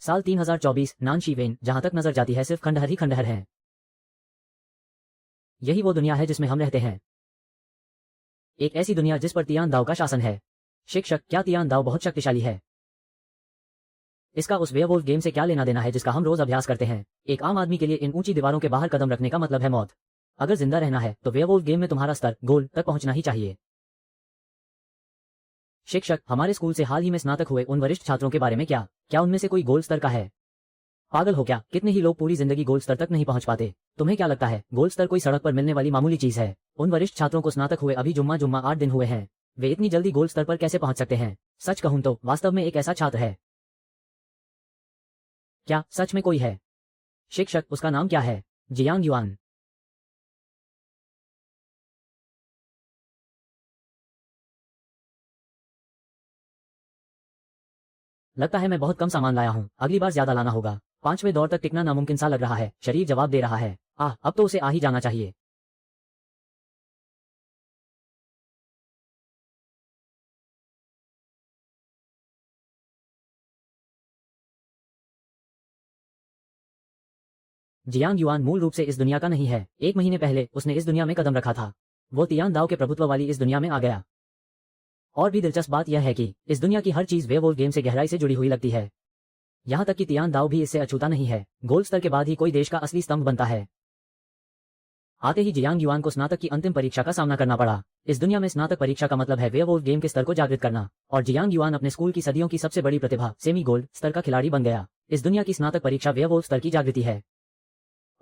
साल 3024 नानशी वेन, जहां तक नजर जाती है सिर्फ खंडहर ही खंडहर हैं। यही वो दुनिया है जिसमें हम रहते हैं, एक ऐसी दुनिया जिस पर तियान दाओ का शासन है। शिक्षक, क्या तियान दाओ बहुत शक्तिशाली है? इसका उस वेयरवुल्फ गेम से क्या लेना देना है जिसका हम रोज अभ्यास करते हैं? एक आम आदमी के लिए इन ऊंची दीवारों के बाहर कदम रखने का मतलब है मौत। अगर जिंदा रहना है तो वेयरवुल्फ गेम में तुम्हारा स्तर गोल तक पहुंचना ही चाहिए। शिक्षक, हमारे स्कूल से हाल ही में स्नातक हुए उन वरिष्ठ छात्रों के बारे में क्या उनमें से कोई गोल्ड स्तर का है? पागल हो क्या? कितने ही लोग पूरी जिंदगी गोल्ड स्तर तक नहीं पहुंच पाते। तुम्हें क्या लगता है गोल्ड स्तर कोई सड़क पर मिलने वाली मामूली चीज है? उन वरिष्ठ छात्रों को स्नातक हुए अभी जुम्मा 8 दिन हुए हैं। वे इतनी जल्दी गोल्ड स्तर पर कैसे पहुंच सकते हैं? सच कहूं तो वास्तव में एक ऐसा छात्र है। क्या सच में कोई है? शिक्षक, उसका नाम क्या है? Jiang yuan. लगता है मैं बहुत कम सामान लाया हूं, अगली बार ज्यादा लाना होगा। 5वें दौर तक टिकना नामुमकिन सा लग रहा है। शरीर जवाब दे रहा है, अब तो उसे आ ही जाना चाहिए। जियांग युआन मूल रूप से इस दुनिया का नहीं है। 1 महीने पहले उसने इस दुनिया में कदम रखा था। वो तियान दाओ के प्रभुत्व वाली इस दुनिया में आ गया। और भी दिलचस्प बात यह है कि इस दुनिया की हर चीज वेयरवुल्फ गेम से गहराई से जुड़ी हुई लगती है। यहां तक कि तियान दाओ भी इससे अछूता नहीं है। गोल्ड स्तर के बाद ही कोई देश का असली स्तंभ बनता है। आते ही जियांग युआन को स्नातक की अंतिम परीक्षा का सामना करना पड़ा। इस दुनिया में स्नातक परीक्षा का मतलब है वेयरवुल्फ गेम के स्तर को जागृत करना। और जियांग युआन अपने स्कूल की सदियों की सबसे बड़ी प्रतिभा सेमी गोल्ड स्तर का खिलाड़ी बन गया। इस दुनिया की स्नातक परीक्षा वेयरवुल्फ स्तर की जागृति है।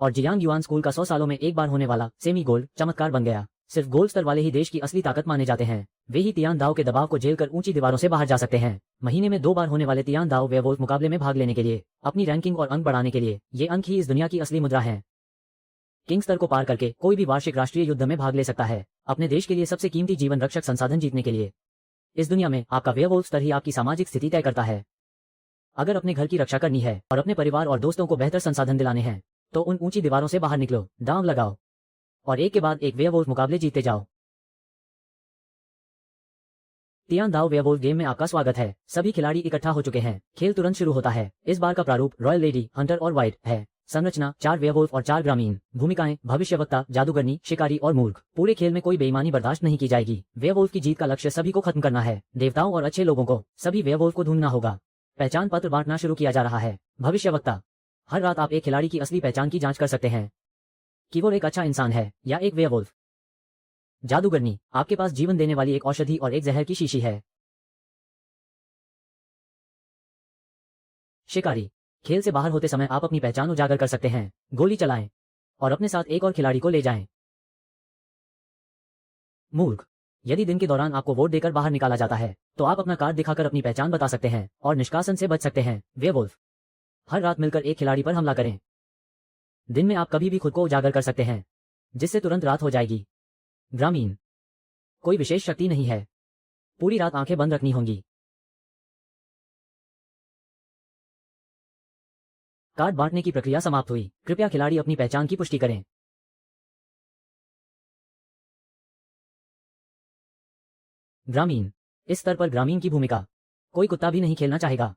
और जियांग युआन स्कूल का 100 सालों में एक बार होने वाला सेमी गोल्ड चमत्कार बन गया। सिर्फ गोल्ड स्तर वाले ही देश की असली ताकत माने जाते हैं। वे ही तियान दाओ के दबाव को झेलकर ऊंची दीवारों से बाहर जा सकते हैं। महीने में 2 बार होने वाले तियान दाओ वेयरवुल्फ मुकाबले में भाग लेने के लिए, अपनी रैंकिंग और अंक बढ़ाने के लिए, ये अंक ही इस दुनिया की असली मुद्रा है। किंग स्तर को पार करके कोई भी वार्षिक राष्ट्रीय युद्ध में भाग ले सकता है, अपने देश के लिए सबसे कीमती जीवन रक्षक संसाधन जीतने के लिए। इस दुनिया में आपका वेयरवुल्फ स्तर ही आपकी सामाजिक स्थिति तय करता है। अगर अपने घर की रक्षा करनी है और अपने परिवार और दोस्तों को बेहतर संसाधन दिलाने हैं तो उन ऊंची दीवारों से बाहर निकलो, दांव लगाओ और एक के बाद एक वेयरवुल्फ मुकाबले जीतते जाओ। तियान दाओ वेयरवुल्फ गेम में आपका स्वागत है। सभी खिलाड़ी इकट्ठा हो चुके हैं। खेल तुरंत शुरू होता है। इस बार का प्रारूप रॉयल लेडी, हंटर और वाइट है। संरचना 4 वेयरवुल्फ और 4 ग्रामीण। भूमिकाएं भविष्यवक्ता, जादूगरनी, शिकारी और मूर्ख। पूरे खेल में कोई बेईमानी बर्दाश्त नहीं की जाएगी। वेयरवुल्फ की जीत का लक्ष्य सभी को खत्म करना है, देवताओं और अच्छे लोगों को। सभी वेयरवुल्फ को ढूंढना होगा। पहचान पत्र बांटना शुरू किया जा रहा है। भविष्यवक्ता, हर रात आप एक खिलाड़ी की असली पहचान की जांच कर सकते हैं कि वो एक अच्छा इंसान है या एक वेयरवुल्फ। जादूगरनी, आपके पास जीवन देने वाली एक औषधि और एक जहर की शीशी है। शिकारी, खेल से बाहर होते समय आप अपनी पहचान उजागर कर सकते हैं। गोली चलाएं और अपने साथ एक और खिलाड़ी को ले जाएं। मूर्ख, यदि दिन के दौरान आपको वोट देकर बाहर निकाला जाता है तो आप अपना कार्ड दिखाकर अपनी पहचान बता सकते हैं और निष्कासन से बच सकते हैं। वेयरवुल्फ, हर रात मिलकर एक खिलाड़ी पर हमला करें। दिन में आप कभी भी खुद को उजागर कर सकते हैं जिससे तुरंत रात हो जाएगी। ग्रामीण, कोई विशेष शक्ति नहीं है, पूरी रात आंखें बंद रखनी होंगी। कार्ड बांटने की प्रक्रिया समाप्त हुई। कृपया खिलाड़ी अपनी पहचान की पुष्टि करें। ग्रामीण, इस स्तर पर ग्रामीण की भूमिका कोई कुत्ता भी नहीं खेलना चाहेगा।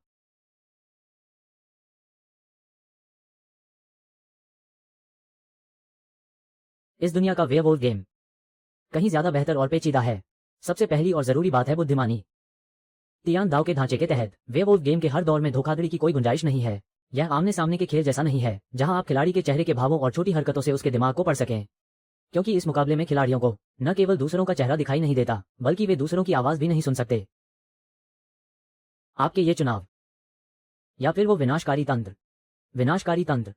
इस दुनिया का वेयरवुल्फ गेम कहीं ज्यादा बेहतर और पेचीदा है। सबसे पहली और जरूरी बात है बुद्धिमानी। तियान दाओ के ढांचे के तहत वेयरवुल्फ गेम के हर दौर में धोखाधड़ी की कोई गुंजाइश नहीं है। यह आमने सामने के खेल जैसा नहीं है जहां आप खिलाड़ी के चेहरे के भावों और छोटी हरकतों से उसके दिमाग को पढ़ सकें, क्योंकि इस मुकाबले में खिलाड़ियों को न केवल दूसरों का चेहरा दिखाई नहीं देता बल्कि वे दूसरों की आवाज भी नहीं सुन सकते। आपके ये चुनाव या फिर वो विनाशकारी तंत्र।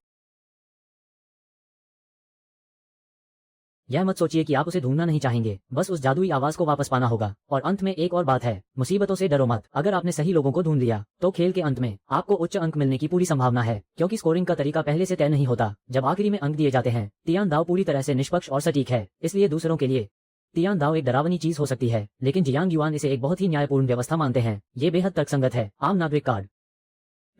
यह मत सोचिए कि आप उसे ढूंढना नहीं चाहेंगे, बस उस जादुई आवाज को वापस पाना होगा। और अंत में एक और बात है, मुसीबतों से डरो मत। अगर आपने सही लोगों को ढूंढ लिया तो खेल के अंत में आपको उच्च अंक मिलने की पूरी संभावना है, क्योंकि स्कोरिंग का तरीका पहले से तय नहीं होता। जब आखिरी में अंक दिए जाते हैं, तियान दाओ पूरी तरह से निष्पक्ष और सटीक है, इसलिए दूसरों के लिए तियान दाओ एक डरावनी चीज हो सकती है, लेकिन जियांग युआन इसे एक बहुत ही न्यायपूर्ण व्यवस्था मानते हैं। ये बेहद तर्कसंगत है। आम नागरिक कार्ड।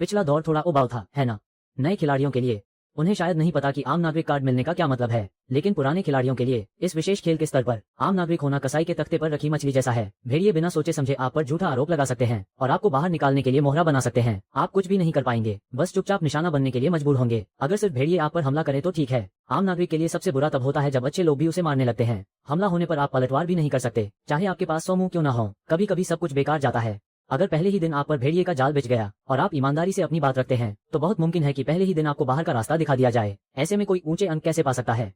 पिछला दौर थोड़ा उबाऊ था, है ना? नए खिलाड़ियों के लिए उन्हें शायद नहीं पता कि आम नागरिक कार्ड मिलने का क्या मतलब है, लेकिन पुराने खिलाड़ियों के लिए इस विशेष खेल के स्तर पर आम नागरिक होना कसाई के तख्ते पर रखी मछली जैसा है। भेड़िए बिना सोचे समझे आप पर झूठा आरोप लगा सकते हैं और आपको बाहर निकालने के लिए मोहरा बना सकते हैं। आप कुछ भी नहीं कर पाएंगे, बस चुपचाप निशाना बनने के लिए मजबूर होंगे। अगर सिर्फ भेड़िए आप पर हमला करे तो ठीक है। आम नागरिक के लिए सबसे बुरा तब होता है जब अच्छे लोग भी उसे मारने लगते हैं। हमला होने पर आप पलटवार भी नहीं कर सकते, चाहे आपके पास 100 मुंह क्यों ना हो। कभी कभी सब कुछ बेकार जाता है। अगर पहले ही दिन आप पर भेड़िए का जाल बिछ गया और आप ईमानदारी से अपनी बात रखते हैं तो बहुत मुमकिन है कि पहले ही दिन आपको बाहर का रास्ता दिखा दिया जाए। ऐसे में कोई ऊंचे अंक कैसे पा सकता है?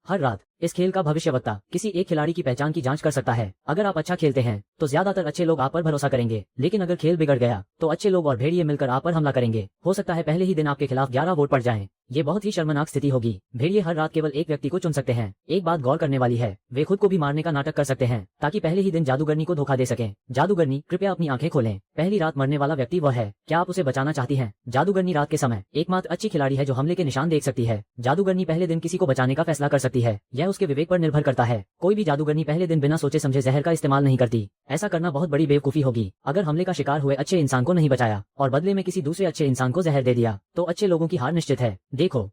हर रात इस खेल का भविष्यवक्ता किसी एक खिलाड़ी की पहचान की जांच कर सकता है। अगर आप अच्छा खेलते हैं तो ज्यादातर अच्छे लोग आप पर भरोसा करेंगे, लेकिन अगर खेल बिगड़ गया तो अच्छे लोग और भेड़िए मिलकर आप पर हमला करेंगे। हो सकता है पहले ही दिन आपके खिलाफ 11 वोट पड़ जाएं। ये बहुत ही शर्मनाक स्थिति होगी। भेड़िए हर रात केवल एक व्यक्ति को चुन सकते हैं। एक बात गौर करने वाली है, वे खुद को भी मारने का नाटक कर सकते हैं ताकि पहले ही दिन जादूगरनी को धोखा दे सकें। जादूगरनी, कृपया अपनी आंखें खोलें। पहली रात मरने वाला व्यक्ति वह है, क्या आप उसे बचाना चाहती हैं? जादूगरनी रात के समय एकमात्र अच्छी खिलाड़ी है जो हमले के निशान देख सकती है। जादूगरनी पहले दिन किसी को बचाने का फैसला कर सकती है, यह उसके विवेक पर निर्भर करता है। कोई भी जादूगरनी पहले दिन बिना सोचे समझे जहर का इस्तेमाल नहीं करती। ऐसा करना बहुत बड़ी बेवकूफी होगी। अगर हमले का शिकार हुए अच्छे इंसान को नहीं बचाया और बदले में किसी दूसरे अच्छे इंसान को जहर दे दिया तो अच्छे लोगों की हार निश्चित है। देखो,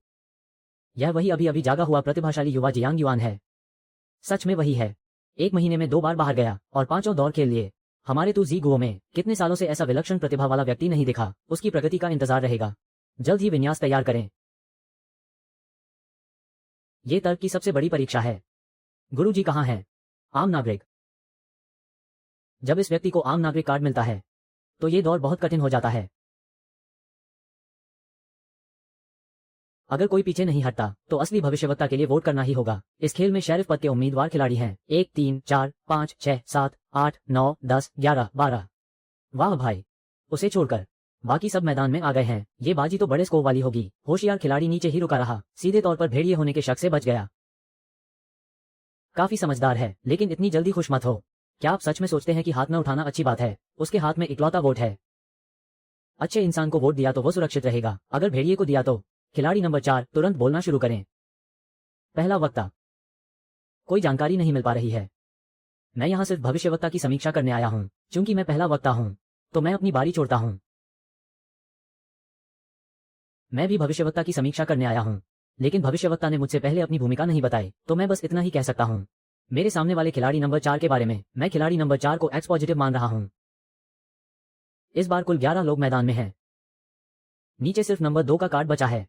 यह वही अभी अभी जागा हुआ प्रतिभाशाली युवा जियांग युआन है। सच में वही है। 1 महीने में 2 बार बाहर गया और 5 दौर खेल लिए। हमारे तू जी गुओ में कितने सालों से ऐसा विलक्षण प्रतिभा वाला व्यक्ति नहीं दिखा। उसकी प्रगति का इंतजार रहेगा। जल्द ही विन्यास तैयार करें। ये तर्क की सबसे बड़ी परीक्षा है। गुरुजी कहाँ हैं? आम नागरिक। जब इस व्यक्ति को आम नागरिक कार्ड मिलता है तो ये दौर बहुत कठिन हो जाता है। अगर कोई पीछे नहीं हटता तो असली भविष्यवक्ता के लिए वोट करना ही होगा। इस खेल में शेरिफ पद के उम्मीदवार खिलाड़ी हैं 1, 3, 4, 5, 6, 7, 8, 9, 10, 11, 12। वाह भाई, उसे छोड़कर बाकी सब मैदान में आ गए हैं। ये बाजी तो बड़े स्कोर वाली होगी। होशियार खिलाड़ी नीचे ही रुका रहा, सीधे तौर पर भेड़िए होने के शक से बच गया। काफी समझदार है, लेकिन इतनी जल्दी खुश मत हो। क्या आप सच में सोचते हैं कि हाथ न उठाना अच्छी बात है? उसके हाथ में इकलौता वोट है। अच्छे इंसान को वोट दिया तो वो सुरक्षित रहेगा, अगर भेड़िए को दिया तो। खिलाड़ी नंबर 4, तुरंत बोलना शुरू करें। पहला वक्ता। कोई जानकारी नहीं मिल पा रही है। मैं यहाँ सिर्फ भविष्यवक्ता की समीक्षा करने आया हूँ। चूंकि मैं पहला वक्ता हूँ तो मैं अपनी बारी छोड़ता हूँ। मैं भी भविष्यवक्ता की समीक्षा करने आया हूँ, लेकिन भविष्यवक्ता ने मुझसे पहले अपनी भूमिका नहीं बताई, तो मैं बस इतना ही कह सकता हूँ। मेरे सामने वाले खिलाड़ी नंबर 4 के बारे में, मैं खिलाड़ी नंबर 4 को एक्स पॉजिटिव मान रहा हूँ। इस बार कुल 11 लोग मैदान में हैं। नीचे सिर्फ नंबर 2 का कार्ड बचा है।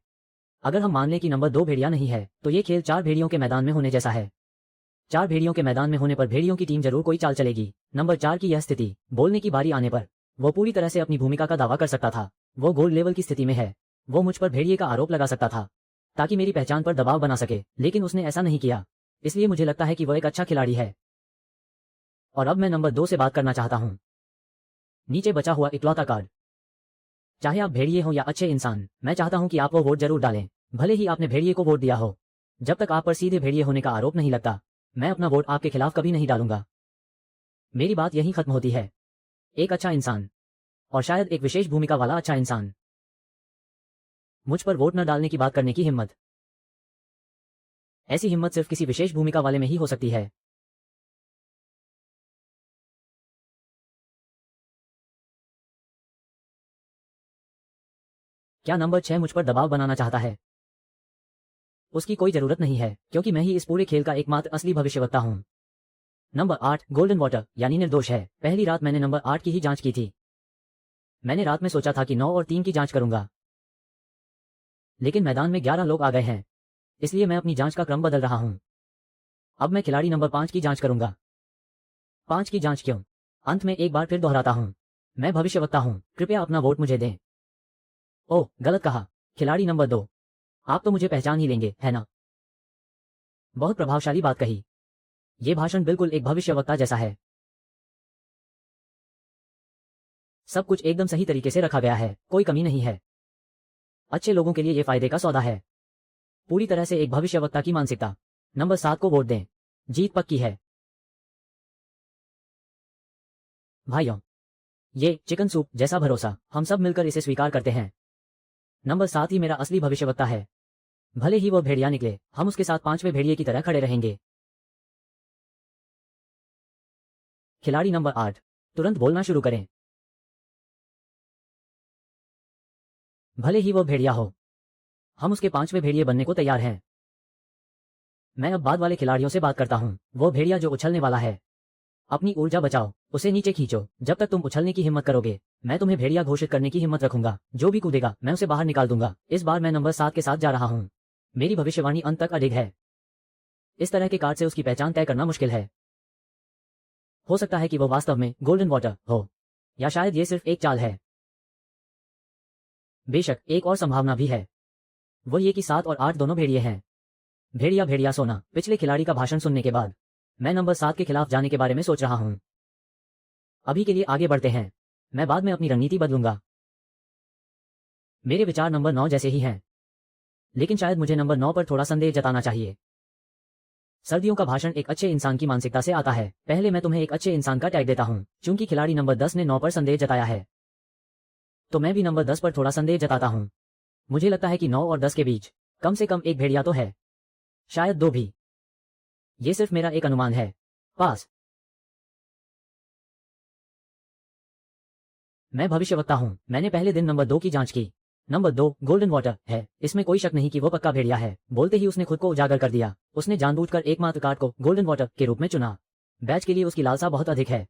अगर हम मान लें कि नंबर 2 भेड़िया नहीं है तो ये खेल 4 भेड़ियों के मैदान में होने जैसा है। 4 भेड़ियों के मैदान में होने पर भेड़ियों की टीम जरूर कोई चाल चलेगी। नंबर 4 की यह स्थिति, बोलने की बारी आने पर वो पूरी तरह से अपनी भूमिका का दावा कर सकता था। वो गोल्ड लेवल की स्थिति में है। वो मुझ पर भेड़िए का आरोप लगा सकता था ताकि मेरी पहचान पर दबाव बना सके, लेकिन उसने ऐसा नहीं किया। इसलिए मुझे लगता है कि वह एक अच्छा खिलाड़ी है। और अब मैं नंबर 2 से बात करना चाहता हूं। नीचे बचा हुआ इकलौता कार्ड। चाहे आप भेड़िए हो या अच्छे इंसान, मैं चाहता हूं कि आप वो वोट जरूर डालें, भले ही आपने भेड़िए को वोट दिया हो। जब तक आप पर सीधे भेड़िए होने का आरोप नहीं लगता, मैं अपना वोट आपके खिलाफ कभी नहीं डालूंगा। मेरी बात यहीं खत्म होती है। एक अच्छा इंसान, और शायद एक विशेष भूमिका वाला अच्छा इंसान। मुझ पर वोट न डालने की बात करने की हिम्मत। ऐसी हिम्मत सिर्फ किसी विशेष भूमिका वाले में ही हो सकती है। क्या नंबर 6 मुझ पर दबाव बनाना चाहता है? उसकी कोई जरूरत नहीं है, क्योंकि मैं ही इस पूरे खेल का एकमात्र असली भविष्यवक्ता हूं। नंबर 8 गोल्डन वाटर यानी निर्दोष है। पहली रात मैंने नंबर 8 की ही जांच की थी। मैंने रात में सोचा था कि 9 और 3 की जांच करूंगा, लेकिन मैदान में 11 लोग आ गए हैं, इसलिए मैं अपनी जांच का क्रम बदल रहा हूं। अब मैं खिलाड़ी नंबर 5 की जांच करूंगा। 5 की जांच क्यों? अंत में एक बार फिर दोहराता हूं, मैं भविष्यवक्ता हूं, कृपया अपना वोट मुझे दें। ओह, गलत कहा। खिलाड़ी नंबर 2, आप तो मुझे पहचान ही लेंगे, है ना? बहुत प्रभावशाली बात कही। ये भाषण बिल्कुल एक भविष्यवक्ता जैसा है। सब कुछ एकदम सही तरीके से रखा गया है, कोई कमी नहीं है। अच्छे लोगों के लिए ये फायदे का सौदा है। पूरी तरह से एक भविष्यवक्ता की मानसिकता। नंबर 7 को वोट दें, जीत पक्की है। भाइयों, ये चिकन सूप जैसा भरोसा, हम सब मिलकर इसे स्वीकार करते हैं। नंबर 7 ही मेरा असली भविष्यवक्ता है। भले ही वो भेड़िया निकले, हम उसके साथ 5वें भेड़िए की तरह खड़े रहेंगे। खिलाड़ी नंबर 8, तुरंत बोलना शुरू करें। भले ही वो भेड़िया हो, हम उसके 5वें भेड़िए बनने को तैयार हैं। मैं अब बाद वाले खिलाड़ियों से बात करता हूँ, वो भेड़िया जो उछलने वाला है। अपनी ऊर्जा बचाओ, उसे नीचे खींचो। जब तक तुम उछलने की हिम्मत करोगे, मैं तुम्हें भेड़िया घोषित करने की हिम्मत रखूंगा। जो भी कूदेगा, मैं उसे बाहर निकाल दूंगा। इस बार मैं नंबर 7 के साथ जा रहा हूँ। मेरी भविष्यवाणी अंत तक अडिग है। इस तरह के कार्ड से उसकी पहचान तय करना मुश्किल है। हो सकता है कि वो वास्तव में गोल्डन वाटर हो, या शायद ये सिर्फ एक चाल है। बेशक एक और संभावना भी है, वो ये कि 7 और 8 दोनों भेड़िए हैं। भेड़िया भेड़िया सोना। पिछले खिलाड़ी का भाषण सुनने के बाद मैं नंबर 7 के खिलाफ जाने के बारे में सोच रहा हूं। अभी के लिए आगे बढ़ते हैं, मैं बाद में अपनी रणनीति बदलूंगा। मेरे विचार नंबर 9 जैसे ही हैं, लेकिन शायद मुझे नंबर 9 पर थोड़ा संदेह जताना चाहिए। सर्दियों का भाषण एक अच्छे इंसान की मानसिकता से आता है। पहले मैं तुम्हें एक अच्छे इंसान का टैग देता हूं। चूंकि खिलाड़ी नंबर 10 ने 9 पर संदेह जताया है, तो मैं भी नंबर 10 पर थोड़ा संदेह जताता हूं। मुझे लगता है कि 9 और 10 के बीच कम से कम एक भेड़िया तो है, शायद 2 भी। ये सिर्फ मेरा एक अनुमान है। पास। मैं भविष्यवक्ता हूं। मैंने पहले दिन नंबर 2 की जांच की। नंबर 2 गोल्डन वाटर है, इसमें कोई शक नहीं कि वो पक्का भेड़िया है। बोलते ही उसने खुद को उजागर कर दिया। उसने जानबूझकर एकमात्र कार्ड को गोल्डन वाटर के रूप में चुना। बैच के लिए उसकी लालसा बहुत अधिक है।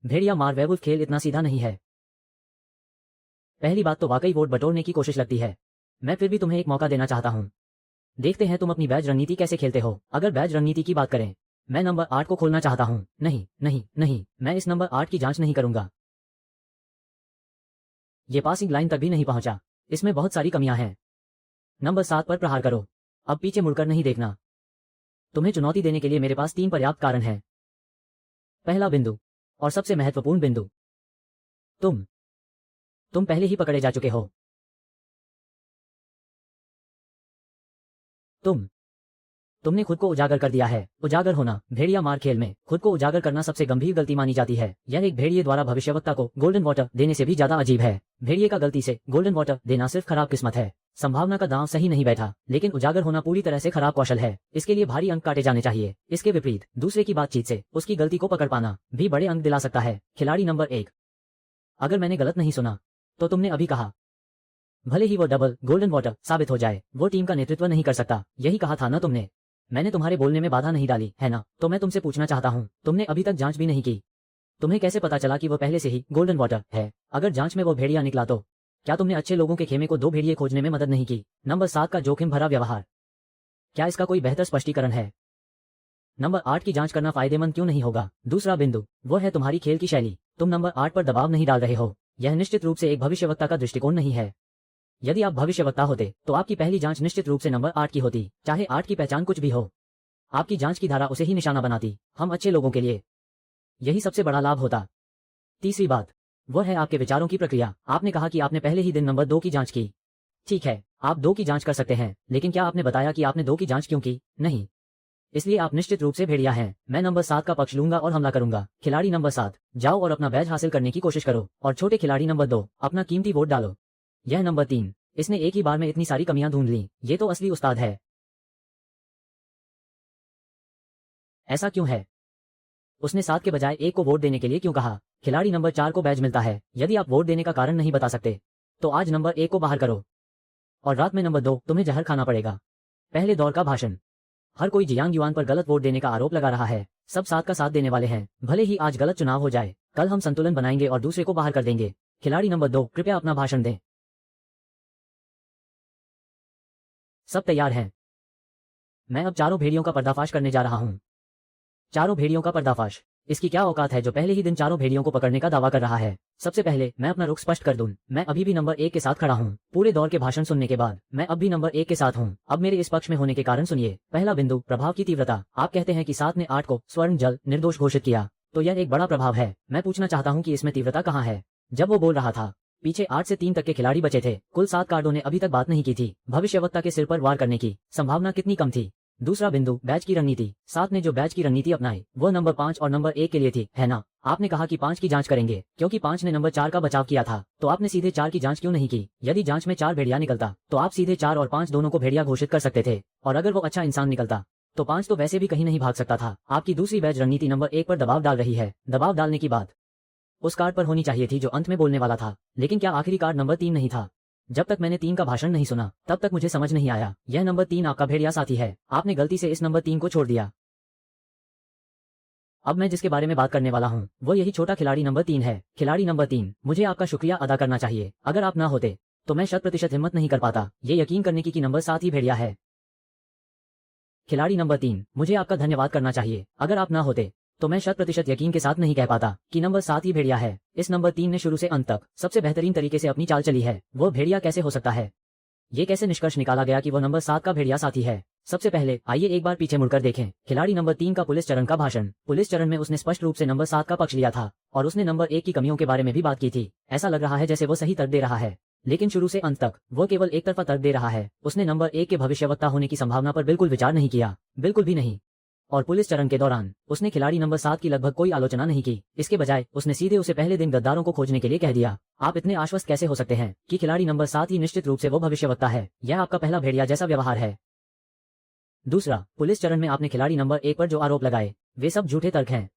भेड़िया मार वेवुल्फ खेल इतना सीधा नहीं है। पहली बात तो वाकई वोट बटोरने की कोशिश लगती है। मैं फिर भी तुम्हें एक मौका देना चाहता हूं। देखते हैं तुम अपनी बैज रणनीति कैसे खेलते हो। अगर बैज रणनीति की बात करें, मैं नंबर 8 को खोलना चाहता हूं। नहीं नहीं नहीं, मैं इस नंबर 8 की जांच नहीं करूंगा। ये पासिंग लाइन तक भी नहीं पहुंचा, इसमें बहुत सारी कमियां हैं। नंबर 7 पर प्रहार करो। अब पीछे मुड़कर नहीं देखना। तुम्हें चुनौती देने के लिए मेरे पास 3 पर्याप्त कारण हैं। पहला बिंदु, और सबसे महत्वपूर्ण बिंदु, तुम पहले ही पकड़े जा चुके हो। तुमने खुद को उजागर कर दिया है। उजागर होना भेड़िया मार खेल में खुद को उजागर करना सबसे गंभीर गलती मानी जाती है। यह एक भेड़िए द्वारा भविष्यवक्ता को गोल्डन वाटर देने से भी ज्यादा अजीब है। भेड़िए का गलती से गोल्डन वाटर देना सिर्फ खराब किस्मत है। संभावना का दांव सही नहीं बैठा, लेकिन उजागर होना पूरी तरह से खराब कौशल है। इसके लिए भारी अंक काटे जाने चाहिए। इसके विपरीत दूसरे की बातचीत से उसकी गलती को पकड़ पाना भी बड़े अंक दिला सकता है। खिलाड़ी नंबर 1, अगर मैंने गलत नहीं सुना तो तुमने अभी कहा, भले ही वो डबल गोल्डन वाटर साबित हो जाए, वो टीम का नेतृत्व नहीं कर सकता। यही कहा था ना तुमने? मैंने तुम्हारे बोलने में बाधा नहीं डाली है ना? तो मैं तुमसे पूछना चाहता हूँ, तुमने अभी तक जांच भी नहीं की। तुम्हें कैसे पता चला कि वो पहले से ही गोल्डन वाटर है? अगर जांच में वो भेड़िया निकला तो क्या तुमने अच्छे लोगों के खेमे को 2 भेड़िए खोजने में मदद नहीं की? नंबर 7 का जोखिम भरा व्यवहार, क्या इसका कोई बेहतर स्पष्टीकरण है? नंबर 8 की जांच करना फायदेमंद क्यों नहीं होगा? दूसरा बिंदु, वो है तुम्हारी खेल की शैली। तुम नंबर 8 पर दबाव नहीं डाल रहे हो। यह निश्चित रूप से एक भविष्यवक्ता का दृष्टिकोण नहीं है। यदि आप भविष्यवक्ता होते तो आपकी पहली जांच निश्चित रूप से नंबर 8 की होती, चाहे 8 की पहचान कुछ भी हो। आपकी जांच की धारा उसे ही निशाना बनाती। हम अच्छे लोगों के लिए यही सबसे बड़ा लाभ होता। तीसरी बात, वह है आपके विचारों की प्रक्रिया। आपने कहा कि आपने पहले ही दिन नंबर 2 की जांच की। ठीक है, आप 2 की जांच कर सकते हैं, लेकिन क्या आपने बताया कि आपने 2 की जांच क्यों की? नहीं। इसलिए आप निश्चित रूप से भेड़िया हैं। मैं नंबर 7 का पक्ष लूंगा और हमला करूंगा। खिलाड़ी नंबर 7, जाओ और अपना बैज हासिल करने की कोशिश करो। और छोटे खिलाड़ी नंबर 2, अपना कीमती वोट डालो। यह नंबर 3, इसने एक ही बार में इतनी सारी कमियां ढूंढ ली। ये तो असली उस्ताद है। ऐसा क्यों है? उसने 7 के बजाय 1 को वोट देने के लिए क्यों कहा? खिलाड़ी नंबर 4 को बैज मिलता है। यदि आप वोट देने का कारण नहीं बता सकते तो आज नंबर 1 को बाहर करो और रात में नंबर 2 तुम्हें जहर खाना पड़ेगा। पहले दौर का भाषण। हर कोई जियांग युआन पर गलत वोट देने का आरोप लगा रहा है। सब 7 का साथ देने वाले हैं। भले ही आज गलत चुनाव हो जाए, कल हम संतुलन बनाएंगे और दूसरे को बाहर कर देंगे। खिलाड़ी नंबर 2, कृपया अपना भाषण दें। सब तैयार हैं। मैं अब चारों भेड़ियों का पर्दाफाश करने जा रहा हूं। चारों भेड़ियों का पर्दाफाश। इसकी क्या औकात है जो पहले ही दिन चारों भेड़ियों को पकड़ने का दावा कर रहा है? सबसे पहले मैं अपना रुख स्पष्ट कर दूं। मैं अभी भी नंबर 1 के साथ खड़ा हूं। पूरे दौर के भाषण सुनने के बाद मैं अब भी नंबर 1 के साथ हूं। अब मेरे इस पक्ष में होने के कारण सुनिए। पहला बिंदु, प्रभाव की तीव्रता। आप कहते हैं कि 7 ने 8 को स्वर्ण जल निर्दोष घोषित किया, तो यह एक बड़ा प्रभाव है। मैं पूछना चाहता हूं कि इसमें तीव्रता कहां है? जब वो बोल रहा था, पीछे 8 से 3 तक के खिलाड़ी बचे थे। कुल 7 कार्डों ने अभी तक बात नहीं की थी। भविष्यवक्ता के सिर पर वार करने की संभावना कितनी कम थी? दूसरा बिंदु, बैच की रणनीति। 7 ने जो बैच की रणनीति अपनाई वो नंबर 5 और नंबर 1 के लिए थी, है ना? आपने कहा कि 5 की जांच करेंगे क्योंकि 5 ने नंबर 4 का बचाव किया था। तो आपने सीधे 4 की जांच क्यों नहीं की? यदि जांच में 4 भेड़िया निकलता तो आप सीधे 4 और 5 दोनों को भेड़िया घोषित कर सकते थे। और अगर वो अच्छा इंसान निकलता तो 5 तो वैसे भी कहीं नहीं भाग सकता था। आपकी दूसरी बैच रणनीति नंबर 1 पर दबाव डाल रही है। दबाव डालने की बात उस कार्ड पर होनी चाहिए थी जो अंत में बोलने वाला था। लेकिन क्या आखिरी कार्ड नंबर 3 नहीं था? जब तक मैंने 3 का भाषण नहीं सुना तब तक मुझे समझ नहीं आया यह नंबर 3 आपका भेड़िया साथी है। आपने गलती से इस नंबर 3 को छोड़ दिया। अब मैं जिसके बारे में बात करने वाला हूँ वो यही छोटा खिलाड़ी नंबर 3 है। खिलाड़ी नंबर 3, मुझे आपका शुक्रिया अदा करना चाहिए। अगर आप ना होते तो मैं 100% हिम्मत नहीं कर पाता ये यकीन करने की कि नंबर 7 ही भेड़िया है। खिलाड़ी नंबर 3, मुझे आपका धन्यवाद करना चाहिए। अगर आप ना होते तो मैं 100% यकीन के साथ नहीं कह पाता कि नंबर 7 ही भेड़िया है। इस नंबर 3 ने शुरू से अंत तक सबसे बेहतरीन तरीके से अपनी चाल चली है। वो भेड़िया कैसे हो सकता है? ये कैसे निष्कर्ष निकाला गया कि वो नंबर 7 का भेड़िया साथी है? सबसे पहले आइए एक बार पीछे मुड़कर देखें खिलाड़ी नंबर 3 का पुलिस चरण का भाषण। पुलिस चरण में उसने स्पष्ट रूप से नंबर 7 का पक्ष लिया था और उसने नंबर 1 की कमियों के बारे में भी बात की थी। ऐसा लग रहा है जैसे वो सही तर्क दे रहा है, लेकिन शुरू से अंत तक वो केवल एक तरफा तर्क दे रहा है। उसने नंबर 1 के भविष्यवक्ता होने की संभावना पर बिल्कुल विचार नहीं किया, बिल्कुल भी नहीं। और पुलिस चरण के दौरान उसने खिलाड़ी नंबर 7 की लगभग कोई आलोचना नहीं की। इसके बजाय उसने सीधे उसे पहले दिन गद्दारों को खोजने के लिए कह दिया। आप इतने आश्वस्त कैसे हो सकते हैं कि खिलाड़ी नंबर 7 ही निश्चित रूप से वो भविष्यवक्ता है? यह आपका पहला भेड़िया जैसा व्यवहार है। दूसरा, पुलिस चरण में आपने खिलाड़ी नंबर 1 पर जो आरोप लगाए वे सब झूठे तर्क हैं।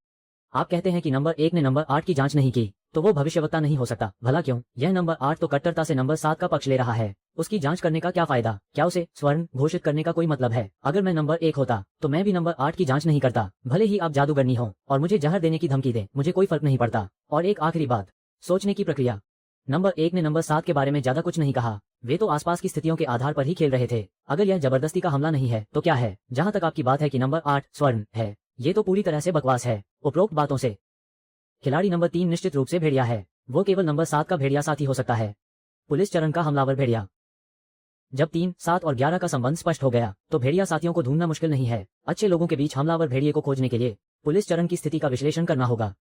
आप कहते हैं कि नंबर 1 ने नंबर 8 की जांच नहीं की तो वो भविष्यवक्ता नहीं हो सकता। भला क्यों? यह नंबर 8 तो कट्टरता से नंबर 7 का पक्ष ले रहा है। उसकी जांच करने का क्या फायदा? क्या उसे स्वर्ण घोषित करने का कोई मतलब है? अगर मैं नंबर 1 होता तो मैं भी नंबर 8 की जांच नहीं करता। भले ही आप जादूगरनी हो और मुझे जहर देने की धमकी दे, मुझे कोई फर्क नहीं पड़ता। और एक आखिरी बात, सोचने की प्रक्रिया। नंबर 1 ने नंबर 7 के बारे में ज्यादा कुछ नहीं कहा। वे तो आसपास की स्थितियों के आधार पर ही खेल रहे थे। अगर यह जबरदस्ती का हमला नहीं है तो क्या है? जहां तक आपकी बात है कि नंबर 8 स्वर्ण है, ये तो पूरी तरह से बकवास है। उपरोक्त बातों से खिलाड़ी नंबर 3 निश्चित रूप से भेड़िया है। वो केवल नंबर 7 का भेड़िया साथी हो सकता है। पुलिस चरण का हमलावर भेड़िया। जब 3, 7 और 11 का संबंध स्पष्ट हो गया तो भेड़िया साथियों को ढूंढना मुश्किल नहीं है। अच्छे लोगों के बीच हमलावर भेड़िए को खोजने के लिए पुलिस चरण की स्थिति का विश्लेषण करना होगा।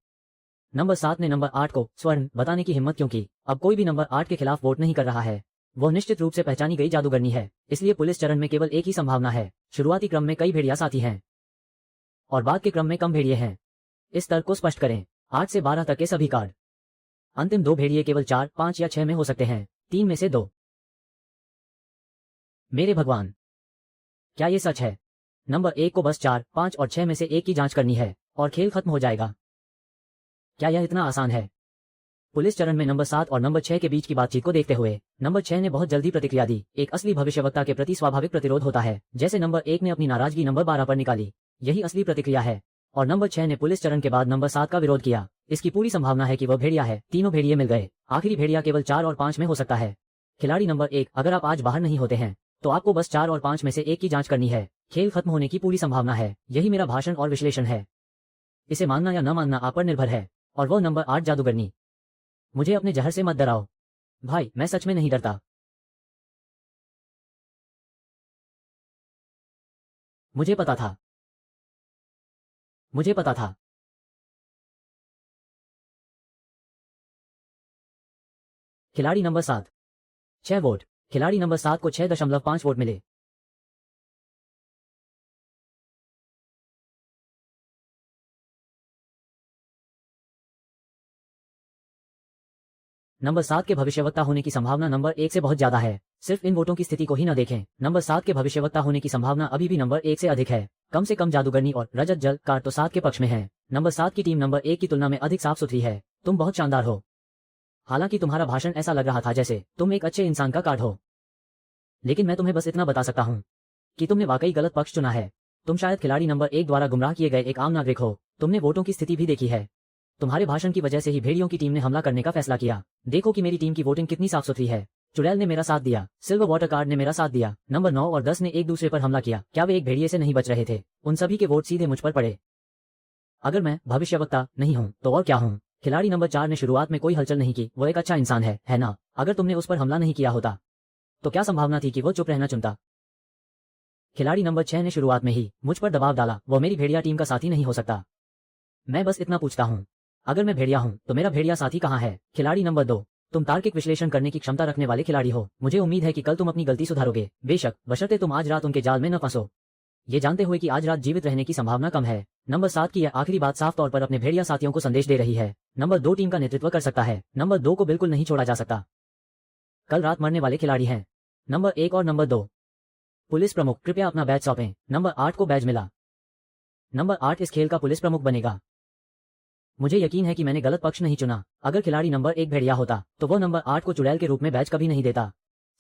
नंबर 7 ने नंबर 8 को स्वर्ण बताने की हिम्मत क्यों की? अब कोई भी नंबर 8 के खिलाफ वोट नहीं कर रहा है। वो निश्चित रूप से पहचानी गई जादूगरनी है। इसलिए पुलिस चरण में केवल एक ही संभावना है। शुरुआती क्रम में कई भेड़िया साथी हैं और बाद के क्रम में कम भेड़िए हैं। इस तर्क को स्पष्ट करें। 8 से 12 तक के सभी कार्ड। अंतिम 2 भेड़िए केवल 4, 5 या 6 में हो सकते हैं, 3 में से 2। मेरे भगवान, क्या ये सच है? नंबर 1 को बस 4, 5 और 6 में से एक की जांच करनी है और खेल खत्म हो जाएगा। क्या यह इतना आसान है? पुलिस चरण में नंबर 7 और नंबर 6 के बीच की बातचीत को देखते हुए नंबर 6 ने बहुत जल्दी प्रतिक्रिया दी। एक असली भविष्यवक्ता के प्रति स्वाभाविक प्रतिरोध होता है, जैसे नंबर 1 ने अपनी नाराजगी नंबर 12 पर निकाली। यही असली प्रतिक्रिया है। और नंबर 6 ने पुलिस चरण के बाद नंबर 7 का विरोध किया। इसकी पूरी संभावना है कि वह भेड़िया है। तीनों भेड़िए मिल गए। आखिरी भेड़िया केवल 4 और 5 में हो सकता है। खिलाड़ी नंबर 1, अगर आप आज बाहर नहीं होते हैं तो आपको बस 4 और 5 में से एक की जांच करनी है। खेल खत्म होने की पूरी संभावना है। यही मेरा भाषण और विश्लेषण है। इसे मानना या न मानना आप पर निर्भर है। और वो नंबर 8 जादूगरनी। मुझे अपने जहर से मत डराओ भाई, मैं सच में नहीं डरता। मुझे पता था। मुझे पता था। खिलाड़ी नंबर 7, 6 वोट। खिलाड़ी नंबर 7 को 6.5 वोट मिले। नंबर 7 के भविष्यवक्ता होने की संभावना नंबर 1 से बहुत ज्यादा है। सिर्फ इन वोटों की स्थिति को ही न देखें। नंबर 7 के भविष्यवक्ता होने की संभावना अभी भी नंबर 1 से अधिक है। कम से कम जादूगरनी और रजत जल कार्ड तो 7 के पक्ष में है। नंबर 7 की टीम नंबर 1 की तुलना में अधिक साफ सुथरी है। तुम बहुत शानदार हो। हालांकि तुम्हारा भाषण ऐसा लग रहा था जैसे तुम एक अच्छे इंसान का कार्ड हो। लेकिन मैं तुम्हें बस इतना बता सकता हूँ कि तुमने वाकई गलत पक्ष चुना है। तुम शायद खिलाड़ी नंबर 1 द्वारा गुमराह किए गए एक आम नागरिक हो। तुमने वोटों की स्थिति भी देखी है। तुम्हारे भाषण की वजह से ही भेड़ियों की टीम ने हमला करने का फैसला किया। देखो कि मेरी टीम की वोटिंग कितनी साफ सुथरी है। चुड़ैल ने मेरा साथ दिया। सिल्वर वाटर कार्ड ने मेरा साथ दिया। नंबर 9 और 10 ने एक दूसरे पर हमला किया। क्या वे एक भेड़िए से नहीं बच रहे थे? उन सभी के वोट सीधे मुझ पर पड़े। अगर मैं भविष्यवक्ता नहीं हूँ तो और क्या हूँ? खिलाड़ी नंबर 4 ने शुरुआत में कोई हलचल नहीं की। वो एक अच्छा इंसान है ना? अगर तुमने उस पर हमला नहीं किया होता तो क्या संभावना थी कि वो चुप रहना चुनता? खिलाड़ी नंबर 6 ने शुरुआत में ही मुझ पर दबाव डाला। वो मेरी भेड़िया टीम का साथी नहीं हो सकता। मैं बस इतना पूछता हूँ, अगर मैं भेड़िया हूँ तो मेरा भेड़िया साथी कहाँ है? खिलाड़ी नंबर 2, तुम तार्किक विश्लेषण करने की क्षमता रखने वाले खिलाड़ी हो। मुझे उम्मीद है कि कल तुम अपनी गलती सुधारोगे। बेशक, बशर्ते तुम आज रात उनके जाल में न फंसो, ये जानते हुए कि आज रात जीवित रहने की संभावना कम है। नंबर 7 की यह आखिरी बात साफ तौर पर अपने भेड़िया साथियों को संदेश दे रही है। नंबर 2 टीम का नेतृत्व कर सकता है। नंबर 2 को बिल्कुल नहीं छोड़ा जा सकता। कल रात मरने वाले खिलाड़ी हैं नंबर 1 और नंबर 2। पुलिस प्रमुख, कृपया अपना बैज सौंपें। नंबर 8 को बैज मिला। नंबर 8 इस खेल का पुलिस प्रमुख बनेगा। मुझे यकीन है कि मैंने गलत पक्ष नहीं चुना। अगर खिलाड़ी नंबर 1 भेड़िया होता तो वो नंबर 8 को चुड़ैल के रूप में बैज कभी नहीं देता।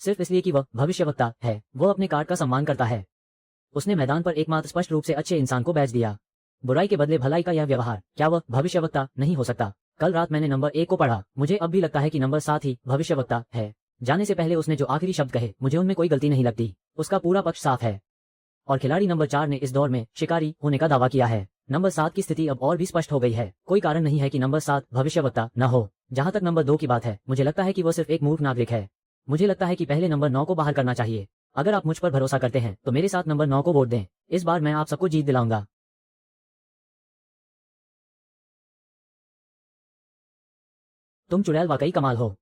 सिर्फ इसलिए कि वह भविष्यवक्ता है, वो अपने कार्ड का सम्मान करता है। उसने मैदान पर एकमात्र स्पष्ट रूप से अच्छे इंसान को बैच दिया। बुराई के बदले भलाई का यह व्यवहार, क्या वह भविष्यवक्ता नहीं हो सकता? कल रात मैंने नंबर 1 को पढ़ा, मुझे अब भी लगता है कि नंबर 7 ही भविष्यवक्ता है। जाने से पहले उसने जो आखिरी शब्द कहे, मुझे उनमें कोई गलती नहीं लगती। उसका पूरा पक्ष साफ है। और खिलाड़ी नंबर 4 ने इस दौर में शिकारी होने का दावा किया है। नंबर 7 की स्थिति अब और भी स्पष्ट हो गई है। कोई कारण नहीं है कि नंबर 7 भविष्यवक्ता न हो। जहां तक नंबर 2 की बात है, मुझे लगता है कि वो सिर्फ एक मूर्ख नागरिक है। मुझे लगता है कि पहले नंबर 9 को बाहर करना चाहिए। अगर आप मुझ पर भरोसा करते हैं तो मेरे साथ नंबर 9 को वोट दें। इस बार मैं आप सबको जीत दिलाऊंगा। तुम चुड़ैल वाकई कमाल हो।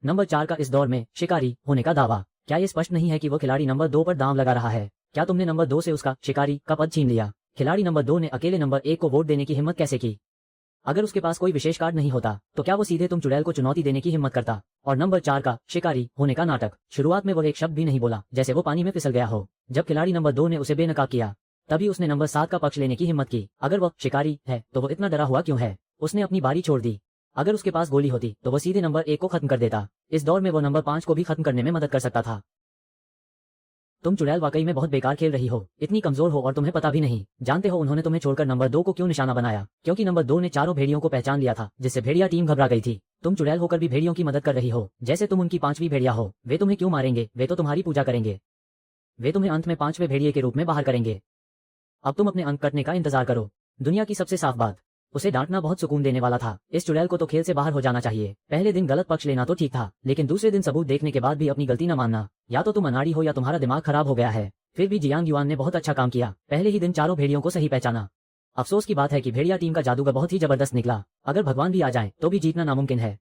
नंबर 4 का इस दौर में शिकारी होने का दावा, क्या ये स्पष्ट नहीं है कि वो खिलाड़ी नंबर 2 पर दांव लगा रहा है? क्या तुमने नंबर 2 से उसका शिकारी का पद छीन लिया? खिलाड़ी नंबर 2 ने अकेले नंबर 1 को वोट देने की हिम्मत कैसे की? अगर उसके पास कोई विशेष कार्ड नहीं होता तो क्या वो सीधे तुम चुड़ैल को चुनौती देने की हिम्मत करता? और नंबर 4 का शिकारी होने का नाटक, शुरुआत में वह एक शब्द भी नहीं बोला, जैसे वो पानी में फिसल गया हो। जब खिलाड़ी नंबर 2 ने उसे बेनकाब किया, तभी उसने नंबर 7 का पक्ष लेने की हिम्मत की। अगर वह शिकारी है तो वो इतना डरा हुआ क्यों है? उसने अपनी बारी छोड़ दी। अगर उसके पास गोली होती तो वो सीधे नंबर 1 को खत्म कर देता। इस दौर में वो नंबर 5 को भी खत्म करने में मदद कर सकता था। तुम चुड़ैल वाकई में बहुत बेकार खेल रही हो, इतनी कमजोर हो और तुम्हें पता भी नहीं। जानते हो उन्होंने तुम्हें छोड़कर नंबर 2 को क्यों निशाना बनाया? क्योंकि नंबर 2 ने चारों भेड़ियों को पहचान लिया था, जिससे भेड़िया टीम घबरा गई थी। तुम चुड़ैल होकर भी भेड़ियों की मदद कर रही हो, जैसे तुम उनकी 5वीं भेड़िया हो। वे तुम्हें क्यों मारेंगे? वे तो तुम्हारी पूजा करेंगे। वे तुम्हें अंत में 5वें भेड़िए के रूप में बाहर करेंगे। अब तुम अपने अंक कटने का इंतजार करो। दुनिया की सबसे साफ बात, उसे डांटना बहुत सुकून देने वाला था। इस चुड़ैल को तो खेल से बाहर हो जाना चाहिए। पहले दिन गलत पक्ष लेना तो ठीक था, लेकिन दूसरे दिन सबूत देखने के बाद भी अपनी गलती न मानना। या तो तुम अनाड़ी हो या तुम्हारा दिमाग खराब हो गया है। फिर भी जियांग युआन ने बहुत अच्छा काम किया, पहले ही दिन चारों भेड़ियों को सही पहचाना। अफसोस की बात है कि भेड़िया टीम का जादूगर बहुत ही जबरदस्त निकला। अगर भगवान भी आ जाएं तो भी जीतना नामुमकिन है।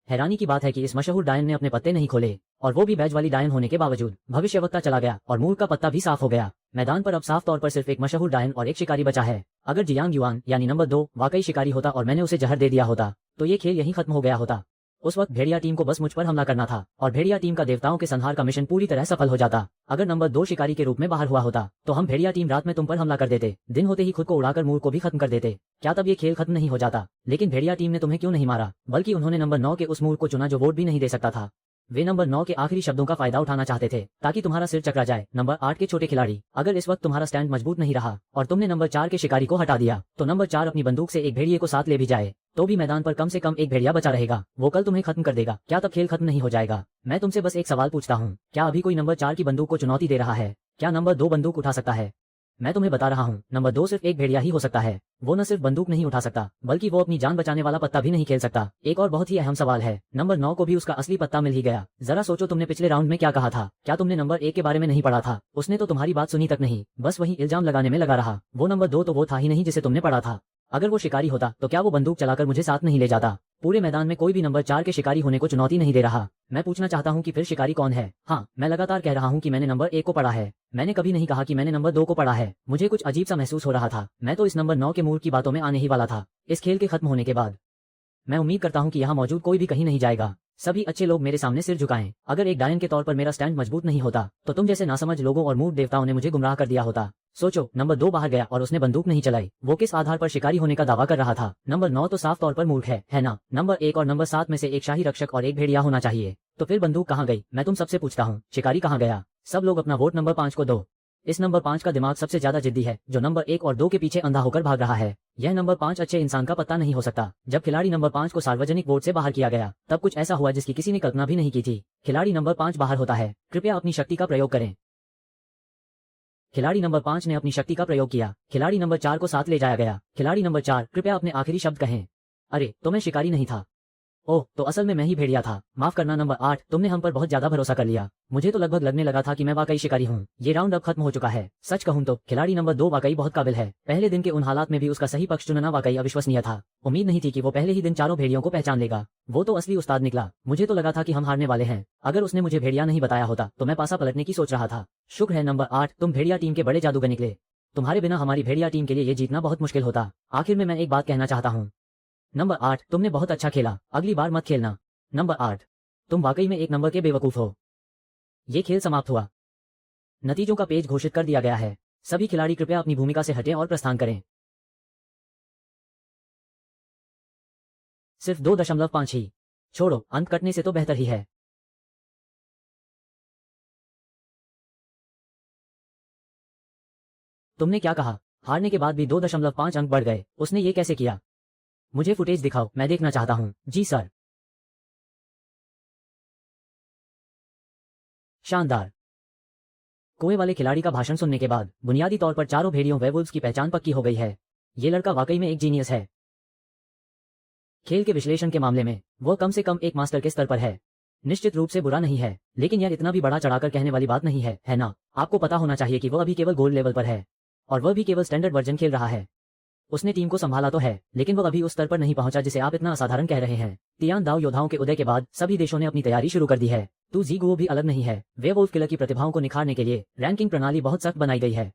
हैरानी की बात है कि इस मशहूर डायन ने अपने पत्ते नहीं खोले, और वो भी बैज वाली डायन होने के बावजूद। भविष्यवक्ता चला गया और मूल का पत्ता भी साफ हो गया। मैदान पर अब साफ तौर पर सिर्फ एक मशहूर डायन और एक शिकारी बचा है। अगर जियांग युआन यानी नंबर 2 वाकई शिकारी होता और मैंने उसे जहर दे दिया होता, तो ये खेल यहीं खत्म हो गया होता। उस वक्त भेड़िया टीम को बस मुझ पर हमला करना था और भेड़िया टीम का देवताओं के संहार का मिशन पूरी तरह सफल हो जाता। अगर नंबर 2 शिकारी के रूप में बाहर हुआ होता तो हम भेड़िया टीम रात में तुम पर हमला कर देते, दिन होते ही खुद को उड़ाकर मूल को भी खत्म कर देते। क्या तब ये खेल खत्म नहीं हो जाता? लेकिन भेड़िया टीम ने तुम्हें क्यों नहीं मारा, बल्कि उन्होंने नंबर 9 के उस मूल को चुना जो वोट भी नहीं दे सकता था। वे नंबर 9 के आखिरी शब्दों का फायदा उठाना चाहते थे ताकि तुम्हारा सिर चकरा जाए। नंबर 8 के छोटे खिलाड़ी, अगर इस वक्त तुम्हारा स्टैंड मजबूत नहीं रहा और तुमने नंबर 4 के शिकारी को हटा दिया, तो नंबर 4 अपनी बंदूक से एक भेड़िए को साथ ले भी जाए तो भी मैदान पर कम से कम एक भेड़िया बचा रहेगा। वो कल तुम्हें खत्म कर देगा। क्या तब खेल खत्म नहीं हो जाएगा? मैं तुमसे बस एक सवाल पूछता हूँ, क्या अभी कोई नंबर 4 की बंदूक को चुनौती दे रहा है? क्या नंबर 2 बंदूक उठा सकता है? मैं तुम्हें बता रहा हूँ, नंबर 2 सिर्फ एक भेड़िया ही हो सकता है। वो न सिर्फ बंदूक नहीं उठा सकता, बल्कि वो अपनी जान बचाने वाला पत्ता भी नहीं खेल सकता। एक और बहुत ही अहम सवाल है, नंबर 9 को भी उसका असली पत्ता मिल ही गया। जरा सोचो, तुमने पिछले राउंड में क्या कहा था? क्या तुमने नंबर 1 के बारे में नहीं पढ़ा था? उसने तो तुम्हारी बात सुनी तक नहीं, बस वही इल्जाम लगाने में लगा रहा। वो नंबर 2 तो वो था ही नहीं जिसे तुमने पढ़ा था। अगर वो शिकारी होता तो क्या वो बंदूक चलाकर मुझे साथ नहीं ले जाता? पूरे मैदान में कोई भी नंबर 4 के शिकारी होने को चुनौती नहीं दे रहा। मैं पूछना चाहता हूँ कि फिर शिकारी कौन है? हाँ, मैं लगातार कह रहा हूँ कि मैंने नंबर 1 को पढ़ा है। मैंने कभी नहीं कहा कि मैंने नंबर 2 को पढ़ा है। मुझे कुछ अजीब सा महसूस हो रहा था। मैं तो इस नंबर 9 के मूल की बातों में आने ही वाला था। इस खेल के खत्म होने के बाद मैं उम्मीद करता हूँ कि यहाँ मौजूद कोई भी कहीं नहीं जाएगा। सभी अच्छे लोग मेरे सामने सिर झुकाएं। अगर एक डायन के तौर पर मेरा स्टैंड मजबूत नहीं होता तो तुम जैसे नासमझ लोगों और मूर्ख देवताओं ने मुझे गुमराह कर दिया होता। सोचो, नंबर 2 बाहर गया और उसने बंदूक नहीं चलाई। वो किस आधार पर शिकारी होने का दावा कर रहा था? नंबर 9 तो साफ तौर पर मूर्ख है ना? नंबर 1 और नंबर 7 में से एक शाही रक्षक और एक भेड़िया होना चाहिए। तो फिर बंदूक कहाँ गई? मैं तुम सबसे पूछता हूँ, शिकारी कहाँ गया? सब लोग अपना वोट नंबर 5 को दो। इस नंबर 5 का दिमाग सबसे ज्यादा जिद्दी है, जो नंबर 1 और 2 के पीछे अंधा होकर भाग रहा है। यह नंबर 5 अच्छे इंसान का पत्ता नहीं हो सकता। जब खिलाड़ी नंबर 5 को सार्वजनिक वोट से बाहर किया गया, तब कुछ ऐसा हुआ जिसकी किसी ने कल्पना भी नहीं की थी। खिलाड़ी नंबर 5 बाहर होता है। कृपया अपनी शक्ति का प्रयोग करें। खिलाड़ी नंबर 5 ने अपनी शक्ति का प्रयोग किया। खिलाड़ी नंबर 4 को साथ ले जाया गया। खिलाड़ी नंबर 4, कृपया अपने आखिरी शब्द कहें। अरे, तो मैं शिकारी नहीं था। ओह, तो असल में मैं ही भेड़िया था। माफ करना नंबर 8, तुमने हम पर बहुत ज्यादा भरोसा कर लिया। मुझे तो लगभग लगने लगा था कि मैं वाकई शिकारी हूँ। ये राउंड अब खत्म हो चुका है। सच कहूँ तो खिलाड़ी नंबर 2 वाकई बहुत काबिल है। पहले दिन के उन हालात में भी उसका सही पक्ष चुनना वाकई अविश्वसनीय था। उम्मीद नहीं थी कि वो पहले ही दिन चारों भेड़ियों को पहचान लेगा। वो तो असली उस्ताद निकला। मुझे तो लगा था कि हम हारने वाले हैं। अगर उसने मुझे भेड़िया नहीं बताया होता तो मैं पासा पलटने की सोच रहा था। शुक्र है नंबर 8, तुम भेड़िया टीम के बड़े जादूगर निकले। तुम्हारे बिना हमारी भेड़िया टीम के लिए ये जीतना बहुत मुश्किल होता। आखिर में मैं एक बात कहना चाहता हूँ, नंबर 8, तुमने बहुत अच्छा खेला। अगली बार मत खेलना। नंबर 8, तुम वाकई में एक नंबर के बेवकूफ हो। ये खेल समाप्त हुआ। नतीजों का पेज घोषित कर दिया गया है। सभी खिलाड़ी कृपया अपनी भूमिका से हटें और प्रस्थान करें। सिर्फ 2.5 ही। छोड़ो, अंत कटने से तो बेहतर ही है। तुमने क्या कहा? हारने के बाद भी 2.5 अंक बढ़ गए, उसने ये कैसे किया? मुझे फुटेज दिखाओ, मैं देखना चाहता हूँ। जी सर। शानदार। कुएं वाले खिलाड़ी का भाषण सुनने के बाद बुनियादी तौर पर चारों भेड़ियों वेयरवुल्व्स की पहचान पक्की हो गई है। ये लड़का वाकई में एक जीनियस है। खेल के विश्लेषण के मामले में वो कम से कम एक मास्टर के स्तर पर है। निश्चित रूप से बुरा नहीं है, लेकिन यह इतना भी बड़ा चढ़ाकर कहने वाली बात नहीं है ना? आपको पता होना चाहिए कि वो अभी केवल गोल्ड लेवल पर है, और वह भी केवल स्टैंडर्ड वर्जन खेल रहा है। उसने टीम को संभाला तो है, लेकिन वो अभी उस स्तर पर नहीं पहुंचा जिसे आप इतना असाधारण कह रहे हैं। तियान दाओ योद्धाओं के उदय के बाद सभी देशों ने अपनी तैयारी शुरू कर दी है। तू ज़ीगुओ भी अलग नहीं है। वेयरवुल्फ किलर की प्रतिभाओं को निखारने के लिए रैंकिंग प्रणाली बहुत सख्त बनाई गई है।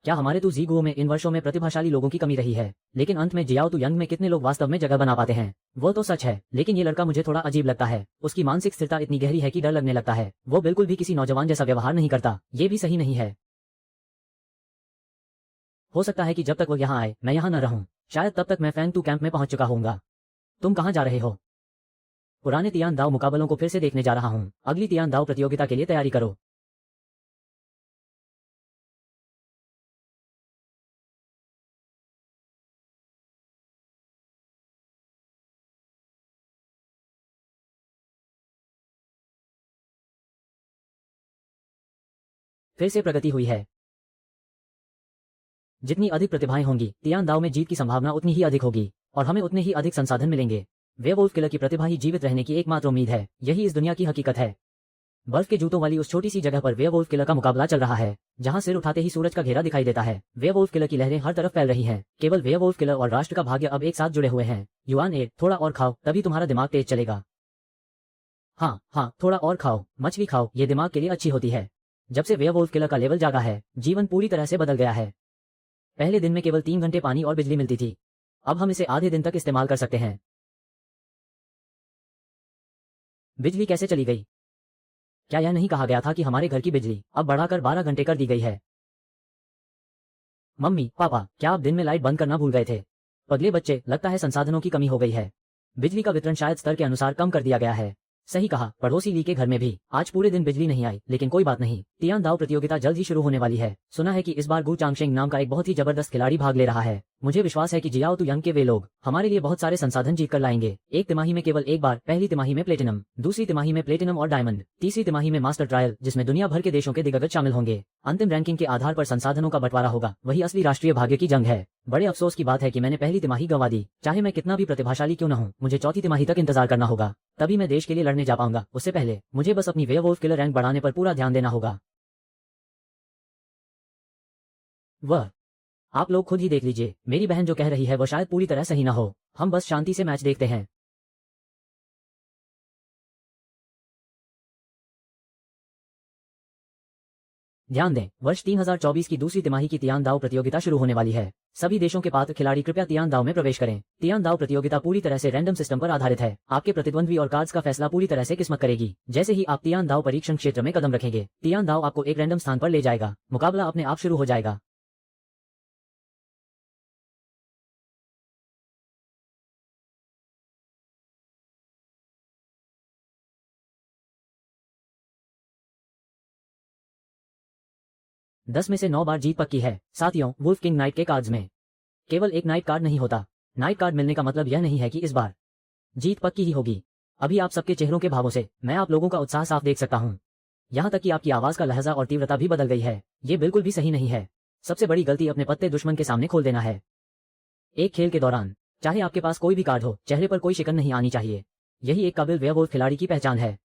क्या हमारे तू ज़ीगुओ में इन वर्षों में प्रतिभाशाली लोगों की कमी रही है, लेकिन अंत में जियाओ तू यंग में कितने लोग वास्तव में जगह बना पाते हैं? वो तो सच है, लेकिन ये लड़का मुझे थोड़ा अजीब लगता है। उसकी मानसिक स्थिरता इतनी गहरी है कि डर लगने लगता है। वो बिल्कुल भी किसी नौजवान जैसा व्यवहार नहीं करता। ये भी सही नहीं है। हो सकता है कि जब तक वो यहाँ आए मैं यहाँ न रहूं। शायद तब तक मैं फैंग टू कैंप में पहुंच चुका होऊंगा। तुम कहाँ जा रहे हो? पुराने तियान दाओ मुकाबलों को फिर से देखने जा रहा हूँ। अगली तियान दाओ प्रतियोगिता के लिए तैयारी करो। फिर से प्रगति हुई है। जितनी अधिक प्रतिभाएं होंगी, तियान दाओ में जीत की संभावना उतनी ही अधिक होगी, और हमें उतने ही अधिक संसाधन मिलेंगे। वेयरवुल्फ किलर की प्रतिभा ही जीवित रहने की एकमात्र उम्मीद है। यही इस दुनिया की हकीकत है। बर्फ के जूतों वाली उस छोटी सी जगह पर वेयरवुल्फ किलर का मुकाबला चल रहा है, जहां सिर उठाते ही सूरज का घेरा दिखाई देता है। वेयरवुल्फ किलर की लहरें हर तरफ फैल रही हैं। केवल वेयरवुल्फ किलर और राष्ट्र का भाग्य अब एक साथ जुड़े हुए हैं। युआन ए, थोड़ा और खाओ, तभी तुम्हारा दिमाग तेज चलेगा। हाँ हाँ, थोड़ा और खाओ, मछली खाओ, ये दिमाग के लिए अच्छी होती है। जब से वेयरवुल्फ किलर का लेवल जागा है, जीवन पूरी तरह से बदल गया है। पहले दिन में केवल 3 घंटे पानी और बिजली मिलती थी। अब हम इसे आधे दिन तक इस्तेमाल कर सकते हैं। बिजली कैसे चली गई? क्या यह नहीं कहा गया था कि हमारे घर की बिजली अब बढ़ाकर 12 घंटे कर दी गई है? मम्मी, पापा, क्या आप दिन में लाइट बंद करना भूल गए थे? पगले बच्चे, लगता है संसाधनों की कमी हो गई है। बिजली का वितरण शायद स्तर के अनुसार कम कर दिया गया है। सही कहा, पड़ोसी ली के घर में भी आज पूरे दिन बिजली नहीं आई, लेकिन कोई बात नहीं। तियान दाओ प्रतियोगिता जल्द ही शुरू होने वाली है। सुना है कि इस बार गु चांगशेंग नाम का एक बहुत ही जबरदस्त खिलाड़ी भाग ले रहा है। मुझे विश्वास है कि जियाओ तू यंग के वे लोग हमारे लिए बहुत सारे संसाधन जीत कर लाएंगे। एक तिमाही में केवल एक बार, पहली तिमाही में प्लेटिनम, दूसरी तिमाही में प्लेटिनम और डायमंड, तीसरी तिमाही में मास्टर ट्रायल, जिसमें दुनिया भर के देशों के दिग्गज शामिल होंगे। अंतिम रैंकिंग के आधार पर संसाधनों का बंटवारा होगा। वही असली राष्ट्रीय भाग्य की जंग है। बड़े अफसोस की बात है कि मैंने पहली तिमाही गंवा दी। चाहे मैं कितना भी प्रतिभाशाली क्यों न हूं, मुझे चौथी तिमाही तक इंतजार करना होगा, तभी मैं देश के लिए लड़ने जा पाऊंगा। उससे पहले मुझे बस अपनी वेयरवुल्फ किलर रैंक बढ़ाने पर पूरा ध्यान देना होगा। वह आप लोग खुद ही देख लीजिए। मेरी बहन जो कह रही है वो शायद पूरी तरह सही ना हो। हम बस शांति से मैच देखते हैं। ध्यान दें, वर्ष 3024 की दूसरी तिमाही की तियान दाओ प्रतियोगिता शुरू होने वाली है। सभी देशों के पात्र खिलाड़ी कृपया तियान दाओ में प्रवेश करें। तियान दाओ प्रतियोगिता पूरी तरह से रैंडम सिस्टम पर आधारित है। आपके प्रतिद्वंद्वी और कार्ड्स का फैसला पूरी तरह से किस्मत करेगी। जैसे ही आप तियान दाओ परीक्षण क्षेत्र में कदम रखेंगे, तियान दाओ आपको एक रैंडम स्थान पर ले जाएगा। मुकाबला अपने आप शुरू हो जाएगा। दस में से 9 बार जीत पक्की है। साथियों, वुल्फ किंग नाइट के कार्ड्स में केवल एक नाइट कार्ड नहीं होता। नाइट कार्ड मिलने का मतलब यह नहीं है कि इस बार जीत पक्की ही होगी। अभी आप सबके चेहरों के भावों से मैं आप लोगों का उत्साह साफ देख सकता हूँ। यहाँ तक कि आपकी आवाज का लहजा और तीव्रता भी बदल गई है। ये बिल्कुल भी सही नहीं है। सबसे बड़ी गलती अपने पत्ते दुश्मन के सामने खोल देना है। एक खेल के दौरान चाहे आपके पास कोई भी कार्ड हो, चेहरे पर कोई शिकन नहीं आनी चाहिए। यही एक काबिल वेयरवुल्फ खिलाड़ी की पहचान है।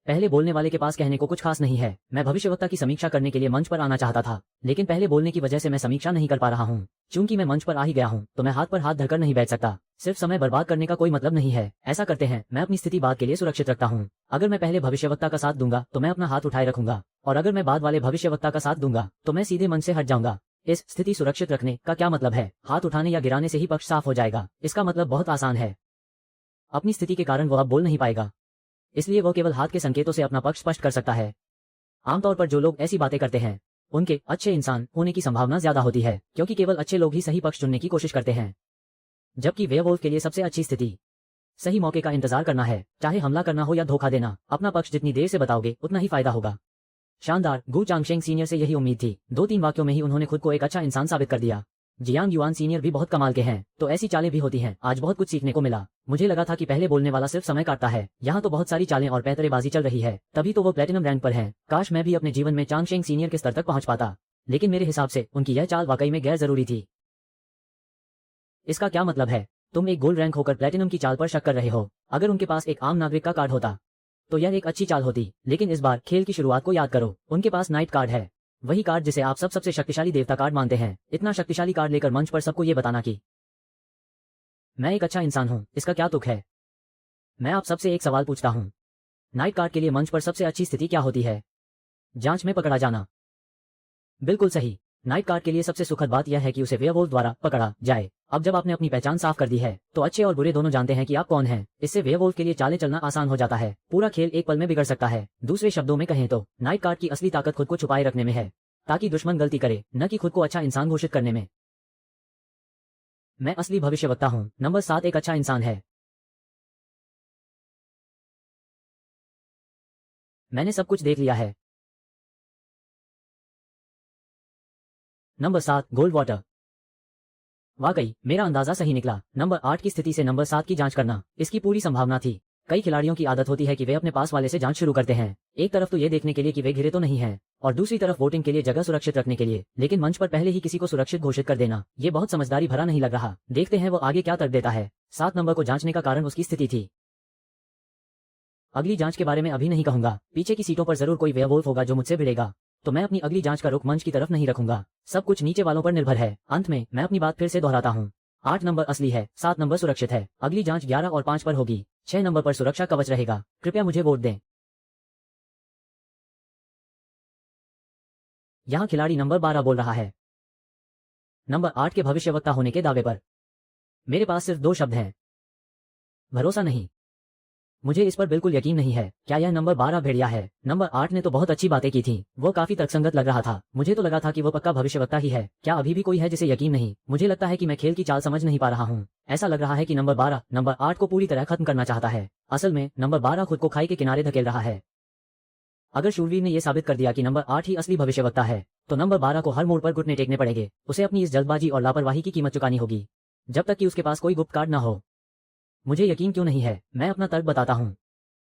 पहले बोलने वाले के पास कहने को कुछ खास नहीं है। मैं भविष्यवक्ता की समीक्षा करने के लिए मंच पर आना चाहता था, लेकिन पहले बोलने की वजह से मैं समीक्षा नहीं कर पा रहा हूँ। चूंकि मैं मंच पर आ ही गया हूँ, तो मैं हाथ पर हाथ धरकर नहीं बैठ सकता। सिर्फ समय बर्बाद करने का कोई मतलब नहीं है। ऐसा करते हैं, मैं अपनी स्थिति बाद के लिए सुरक्षित रखता हूँ। अगर मैं पहले भविष्यवक्ता का साथ दूंगा तो मैं अपना हाथ उठाए रखूंगा, और अगर मैं बाद वाले भविष्यवक्ता का साथ दूंगा तो मैं सीधे मंच से हट जाऊंगा। इस स्थिति सुरक्षित रखने का क्या मतलब है? हाथ उठाने या गिराने से ही पक्ष साफ हो जाएगा। इसका मतलब बहुत आसान है। अपनी स्थिति के कारण वह अब बोल नहीं पाएगा, इसलिए वह केवल हाथ के संकेतों से अपना पक्ष स्पष्ट कर सकता है। आमतौर पर जो लोग ऐसी बातें करते हैं, उनके अच्छे इंसान होने की संभावना ज्यादा होती है, क्योंकि केवल अच्छे लोग ही सही पक्ष चुनने की कोशिश करते हैं। जबकि वेयरवुल्फ के लिए सबसे अच्छी स्थिति सही मौके का इंतजार करना है। चाहे हमला करना हो या धोखा देना, अपना पक्ष जितनी देर से बताओगे उतना ही फायदा होगा। शानदार, गु चांगशेंग सीनियर से यही उम्मीद थी। 2-3 वाक्यों में ही उन्होंने खुद को एक अच्छा इंसान साबित कर दिया। जियांग युआन सीनियर भी बहुत कमाल के हैं, तो ऐसी चालें भी होती हैं। आज बहुत कुछ सीखने को मिला। मुझे लगा था कि पहले बोलने वाला सिर्फ समय काटता है, यहाँ तो बहुत सारी चालें और पैतरेबाजी चल रही है, तभी तो वो प्लेटिनम रैंक पर हैं। काश मैं भी अपने जीवन में चांगशेंग सीनियर के स्तर तक पहुंच पाता, लेकिन मेरे हिसाब से उनकी यह चाल वाकई में गैर जरूरी थी। इसका क्या मतलब है? तुम एक गोल्ड रैंक होकर प्लेटिनम की चाल पर शक कर रहे हो। अगर उनके पास एक आम नागरिक का कार्ड होता तो यह एक अच्छी चाल होती, लेकिन इस बार खेल की शुरुआत को याद करो। उनके पास नाइट कार्ड है, वही कार्ड जिसे आप सबसे शक्तिशाली देवता कार्ड मानते हैं। इतना शक्तिशाली कार्ड लेकर मंच पर सबको ये बताना कि मैं एक अच्छा इंसान हूं, इसका क्या तुक है? मैं आप सबसे एक सवाल पूछता हूं, नाइट कार्ड के लिए मंच पर सबसे अच्छी स्थिति क्या होती है? जांच में पकड़ा जाना। बिल्कुल सही। नाइट कार्ड के लिए सबसे सुखद बात यह है कि उसे वेयरवुल्फ द्वारा पकड़ा जाए। अब जब आपने अपनी पहचान साफ कर दी है, तो अच्छे और बुरे दोनों जानते हैं कि आप कौन हैं। इससे वेयरवुल्फ के लिए चालें चलना आसान हो जाता है। पूरा खेल एक पल में बिगड़ सकता है। दूसरे शब्दों में कहें तो नाइट कार्ड की असली ताकत खुद को छुपाए रखने में है, ताकि दुश्मन गलती करे, न कि खुद को अच्छा इंसान घोषित करने में। मैं असली भविष्यवक्ता हूं। नंबर 7 एक अच्छा इंसान है। मैंने सब कुछ देख लिया है। Number 7 gold water. वाकई मेरा अंदाजा सही निकला। नंबर 8 की स्थिति से नंबर 7 की जांच करना, इसकी पूरी संभावना थी। कई खिलाड़ियों की आदत होती है कि वे अपने पास वाले से जांच शुरू करते हैं, एक तरफ तो ये देखने के लिए कि वे घिरे तो नहीं हैं, और दूसरी तरफ वोटिंग के लिए जगह सुरक्षित रखने के लिए। लेकिन मंच पर पहले ही किसी को सुरक्षित घोषित कर देना, ये बहुत समझदारी भरा नहीं लग रहा। देखते हैं वो आगे क्या तर्क देता है। 7 नंबर को जांचने का कारण उसकी स्थिति थी। अगली जांच के बारे में अभी नहीं कहूंगा। पीछे की सीटों पर जरूर कोई वेयरवुल्फ होगा जो मुझसे भिड़ेगा, तो मैं अपनी अगली जांच का रुख मंच की तरफ नहीं रखूंगा। सब कुछ नीचे वालों पर निर्भर है। अंत में मैं अपनी बात फिर से दोहराता हूँ। 8 नंबर असली है, 7 नंबर सुरक्षित है। अगली जांच 11 और 5 पर होगी। 6 नंबर पर सुरक्षा कवच रहेगा। कृपया मुझे वोट दें। यहाँ खिलाड़ी नंबर 12 बोल रहा है, नंबर 8 के भविष्यवक्ता होने के दावे पर। मेरे पास सिर्फ 2 शब्द हैं, भरोसा नहीं। मुझे इस पर बिल्कुल यकीन नहीं है। क्या यह नंबर 12 भेड़िया है? नंबर 8 ने तो बहुत अच्छी बातें की थी, वो काफी तर्कसंगत लग रहा था। मुझे तो लगा था कि वो पक्का भविष्यवक्ता ही है। क्या अभी भी कोई है जिसे यकीन नहीं? मुझे लगता है कि मैं खेल की चाल समझ नहीं पा रहा हूँ। ऐसा लग रहा है कि नंबर 12 नंबर 8 को पूरी तरह खत्म करना चाहता है। असल में नंबर 12 खुद को खाई के किनारे धकेल रहा है। अगर शूरवीर ने यह साबित कर दिया कि नंबर 8 ही असली भविष्यवक्ता है, तो नंबर 12 को हर मोड़ पर घुटने टेकने पड़ेंगे। उसे अपनी इस जल्दबाजी और लापरवाही की कीमत चुकानी होगी, जब तक कि उसके पास कोई गुप्त कार्ड न हो। मुझे यकीन क्यों नहीं है? मैं अपना तर्क बताता हूँ।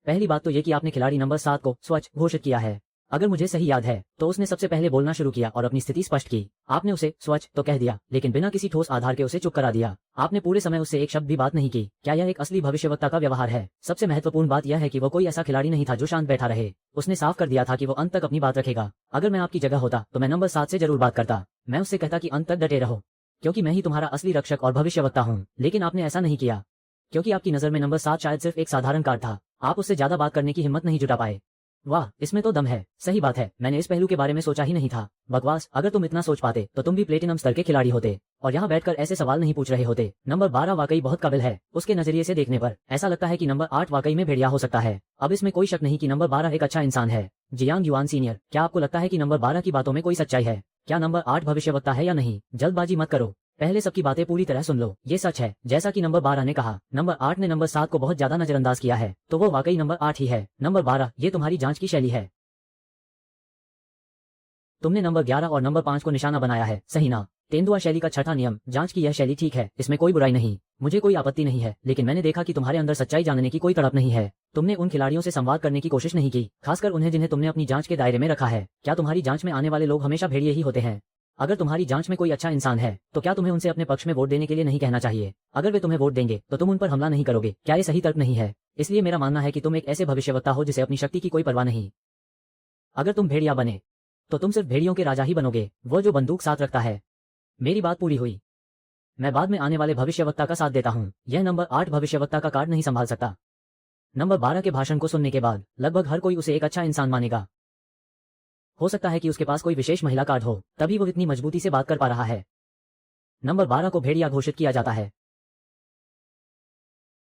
पहली बात तो ये कि आपने खिलाड़ी नंबर 7 को स्वच्छ घोषित किया है। अगर मुझे सही याद है तो उसने सबसे पहले बोलना शुरू किया और अपनी स्थिति स्पष्ट की। आपने उसे स्वच्छ तो कह दिया, लेकिन बिना किसी ठोस आधार के उसे चुप करा दिया। आपने पूरे समय उससे एक शब्द भी बात नहीं की। क्या यह एक असली भविष्यवक्ता का व्यवहार है? सबसे महत्वपूर्ण बात यह है कि वो कोई ऐसा खिलाड़ी नहीं था जो शांत बैठा रहे। उसने साफ कर दिया था कि वो अंत तक अपनी बात रखेगा। अगर मैं आपकी जगह होता तो मैं नंबर 7 से जरूर बात करता। मैं उससे कहता कि अंत तक डटे रहो, क्योंकि मैं ही तुम्हारा असली रक्षक और भविष्यवक्ता हूँ। लेकिन आपने ऐसा नहीं किया, क्योंकि आपकी नजर में नंबर 7 शायद सिर्फ एक साधारण कार्ड था। आप उससे ज्यादा बात करने की हिम्मत नहीं जुटा पाए। वाह, इसमें तो दम है। सही बात है, मैंने इस पहलू के बारे में सोचा ही नहीं था। बकवास, अगर तुम इतना सोच पाते तो तुम भी प्लेटिनम स्तर के खिलाड़ी होते और यहाँ बैठकर ऐसे सवाल नहीं पूछ रहे होते। नंबर 12 वाकई बहुत काबिल है। उसके नजरिए से देखने पर ऐसा लगता है कि नंबर 8 वाकई में भेड़िया हो सकता है। अब इसमें कोई शक नहीं कि नंबर 12 एक अच्छा इंसान है। जियांग युआन सीनियर, क्या आपको लगता है कि नंबर 12 की बातों में कोई सच्चाई है? क्या नंबर 8 भविष्यवक्ता है या नहीं? जल्दबाजी मत करो, पहले सबकी बातें पूरी तरह सुन लो। ये सच है, जैसा कि नंबर 12 ने कहा, नंबर 8 ने नंबर 7 को बहुत ज्यादा नजरअंदाज किया है, तो वो वाकई नंबर 8 ही है। नंबर 12, ये तुम्हारी जांच की शैली है। तुमने नंबर 11 और नंबर 5 को निशाना बनाया है, सही ना? तेंदुआ शैली का छठा नियम, जांच की यह शैली ठीक है, इसमें कोई बुराई नहीं, मुझे कोई आपत्ति नहीं है। लेकिन मैंने देखा कि तुम्हारे अंदर सच्चाई जानने की कोई तड़प नहीं है। तुमने उन खिलाड़ियों से संवाद करने की कोशिश नहीं की, खासकर उन्हें जिन्हें तुमने अपनी जांच के दायरे में रखा है। क्या तुम्हारी जांच में आने वाले लोग हमेशा भेड़िए ही होते हैं? अगर तुम्हारी जांच में कोई अच्छा इंसान है, तो क्या तुम्हें उनसे अपने पक्ष में वोट देने के लिए नहीं कहना चाहिए? अगर वे तुम्हें वोट देंगे तो तुम उन पर हमला नहीं करोगे। क्या ये सही तर्क नहीं है? इसलिए मेरा मानना है कि तुम एक ऐसे भविष्यवक्ता हो जिसे अपनी शक्ति की कोई परवाह नहीं। अगर तुम भेड़िया बने तो तुम सिर्फ भेड़ियों के राजा ही बनोगे, वो जो बंदूक साथ रखता है। मेरी बात पूरी हुई। मैं बाद में आने वाले भविष्यवक्ता का साथ देता हूँ। यह नंबर 8 भविष्यवक्ता का कार्ड नहीं संभाल सकता। नंबर 12 के भाषण को सुनने के बाद लगभग हर कोई उसे एक अच्छा इंसान मानेगा। हो सकता है कि उसके पास कोई विशेष महिला कार्ड हो, तभी वो इतनी मजबूती से बात कर पा रहा है। नंबर 12 को भेड़िया घोषित किया जाता है।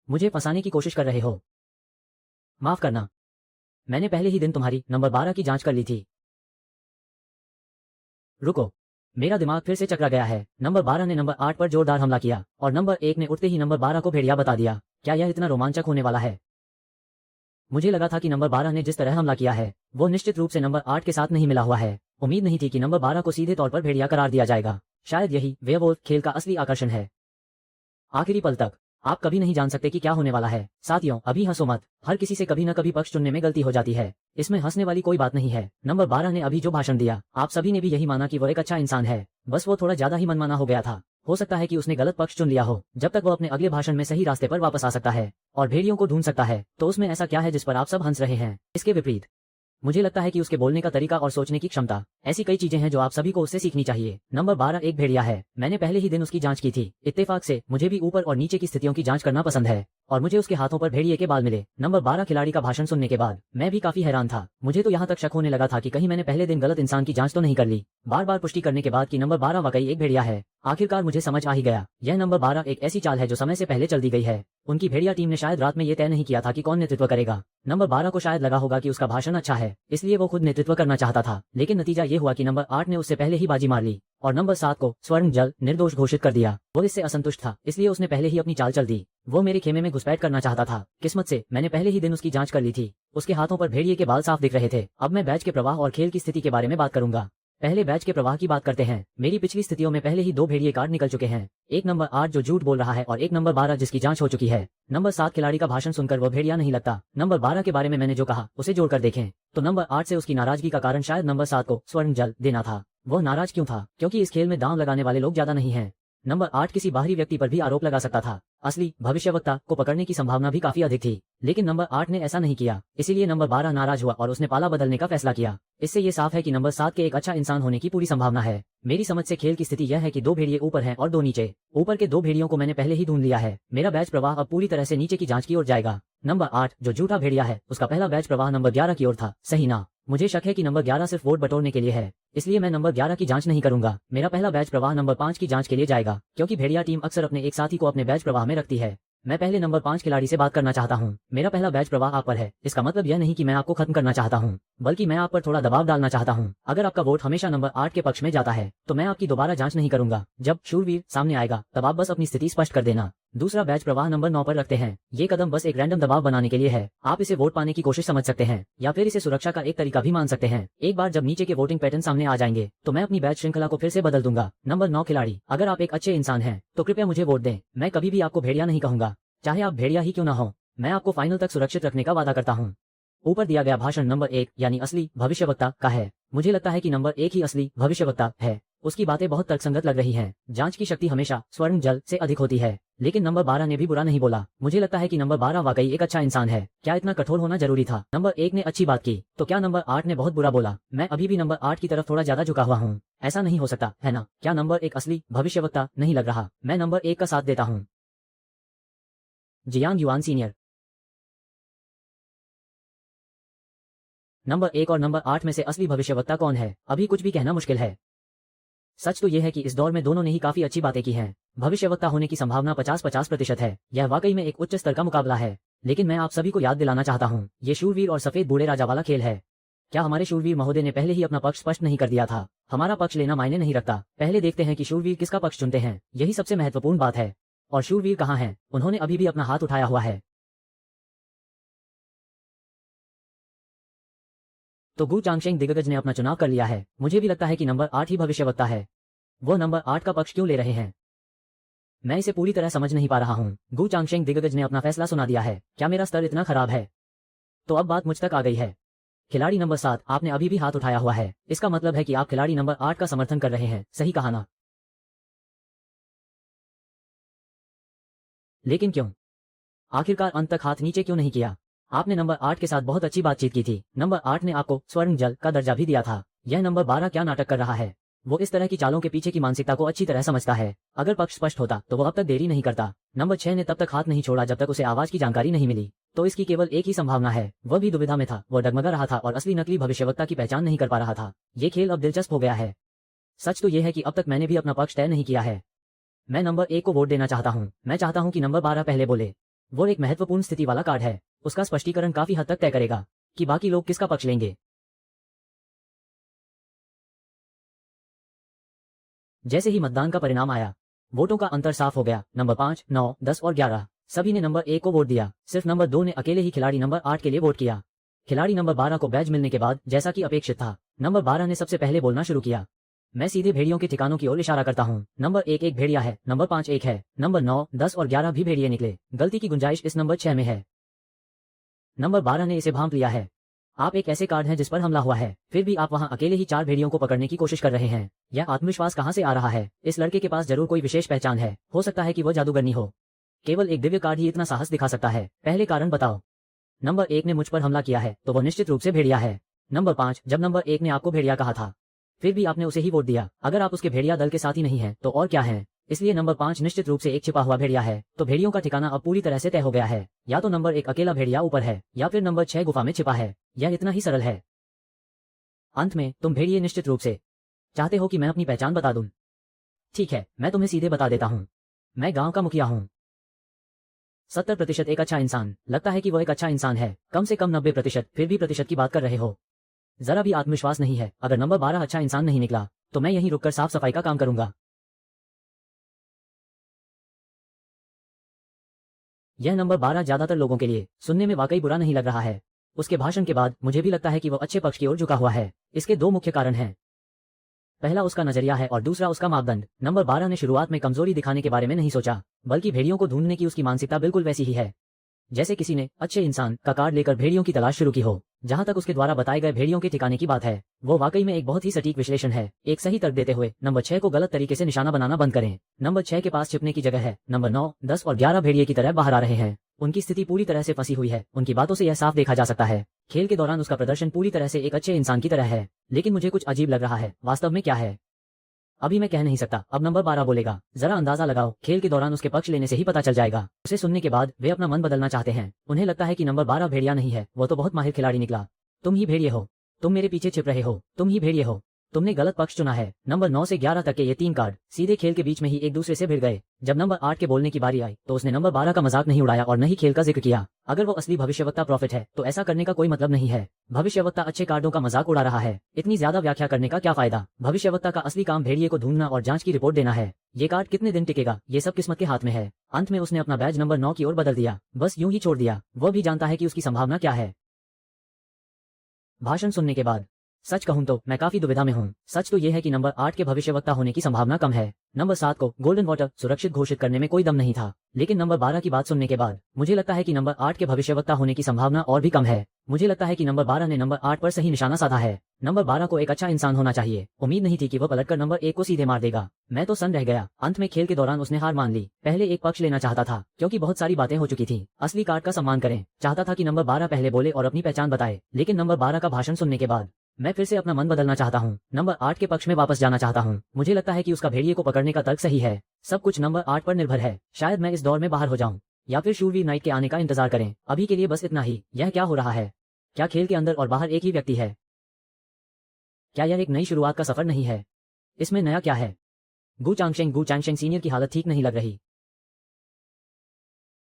मुझे फंसाने की कोशिश कर रहे हो? माफ करना, मैंने पहले ही दिन तुम्हारी नंबर 12 की जांच कर ली थी। रुको, मेरा दिमाग फिर से चकरा गया है। नंबर 12 ने नंबर 8 पर जोरदार हमला किया और नंबर 1 ने उठते ही नंबर 12 को भेड़िया बता दिया। क्या यह इतना रोमांचक होने वाला है? मुझे लगा था कि नंबर 12 ने जिस तरह हमला किया है वो निश्चित रूप से नंबर 8 के साथ नहीं मिला हुआ है। उम्मीद नहीं थी कि नंबर 12 को सीधे तौर पर भेड़िया करार दिया जाएगा। शायद यही वेयरवुल्फ खेल का असली आकर्षण है। आखिरी पल तक आप कभी नहीं जान सकते कि क्या होने वाला है। साथियों, अभी हंसो मत। हर किसी से कभी न कभी पक्ष चुनने में गलती हो जाती है। इसमें हंसने वाली कोई बात नहीं है। नंबर 12 ने अभी जो भाषण दिया, आप सभी ने भी यही माना कि वो एक अच्छा इंसान है। बस वो थोड़ा ज्यादा ही मनमाना हो गया था। हो सकता है कि उसने गलत पक्ष चुन लिया हो। जब तक वो अपने अगले भाषण में सही रास्ते पर वापस आ सकता है और भेड़ियों को ढूंढ सकता है, तो उसमें ऐसा क्या है जिस पर आप सब हंस रहे हैं? इसके विपरीत मुझे लगता है कि उसके बोलने का तरीका और सोचने की क्षमता, ऐसी कई चीजें हैं जो आप सभी को उससे सीखनी चाहिए। नंबर 12 एक भेड़िया है। मैंने पहले ही दिन उसकी जांच की थी। इत्तेफाक से मुझे भी ऊपर और नीचे की स्थितियों की जांच करना पसंद है और मुझे उसके हाथों पर भेड़िए के बाल मिले। नंबर 12 खिलाड़ी का भाषण सुनने के बाद मैं भी काफी हैरान था। मुझे तो यहाँ तक शक होने लगा था कि कहीं मैंने पहले दिन गलत इंसान की जांच तो नहीं कर ली। बार बार पुष्टि करने के बाद कि नंबर 12 वाकई एक भेड़िया है, आखिरकार मुझे समझ आ ही गया। यह नंबर 12 एक ऐसी चाल है जो समय से पहले चल दी गई है। उनकी भेड़िया टीम ने शायद रात में ये तय नहीं किया था कि कौन नेतृत्व करेगा। नंबर 12 को शायद लगा होगा कि उसका भाषण अच्छा है, इसलिए वो खुद नेतृत्व करना चाहता था। लेकिन नतीजा ये हुआ कि नंबर 8 ने उससे पहले ही बाजी मार ली और नंबर 7 को स्वर्ण जल निर्दोष घोषित कर दिया। वो इससे असंतुष्ट था, इसलिए उसने पहले ही अपनी चाल चल दी। वो मेरे खेमे में घुसपैठ करना चाहता था। किस्मत से मैंने पहले ही दिन उसकी जांच कर ली थी। उसके हाथों पर भेड़िए के बाल साफ दिख रहे थे। अब मैं बैच के प्रवाह और खेल की स्थिति के बारे में बात करूंगा। पहले बैच के प्रवाह की बात करते हैं। मेरी पिछली स्थितियों में पहले ही 2 भेड़िए कार्ड निकल चुके हैं। एक नंबर 8 जो झूठ बोल रहा है और एक नंबर 12 जिसकी जांच हो चुकी है। नंबर 7 खिलाड़ी का भाषण सुनकर वो भेड़िया नहीं लगता। नंबर 12 के बारे में मैंने जो कहा उसे जोड़कर देखें तो नंबर 8 से उसकी नाराजगी का कारण शायद नंबर 7 को स्वर्ण जल देना था। वह नाराज क्यों था? क्योंकि इस खेल में दांव लगाने वाले लोग ज्यादा नहीं हैं। नंबर 8 किसी बाहरी व्यक्ति पर भी आरोप लगा सकता था। असली भविष्यवक्ता को पकड़ने की संभावना भी काफी अधिक थी, लेकिन नंबर 8 ने ऐसा नहीं किया। इसीलिए नंबर 12 नाराज हुआ और उसने पाला बदलने का फैसला किया। इससे ये साफ है कि नंबर 7 के एक अच्छा इंसान होने की पूरी संभावना है। मेरी समझ से खेल की स्थिति यह है कि 2 भेड़िए ऊपर हैं और 2 नीचे। ऊपर के 2 भेड़ियों को मैंने पहले ही ढूंढ लिया है। मेरा बैच प्रवाह अब पूरी तरह से नीचे की जांच की ओर जाएगा। नंबर 8 जो झूठा भेड़िया है, उसका पहला बैच प्रवाह नंबर 11 की ओर था, सही ना? मुझे शक है कि नंबर 11 सिर्फ वोट बटोरने के लिए है, इसलिए मैं नंबर 11 की जांच नहीं करूंगा। मेरा पहला बैच प्रवाह नंबर 5 की जांच के लिए जाएगा, क्योंकि भेड़िया टीम अक्सर अपने एक साथी को अपने बैच प्रवाह में रखती है। मैं पहले नंबर 5 खिलाड़ी से बात करना चाहता हूँ। मेरा पहला बैच प्रवाह आप पर है। इसका मतलब यह नहीं कि मैं आपको खत्म करना चाहता हूँ, बल्कि मैं आप पर थोड़ा दबाव डालना चाहता हूँ। अगर आपका वोट हमेशा नंबर 8 के पक्ष में जाता है, तो मैं आपकी दोबारा जांच नहीं करूंगा। जब शूरवीर सामने आएगा, तब आप बस अपनी स्थिति स्पष्ट कर देना। दूसरा बैच प्रवाह नंबर 9 पर रखते हैं। ये कदम बस एक रैंडम दबाव बनाने के लिए है। आप इसे वोट पाने की कोशिश समझ सकते हैं, या फिर इसे सुरक्षा का एक तरीका भी मान सकते हैं। एक बार जब नीचे के वोटिंग पैटर्न सामने आ जाएंगे, तो मैं अपनी बैच श्रृंखला को फिर से बदल दूंगा। नंबर 9 खिलाड़ी, अगर आप एक अच्छे इंसान हैं, तो कृपया मुझे वोट दें। मैं कभी भी आपको भेड़िया नहीं कहूंगा, चाहे आप भेड़िया ही क्यों ना हो। मैं आपको फाइनल तक सुरक्षित रखने का वादा करता हूँ। ऊपर दिया गया भाषण नंबर 1 यानी असली भविष्यवक्ता का है। मुझे लगता है कि नंबर 1 ही असली भविष्यवक्ता है। उसकी बातें बहुत तर्कसंगत लग रही हैं। जांच की शक्ति हमेशा स्वर्ण जल से अधिक होती है, लेकिन नंबर 12 ने भी बुरा नहीं बोला। मुझे लगता है कि नंबर 12 वाकई एक अच्छा इंसान है। क्या इतना कठोर होना जरूरी था? नंबर 1 ने अच्छी बात की, तो क्या नंबर 8 ने बहुत बुरा बोला? मैं अभी भी नंबर 8 की तरफ थोड़ा ज्यादा झुका हुआ हूँ। ऐसा नहीं हो सकता, है ना? क्या नंबर 1 असली भविष्यवक्ता नहीं लग रहा? मैं नंबर 1 का साथ देता हूँ। Jiang yuan senior. नंबर 1 और नंबर 8 में से असली भविष्यवक्ता कौन है? अभी कुछ भी कहना मुश्किल है। सच तो यह है कि इस दौर में दोनों ने ही काफी अच्छी बातें की हैं। भविष्यवक्ता होने की संभावना 50-50% है। यह वाकई में एक उच्च स्तर का मुकाबला है। लेकिन मैं आप सभी को याद दिलाना चाहता हूँ, ये शूरवीर और सफेद बूढ़े राजा वाला खेल है। क्या हमारे शूरवीर महोदय ने पहले ही अपना पक्ष स्पष्ट नहीं कर दिया था? हमारा पक्ष लेना मायने नहीं रखता। पहले देखते हैं कि शूरवीर किसका पक्ष चुनते हैं, यही सबसे महत्वपूर्ण बात है। और शूरवीर कहाँ हैं? उन्होंने अभी भी अपना हाथ उठाया हुआ है। तो गु चांगशेंग दिग्गज ने अपना चुनाव कर लिया है। मुझे भी लगता है कि नंबर 8 ही भविष्यवक्ता है। वो नंबर 8 का पक्ष क्यों ले रहे हैं? मैं इसे पूरी तरह समझ नहीं पा रहा हूँ। गु चांगशेंग दिग्गज ने अपना फैसला सुना दिया है। क्या मेरा स्तर इतना खराब है? तो अब बात मुझ तक आ गई है। खिलाड़ी नंबर 7, आपने अभी भी हाथ उठाया हुआ है। इसका मतलब है कि आप खिलाड़ी नंबर 8 का समर्थन कर रहे हैं, सही कहा ना? लेकिन क्यों? आखिरकार अंत तक हाथ नीचे क्यों नहीं किया? आपने नंबर 8 के साथ बहुत अच्छी बातचीत की थी। नंबर 8 ने आपको स्वर्ण जल का दर्जा भी दिया था। यह नंबर 12 क्या नाटक कर रहा है? वो इस तरह की चालों के पीछे की मानसिकता को अच्छी तरह समझता है। अगर पक्ष स्पष्ट होता तो वो अब तक देरी नहीं करता। नंबर 6 ने तब तक हाथ नहीं छोड़ा जब तक उसे आवाज की जानकारी नहीं मिली। तो इसकी केवल एक ही संभावना है, वह भी दुविधा में था। वो डगमगा रहा था और असली नकली भविष्यवक्ता की पहचान नहीं कर पा रहा था। ये खेल अब दिलचस्प हो गया है। सच तो यह है कि अब तक मैंने भी अपना पक्ष तय नहीं किया है। मैं नंबर 1 को वोट देना चाहता हूँ। मैं चाहता हूँ कि नंबर 12 पहले बोले। वो एक महत्वपूर्ण स्थिति वाला कार्ड है। उसका स्पष्टीकरण काफी हद तक तय करेगा कि बाकी लोग किसका पक्ष लेंगे। जैसे ही मतदान का परिणाम आया, वोटों का अंतर साफ हो गया। नंबर 5, 9, 10 और 11 सभी ने नंबर 1 को वोट दिया। सिर्फ नंबर 2 ने अकेले ही खिलाड़ी नंबर 8 के लिए वोट किया। खिलाड़ी नंबर 12 को बैज मिलने के बाद जैसा कि अपेक्षित था, नंबर 12 ने सबसे पहले बोलना शुरू किया। मैं सीधे भेड़ियों के ठिकानों की ओर इशारा करता हूँ। नंबर 1 एक भेड़िया है, नंबर 5 एक है, नंबर 9, 10 और 11 भी भेड़िए निकले। गलती की गुंजाइश इस नंबर 6 में है। नंबर 12 ने इसे भांप लिया है। आप एक ऐसे कार्ड हैं जिस पर हमला हुआ है, फिर भी आप वहां अकेले ही 4 भेड़ियों को पकड़ने की कोशिश कर रहे हैं। यह आत्मविश्वास कहां से आ रहा है? इस लड़के के पास जरूर कोई विशेष पहचान है, हो सकता है कि वह जादूगरनी हो। केवल एक दिव्य कार्ड ही इतना साहस दिखा सकता है। पहले कारण बताओ। नंबर 1 ने मुझ पर हमला किया है, तो वह निश्चित रूप से भेड़िया है। नंबर 5, जब नंबर 1 ने आपको भेड़िया कहा था, फिर भी आपने उसे ही वोट दिया। अगर आप उसके भेड़िया दल के साथ ही नहीं है तो और क्या है? इसलिए नंबर 5 निश्चित रूप से एक छिपा हुआ भेड़िया है। तो भेड़ियों का ठिकाना अब पूरी तरह से तय हो गया है। या तो नंबर 1 अकेला भेड़िया ऊपर है, या फिर नंबर 6 गुफा में छिपा है। यह इतना ही सरल है। अंत में तुम भेड़िए निश्चित रूप से चाहते हो कि मैं अपनी पहचान बता दूं। ठीक है, मैं तुम्हें सीधे बता देता हूं। मैं गांव का मुखिया हूं। 70% एक अच्छा इंसान। लगता है कि वो एक अच्छा इंसान है। कम से कम 90%। फिर भी प्रतिशत की बात कर रहे हो। जरा भी आत्मविश्वास नहीं है। अगर नंबर 12 अच्छा इंसान नहीं निकला तो मैं यहीं रुककर साफ सफाई का काम करूंगा। यह नंबर 12 ज्यादातर लोगों के लिए सुनने में वाकई बुरा नहीं लग रहा है। उसके भाषण के बाद मुझे भी लगता है कि वह अच्छे पक्ष की ओर झुका हुआ है। इसके 2 मुख्य कारण हैं। पहला उसका नजरिया है और दूसरा उसका मापदंड। नंबर 12 ने शुरुआत में कमजोरी दिखाने के बारे में नहीं सोचा, बल्कि भेड़ियों को ढूंढने की उसकी मानसिकता बिल्कुल वैसी ही है जैसे किसी ने अच्छे इंसान का कार्ड लेकर भेड़ियों की तलाश शुरू की हो। जहां तक उसके द्वारा बताए गए भेड़ियों के ठिकाने की बात है, वो वाकई में एक बहुत ही सटीक विश्लेषण है। एक सही तर्क देते हुए नंबर 6 को गलत तरीके से निशाना बनाना बंद करें। नंबर 6 के पास छिपने की जगह है। नंबर 9, 10 और 11 भेड़िए की तरह बाहर आ रहे हैं। उनकी स्थिति पूरी तरह से फंसी हुई है। उनकी बातों से यह साफ देखा जा सकता है। खेल के दौरान उसका प्रदर्शन पूरी तरह से एक अच्छे इंसान की तरह है, लेकिन मुझे कुछ अजीब लग रहा है। वास्तव में क्या है अभी मैं कह नहीं सकता। अब नंबर 12 बोलेगा। जरा अंदाजा लगाओ। खेल के दौरान उसके पक्ष लेने से ही पता चल जाएगा। उसे सुनने के बाद वे अपना मन बदलना चाहते हैं। उन्हें लगता है कि नंबर 12 भेड़िया नहीं है, वो तो बहुत माहिर खिलाड़ी निकला। तुम ही भेड़िए हो। तुम मेरे पीछे छिप रहे हो। तुम ही भेड़िए हो। तुमने गलत पक्ष चुना है। नंबर 9 से 11 तक के ये 3 कार्ड सीधे खेल के बीच में ही एक दूसरे से भिड़ गए। जब नंबर 8 के बोलने की बारी आई तो उसने नंबर 12 का मजाक नहीं उड़ाया और न ही खेल का जिक्र किया। अगर वो असली भविष्यवक्ता प्रॉफिट है तो ऐसा करने का कोई मतलब नहीं है। भविष्यवक्ता अच्छे कार्डों का मजाक उड़ा रहा है। इतनी ज्यादा व्याख्या करने का क्या फायदा? भविष्यवक्ता का असली काम भेड़िए को ढूंढना और जांच की रिपोर्ट देना है। ये कार्ड कितने दिन टिकेगा, ये सब किस्मत के हाथ में है। अंत में उसने अपना बैज नंबर 9 की ओर बदल दिया। बस यूं ही छोड़ दिया। वो भी जानता है कि उसकी संभावना क्या है। भाषण सुनने के बाद सच कहूं तो मैं काफी दुविधा में हूं। सच तो यह है कि नंबर 8 के भविष्यवक्ता होने की संभावना कम है। नंबर 7 को गोल्डन वाटर सुरक्षित घोषित करने में कोई दम नहीं था, लेकिन नंबर 12 की बात सुनने के बाद मुझे लगता है कि नंबर 8 के भविष्यवक्ता होने की संभावना और भी कम है। मुझे लगता है कि नंबर 12 ने नंबर 8 पर सही निशाना साधा है। नंबर 12 को एक अच्छा इंसान होना चाहिए। उम्मीद नहीं थी कि वह पलटकर नंबर 1 को सीधे मार देगा। मैं तो सन्न रह गया। अंत में खेल के दौरान उसने हार मान ली। पहले एक पक्ष लेना चाहता था क्योंकि बहुत सारी बातें हो चुकी थी। असली कार्ड का सम्मान करें। चाहता था कि नंबर 12 पहले बोले और अपनी पहचान बताए, लेकिन नंबर 12 का भाषण सुनने के बाद मैं फिर से अपना मन बदलना चाहता हूँ। नंबर 8 के पक्ष में वापस जाना चाहता हूँ। मुझे लगता है कि उसका भेड़िए को पकड़ने का तर्क सही है। सब कुछ नंबर 8 पर निर्भर है। शायद मैं इस दौर में बाहर हो जाऊं या फिर शूरवीर नाइट के आने का इंतजार करें। अभी के लिए बस इतना ही। यह क्या हो रहा है? क्या खेल के अंदर और बाहर एक ही व्यक्ति है? क्या यह एक नई शुरुआत का सफर नहीं है? इसमें नया क्या है? गु चांगशेंग सीनियर की हालत ठीक नहीं लग रही।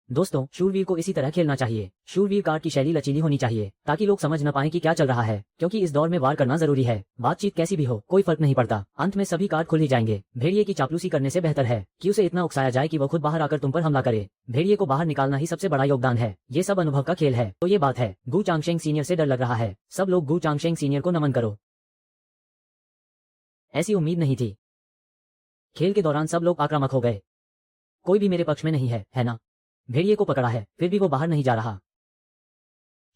दोस्तों, शूरवीर को इसी तरह खेलना चाहिए। शूरवीर कार्ड की शैली लचीली होनी चाहिए ताकि लोग समझ न पाएं कि क्या चल रहा है, क्योंकि इस दौर में वार करना जरूरी है। बातचीत कैसी भी हो, कोई फर्क नहीं पड़ता। अंत में सभी कार्ड खुल ही जाएंगे। भेड़िए की चापलूसी करने से बेहतर है कि उसे इतना उकसाया जाए कि वो खुद बाहर आकर तुम पर हमला करे। भेड़िए को बाहर निकालना ही सबसे बड़ा योगदान है। ये सब अनुभव का खेल है। तो ये बात है, गु चांगशेंग सीनियर से डर लग रहा है। सब लोग गु चांगशेंग सीनियर को नमन करो। ऐसी उम्मीद नहीं थी। खेल के दौरान सब लोग आक्रामक हो गए। कोई भी मेरे पक्ष में नहीं है ना? भेड़िए को पकड़ा है, फिर भी वो बाहर नहीं जा रहा।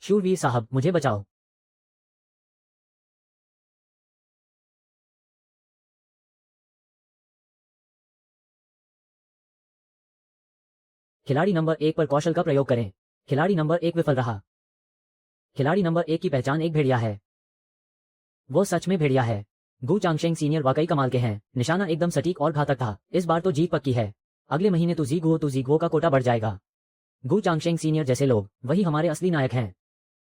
शूरवीर साहब, मुझे बचाओ। खिलाड़ी नंबर 1 पर कौशल का प्रयोग करें। खिलाड़ी नंबर 1 विफल रहा। खिलाड़ी नंबर 1 की पहचान एक भेड़िया है। वो सच में भेड़िया है। गु चांगशेंग सीनियर वाकई कमाल के हैं। निशाना एकदम सटीक और घातक था। इस बार तो जीत पक्की है। अगले महीने तो जीगुओ का कोटा बढ़ जाएगा। गु चांगशेंग सीनियर जैसे लोग, वही हमारे असली नायक हैं।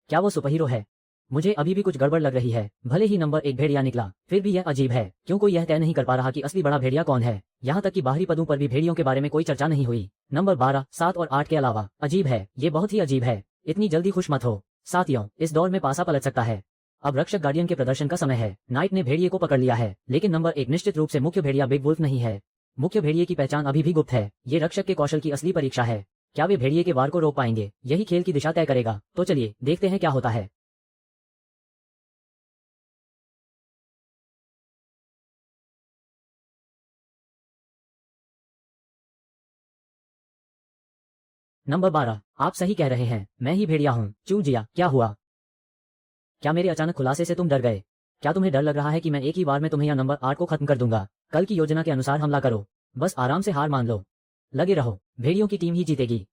क्या वो सुपर हीरो है? मुझे अभी भी कुछ गड़बड़ लग रही है। भले ही नंबर 1 भेड़िया निकला, फिर भी यह अजीब है। क्यों कोई यह तय नहीं कर पा रहा कि असली बड़ा भेड़िया कौन है? यहाँ तक कि बाहरी पदों पर भी भेड़ियों के बारे में कोई चर्चा नहीं हुई। नंबर 12, 7 और 8 के अलावा। अजीब है, ये बहुत ही अजीब है। इतनी जल्दी खुश मत हो साथियों, इस दौर में पासा पलट सकता है। अब रक्षक गार्डियन के प्रदर्शन का समय है। नाइट ने भेड़िए को पकड़ लिया है, लेकिन नंबर 1 निश्चित रूप से मुख्य भेड़िया बिग वुल्फ नहीं है। मुख्य भेड़िए की पहचान अभी भी गुप्त है। ये रक्षक के कौशल की असली परीक्षा है। क्या वे भेड़िए के वार को रोक पाएंगे? यही खेल की दिशा तय करेगा। तो चलिए देखते हैं क्या होता है। नंबर 12, आप सही कह रहे हैं, मैं ही भेड़िया हूँ। चू जिया, क्या हुआ? क्या मेरे अचानक खुलासे से तुम डर गए? क्या तुम्हें डर लग रहा है कि मैं एक ही बार में तुम्हें या नंबर 8 को खत्म कर दूंगा? कल की योजना के अनुसार हमला करो, बस आराम से हार मान लो, लगे रहो, भेड़ियों की टीम ही जीतेगी।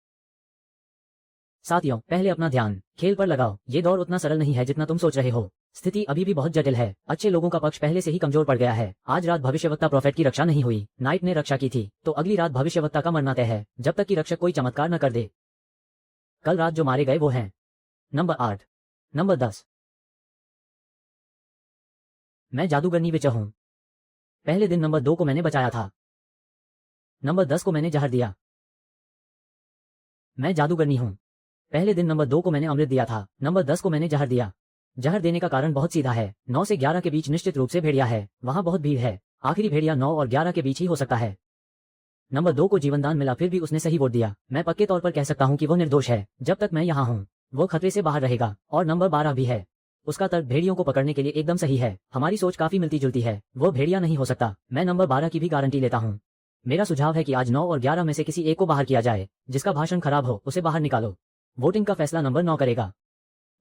साथियों, पहले अपना ध्यान खेल पर लगाओ। ये दौर उतना सरल नहीं है जितना तुम सोच रहे हो। स्थिति अभी भी बहुत जटिल है। अच्छे लोगों का पक्ष पहले से ही कमजोर पड़ गया है। आज रात भविष्यवक्ता प्रोफेट की रक्षा नहीं हुई, नाइट ने रक्षा की थी, तो अगली रात भविष्यवक्ता का मरना तय है, जब तक कि रक्षक कोई चमत्कार न कर दे। कल रात जो मारे गए वो हैं नंबर 8, नंबर 10। मैं जादूगरनी विच हूं। पहले दिन नंबर 2 को मैंने बचाया था, नंबर 10 को मैंने जहर दिया। मैं जादूगरनी हूं। पहले दिन नंबर 2 को मैंने अमृत दिया था, नंबर 10 को मैंने जहर दिया। जहर देने का कारण बहुत सीधा है, 9 से 11 के बीच निश्चित रूप से भेड़िया है, वहां बहुत भीड़ है। आखिरी भेड़िया 9 और 11 के बीच ही हो सकता है। नंबर 2 को जीवनदान मिला, फिर भी उसने सही वोट दिया। मैं पक्के तौर पर कह सकता हूं कि वो निर्दोष है। जब तक मैं यहां हूं, वो खतरे से बाहर रहेगा। और नंबर 12 भी है। उसका तर्क भेड़ियों को पकड़ने के लिए एकदम सही है। हमारी सोच काफी मिलती जुलती है। वो भेड़िया नहीं हो सकता। मैं नंबर 12 की भी गारंटी लेता हूं। मेरा सुझाव है कि आज 9 और 11 में से किसी एक को बाहर किया जाए। जिसका भाषण खराब हो उसे बाहर निकालो। वोटिंग का फैसला नंबर 9 करेगा।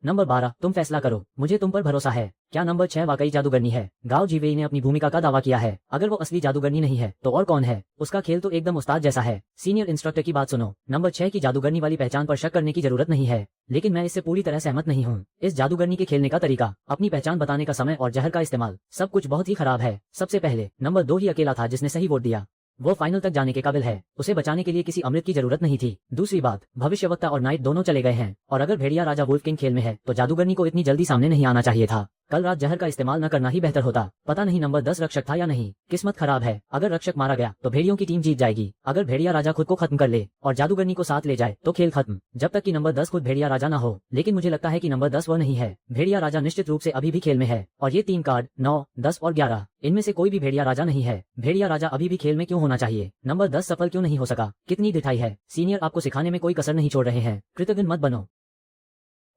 नंबर 12, तुम फैसला करो, मुझे तुम पर भरोसा है। क्या नंबर 6 वाकई जादूगरनी है? गाओ जीवेई ने अपनी भूमिका का दावा किया है। अगर वो असली जादूगरनी नहीं है तो और कौन है? उसका खेल तो एकदम उस्ताद जैसा है। सीनियर इंस्ट्रक्टर की बात सुनो, नंबर 6 की जादूगरनी वाली पहचान पर शक करने की जरूरत नहीं है, लेकिन मैं इससे पूरी तरह सहमत नहीं हूँ। इस जादूगरनी के खेलने का तरीका, अपनी पहचान बताने का समय और जहर का इस्तेमाल, सब कुछ बहुत ही खराब है। सबसे पहले नंबर 2 ही अकेला था जिसने सही वोट दिया। वो फाइनल तक जाने के काबिल है। उसे बचाने के लिए किसी अमृत की जरूरत नहीं थी। दूसरी बात, भविष्यवक्ता और नाइट दोनों चले गए हैं, और अगर भेड़िया राजा वुल्फ किंग खेल में है तो जादूगरनी को इतनी जल्दी सामने नहीं आना चाहिए था। कल रात जहर का इस्तेमाल न करना ही बेहतर होता। पता नहीं नंबर 10 रक्षक था या नहीं। किस्मत खराब है। अगर रक्षक मारा गया तो भेड़ियों की टीम जीत जाएगी। अगर भेड़िया राजा खुद को खत्म कर ले और जादूगरनी को साथ ले जाए तो खेल खत्म, जब तक कि नंबर 10 खुद भेड़िया राजा ना हो। लेकिन मुझे लगता है कि नंबर 10 वो नहीं है। भेड़िया राजा निश्चित रूप से अभी भी खेल में है, और ये 3 कार्ड 9, 10 और 11, इनमें से कोई भी भेड़िया राजा नहीं है। भेड़िया राजा अभी भी खेल में क्यों होना चाहिए? नंबर 10 सफल क्यों नहीं हो सका? कितनी दिठाई है। सीनियर आपको सिखाने में कोई कसर नहीं छोड़ रहे हैं। कृतज्ञ मत बनो।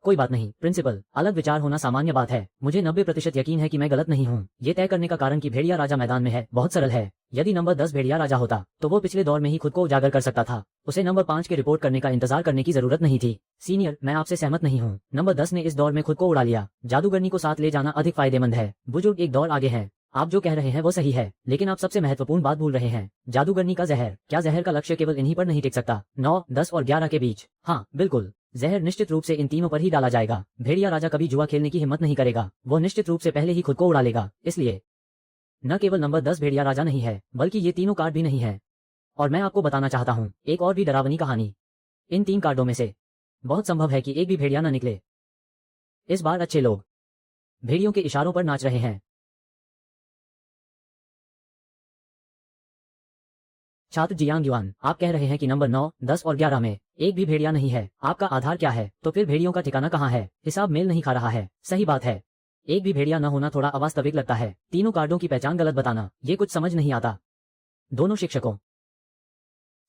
कोई बात नहीं प्रिंसिपल, अलग विचार होना सामान्य बात है। मुझे 90% यकीन है कि मैं गलत नहीं हूँ। ये तय करने का कारण कि भेड़िया राजा मैदान में है बहुत सरल है। यदि नंबर 10 भेड़िया राजा होता तो वो पिछले दौर में ही खुद को उजागर कर सकता था। उसे नंबर 5 के रिपोर्ट करने का इंतजार करने की जरूरत नहीं थी। सीनियर, मैं आपसे सहमत नहीं हूँ। नंबर 10 ने इस दौर में खुद को उड़ा लिया। जादूगरनी को साथ ले जाना अधिक फायदेमंद है। बुजुर्ग एक दौर आगे हैं। आप जो कह रहे हैं वो सही है, लेकिन आप सबसे महत्वपूर्ण बात भूल रहे हैं, जादूगरनी का जहर। क्या जहर का लक्ष्य केवल इन्हीं पर नहीं टिक सकता? 9, 10 और 11 के बीच? हाँ बिल्कुल, जहर निश्चित रूप से इन तीनों पर ही डाला जाएगा। भेड़िया राजा कभी जुआ खेलने की हिम्मत नहीं करेगा। वो निश्चित रूप से पहले ही खुद को उड़ा लेगा। इसलिए न केवल नंबर 10 भेड़िया राजा नहीं है, बल्कि ये तीनों कार्ड भी नहीं है। और मैं आपको बताना चाहता हूँ एक और भी डरावनी कहानी। इन 3 कार्डों में से बहुत संभव है कि एक भी भेड़िया न निकले। इस बार अच्छे लोग भेड़ियों के इशारों पर नाच रहे हैं। छात्र जियांग युआन, आप कह रहे हैं कि नंबर 9, 10 और 11 में एक भी भेड़िया नहीं है। आपका आधार क्या है? तो फिर भेड़ियों का ठिकाना कहाँ है? हिसाब मेल नहीं खा रहा है। सही बात है, एक भी भेड़िया न होना थोड़ा अवास्तविक लगता है। तीनों कार्डों की पहचान गलत बताना, ये कुछ समझ नहीं आता। दोनों शिक्षकों,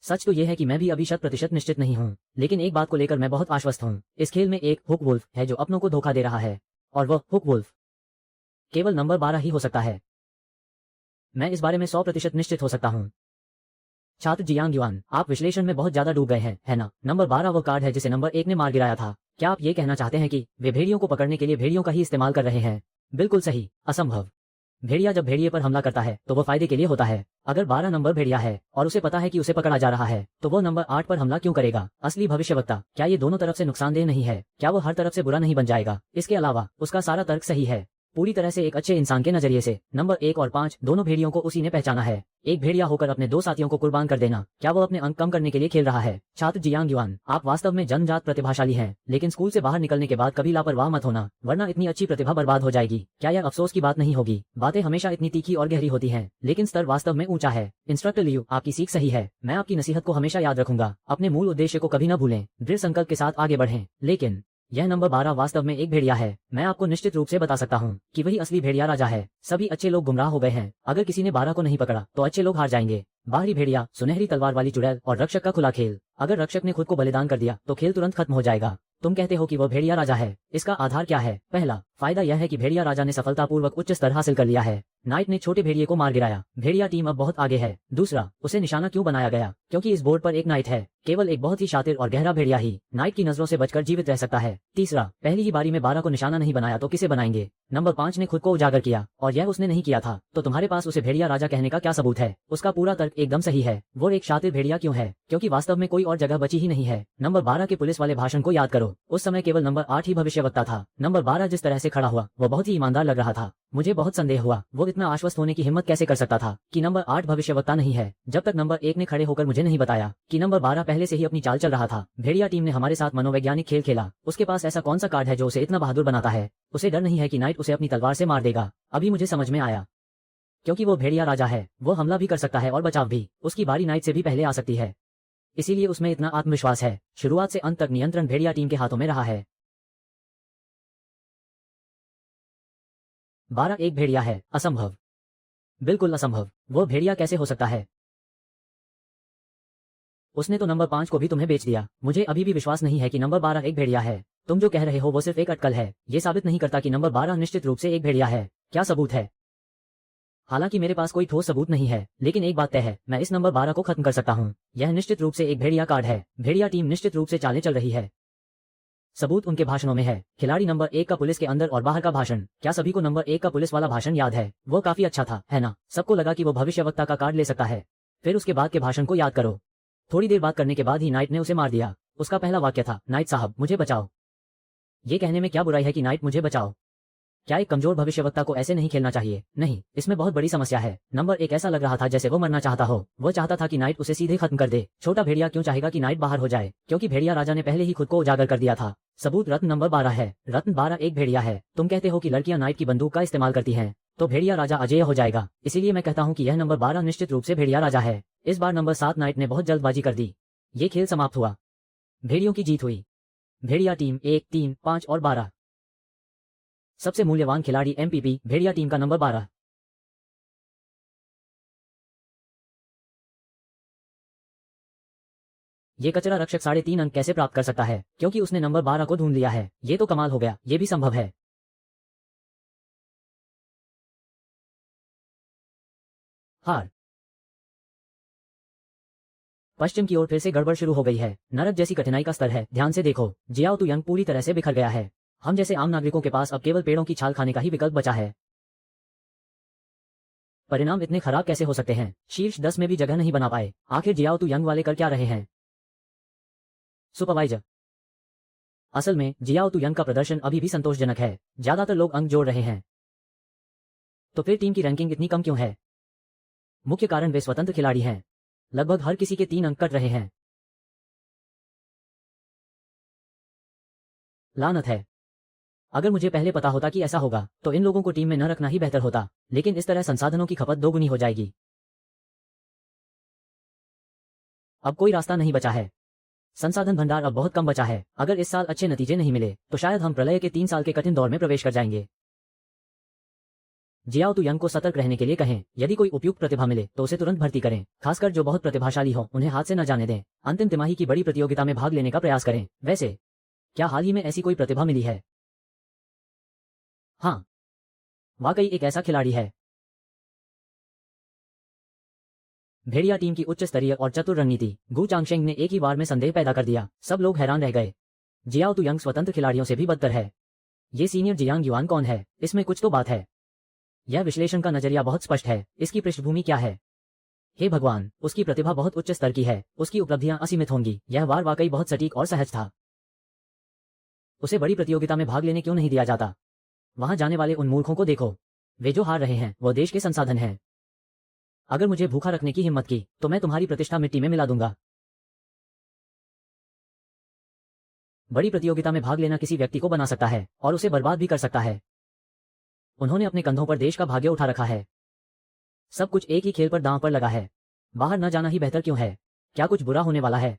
सच तो यह है कि मैं भी अभी 100% निश्चित नहीं हूँ, लेकिन एक बात को लेकर मैं बहुत आश्वस्त हूँ। इस खेल में एक हुक वुल्फ है जो अपनों को धोखा दे रहा है, और वह हुक वुल्फ केवल नंबर 12 ही हो सकता है। मैं इस बारे में 100% निश्चित हो सकता हूँ। छात्र जियांग युआन, आप विश्लेषण में बहुत ज्यादा डूब गए हैं, है ना? नंबर 12 वो कार्ड है जिसे नंबर 1 ने मार गिराया था। क्या आप ये कहना चाहते हैं कि वे भेड़ियों को पकड़ने के लिए भेड़ियों का ही इस्तेमाल कर रहे हैं? बिल्कुल सही, असंभव। भेड़िया जब भेड़िए पर हमला करता है तो वो फायदे के लिए होता है। अगर 12 नंबर भेड़िया है और उसे पता है कि उसे पकड़ा जा रहा है, तो वो नंबर 8 पर हमला क्यों करेगा? असली भविष्यवक्ता, क्या ये दोनों तरफ से नुकसानदेह नहीं है? क्या वो हर तरफ से बुरा नहीं बन जाएगा? इसके अलावा उसका सारा तर्क सही है, पूरी तरह से एक अच्छे इंसान के नजरिए से। नंबर 1 और 5 दोनों भेड़ियों को उसी ने पहचाना है। एक भेड़िया होकर अपने 2 साथियों को कुर्बान कर देना, क्या वो अपने अंक कम करने के लिए खेल रहा है? छात्र जियांग युआन, आप वास्तव में जन्मजात प्रतिभाशाली हैं, लेकिन स्कूल से बाहर निकलने के बाद कभी लापरवाह मत होना, वरना इतनी अच्छी प्रतिभा बर्बाद हो जाएगी। क्या यह अफसोस की बात नहीं होगी? बातें हमेशा इतनी तीखी और गहरी होती हैं, लेकिन स्तर वास्तव में ऊंचा है। इंस्ट्रक्टर लियू, आपकी सीख सही है। मैं आपकी नसीहत को हमेशा याद रखूंगा। अपने मूल उद्देश्य को कभी न भूलें, दृढ़ संकल्प के साथ आगे बढ़ें। लेकिन यह नंबर 12 वास्तव में एक भेड़िया है। मैं आपको निश्चित रूप से बता सकता हूँ कि वही असली भेड़िया राजा है। सभी अच्छे लोग गुमराह हो गए हैं। अगर किसी ने 12 को नहीं पकड़ा तो अच्छे लोग हार जाएंगे। बाहरी भेड़िया, सुनहरी तलवार वाली चुड़ैल और रक्षक का खुला खेल। अगर रक्षक ने खुद को बलिदान कर दिया तो खेल तुरंत खत्म हो जाएगा। तुम कहते हो कि वह भेड़िया राजा है, इसका आधार क्या है? पहला फायदा यह है कि भेड़िया राजा ने सफलतापूर्वक उच्च स्तर हासिल कर लिया है। नाइट ने छोटे भेड़िए को मार गिराया। भेड़िया टीम अब बहुत आगे है। दूसरा, उसे निशाना क्यों बनाया गया? क्योंकि इस बोर्ड पर एक नाइट है। केवल एक बहुत ही शातिर और गहरा भेड़िया ही नाइट की नजरों से बचकर जीवित रह सकता है। तीसरा, पहली ही बारी में 12 को निशाना नहीं बनाया तो किसे बनाएंगे? नंबर 5 ने खुद को उजागर किया और यह उसने नहीं किया था, तो तुम्हारे पास उसे भेड़िया राजा कहने का क्या सबूत है? उसका पूरा तर्क एकदम सही है। वो एक शातिर भेड़िया क्यों है? क्योंकि वास्तव में कोई और जगह बची ही नहीं है। नंबर 12 के पुलिस वाले भाषण को याद करो। उस समय केवल नंबर 8 ही भविष्यवक्ता था। नंबर 12 जिस तरह से खड़ा हुआ वो बहुत ही ईमानदार लग रहा था। मुझे बहुत संदेह हुआ वो इतना आश्वस्त होने की हिम्मत कैसे कर सकता था कि नंबर 8 भविष्यवक्ता नहीं है, जब तक नंबर 1 ने खड़े होकर मुझे नहीं बताया कि नंबर 12 पहले से ही अपनी चाल चल रहा था। भेड़िया टीम ने हमारे साथ मनोवैज्ञानिक खेल खेला। उसके पास ऐसा कौन सा कार्ड है जो उसे इतना बहादुर बनाता है? उसे डर नहीं है कि नाइट उसे अपनी तलवार से मार देगा। अभी मुझे समझ में आया, क्योंकि वो भेड़िया राजा है। वो हमला भी कर सकता है और बचाव भी। उसकी बारी नाइट से भी पहले आ सकती है, इसीलिए उसमें इतना आत्मविश्वास है। शुरुआत से अंत तक नियंत्रण भेड़िया टीम के हाथों में रहा है। 12 एक भेड़िया है? असंभव, बिल्कुल असंभव। वो भेड़िया कैसे हो सकता है? उसने तो नंबर 5 को भी तुम्हें बेच दिया। मुझे अभी भी विश्वास नहीं है कि नंबर 12 एक भेड़िया है। तुम जो कह रहे हो वो सिर्फ एक अटकल है। ये साबित नहीं करता कि नंबर 12 निश्चित रूप से एक भेड़िया है। क्या सबूत है? हालांकि मेरे पास कोई ठोस सबूत नहीं है, लेकिन एक बात तय है, मैं इस नंबर 12 को खत्म कर सकता हूँ। यह निश्चित रूप से एक भेड़िया कार्ड है। भेड़िया टीम निश्चित रूप से चालें चल रही है। सबूत उनके भाषणों में है। खिलाड़ी नंबर 1 का पुलिस के अंदर और बाहर का भाषण। क्या सभी को नंबर 1 का पुलिस वाला भाषण याद है? वो काफी अच्छा था, है ना? सबको लगा कि वो भविष्यवक्ता का कार्ड ले सकता है। फिर उसके बाद के भाषण को याद करो। थोड़ी देर बात करने के बाद ही नाइट ने उसे मार दिया। उसका पहला वाक्य था, नाइट साहब मुझे बचाओ। ये कहने में क्या बुराई है कि नाइट मुझे बचाओ? क्या एक कमजोर भविष्यवक्ता को ऐसे नहीं खेलना चाहिए? नहीं, इसमें बहुत बड़ी समस्या है। नंबर 1 ऐसा लग रहा था जैसे वो मरना चाहता हो। वो चाहता था कि नाइट उसे सीधे खत्म कर दे। छोटा भेड़िया क्यों चाहेगा कि नाइट बाहर हो जाए? क्योंकि भेड़िया राजा ने पहले ही खुद को उजागर कर दिया था। सबूत रत्न नंबर 12 है। रत्न 12 एक भेड़िया है। तुम कहते हो कि लड़कियां नाइट की बंदूक का इस्तेमाल करती हैं, तो भेड़िया राजा अजेय हो जाएगा। इसीलिए मैं कहता हूँ कि यह नंबर 12 निश्चित रूप से भेड़िया राजा है। इस बार नंबर 7 नाइट ने बहुत जल्दबाजी कर दी। ये खेल समाप्त हुआ। भेड़ियों की जीत हुई। भेड़िया टीम 1, 3, 5 और 12। सबसे मूल्यवान खिलाड़ी एमपीपी भेड़िया टीम का नंबर 12। ये कचरा रक्षक 3.5 अंक कैसे प्राप्त कर सकता है? क्योंकि उसने नंबर 12 को ढूंढ लिया है। ये तो कमाल हो गया। ये भी संभव है। हार। पश्चिम की ओर फिर से गड़बड़ शुरू हो गई है। नरक जैसी कठिनाई का स्तर है। ध्यान से देखो, जियाओ तू यंग पूरी तरह से बिखर गया है। हम जैसे आम नागरिकों के पास अब केवल पेड़ों की छाल खाने का ही विकल्प बचा है। परिणाम इतने खराब कैसे हो सकते हैं? शीर्ष 10 में भी जगह नहीं बना पाए। आखिर जियाओ तू यंग वाले कर क्या रहे हैं? सुपरवाइजर। असल में जियाओ तू यंग का प्रदर्शन अभी भी संतोषजनक है। ज्यादातर लोग अंक जोड़ रहे हैं। तो फिर टीम की रैंकिंग इतनी कम क्यों है? मुख्य कारण वे स्वतंत्र खिलाड़ी हैं। लगभग हर किसी के 3 अंक कट रहे हैं। लानत है। अगर मुझे पहले पता होता कि ऐसा होगा तो इन लोगों को टीम में न रखना ही बेहतर होता, लेकिन इस तरह संसाधनों की खपत दोगुनी हो जाएगी। अब कोई रास्ता नहीं बचा है। संसाधन भंडार अब बहुत कम बचा है। अगर इस साल अच्छे नतीजे नहीं मिले तो शायद हम प्रलय के 3 साल के कठिन दौर में प्रवेश कर जाएंगे। जियाओ तू यंग को सतर्क रहने के लिए कहें। यदि कोई उपयुक्त प्रतिभा मिले तो उसे तुरंत भर्ती करें। खासकर जो बहुत प्रतिभाशाली हो उन्हें हाथ से न जाने दें। अंतिम तिमाही की बड़ी प्रतियोगिता में भाग लेने का प्रयास करें। वैसे क्या हाल ही में ऐसी कोई प्रतिभा मिली है? हाँ, वाकई एक ऐसा खिलाड़ी है। भेड़िया टीम की उच्च स्तरीय और चतुर रणनीति। गु चांगशेंग ने एक ही बार में संदेह पैदा कर दिया। सब लोग हैरान रह गए। जियाओ तू यंग स्वतंत्र खिलाड़ियों से भी बदतर है। ये सीनियर जियांग युआन कौन है? इसमें कुछ तो बात है। यह विश्लेषण का नजरिया बहुत स्पष्ट है। इसकी पृष्ठभूमि क्या है? हे भगवान, उसकी प्रतिभा बहुत उच्च स्तर की है। उसकी उपलब्धियां असीमित होंगी। यह वार वाकई बहुत सटीक और सहज था। उसे बड़ी प्रतियोगिता में भाग लेने क्यों नहीं दिया जाता? वहां जाने वाले उन मूर्खों को देखो। वे जो हार रहे हैं वो देश के संसाधन हैं। अगर मुझे भूखा रखने की हिम्मत की तो मैं तुम्हारी प्रतिष्ठा मिट्टी में मिला दूंगा। बड़ी प्रतियोगिता में भाग लेना किसी व्यक्ति को बना सकता है और उसे बर्बाद भी कर सकता है। उन्होंने अपने कंधों पर देश का भाग्य उठा रखा है। सब कुछ एक ही खेल पर दांव पर लगा है। बाहर न जाना ही बेहतर क्यों है? क्या कुछ बुरा होने वाला है?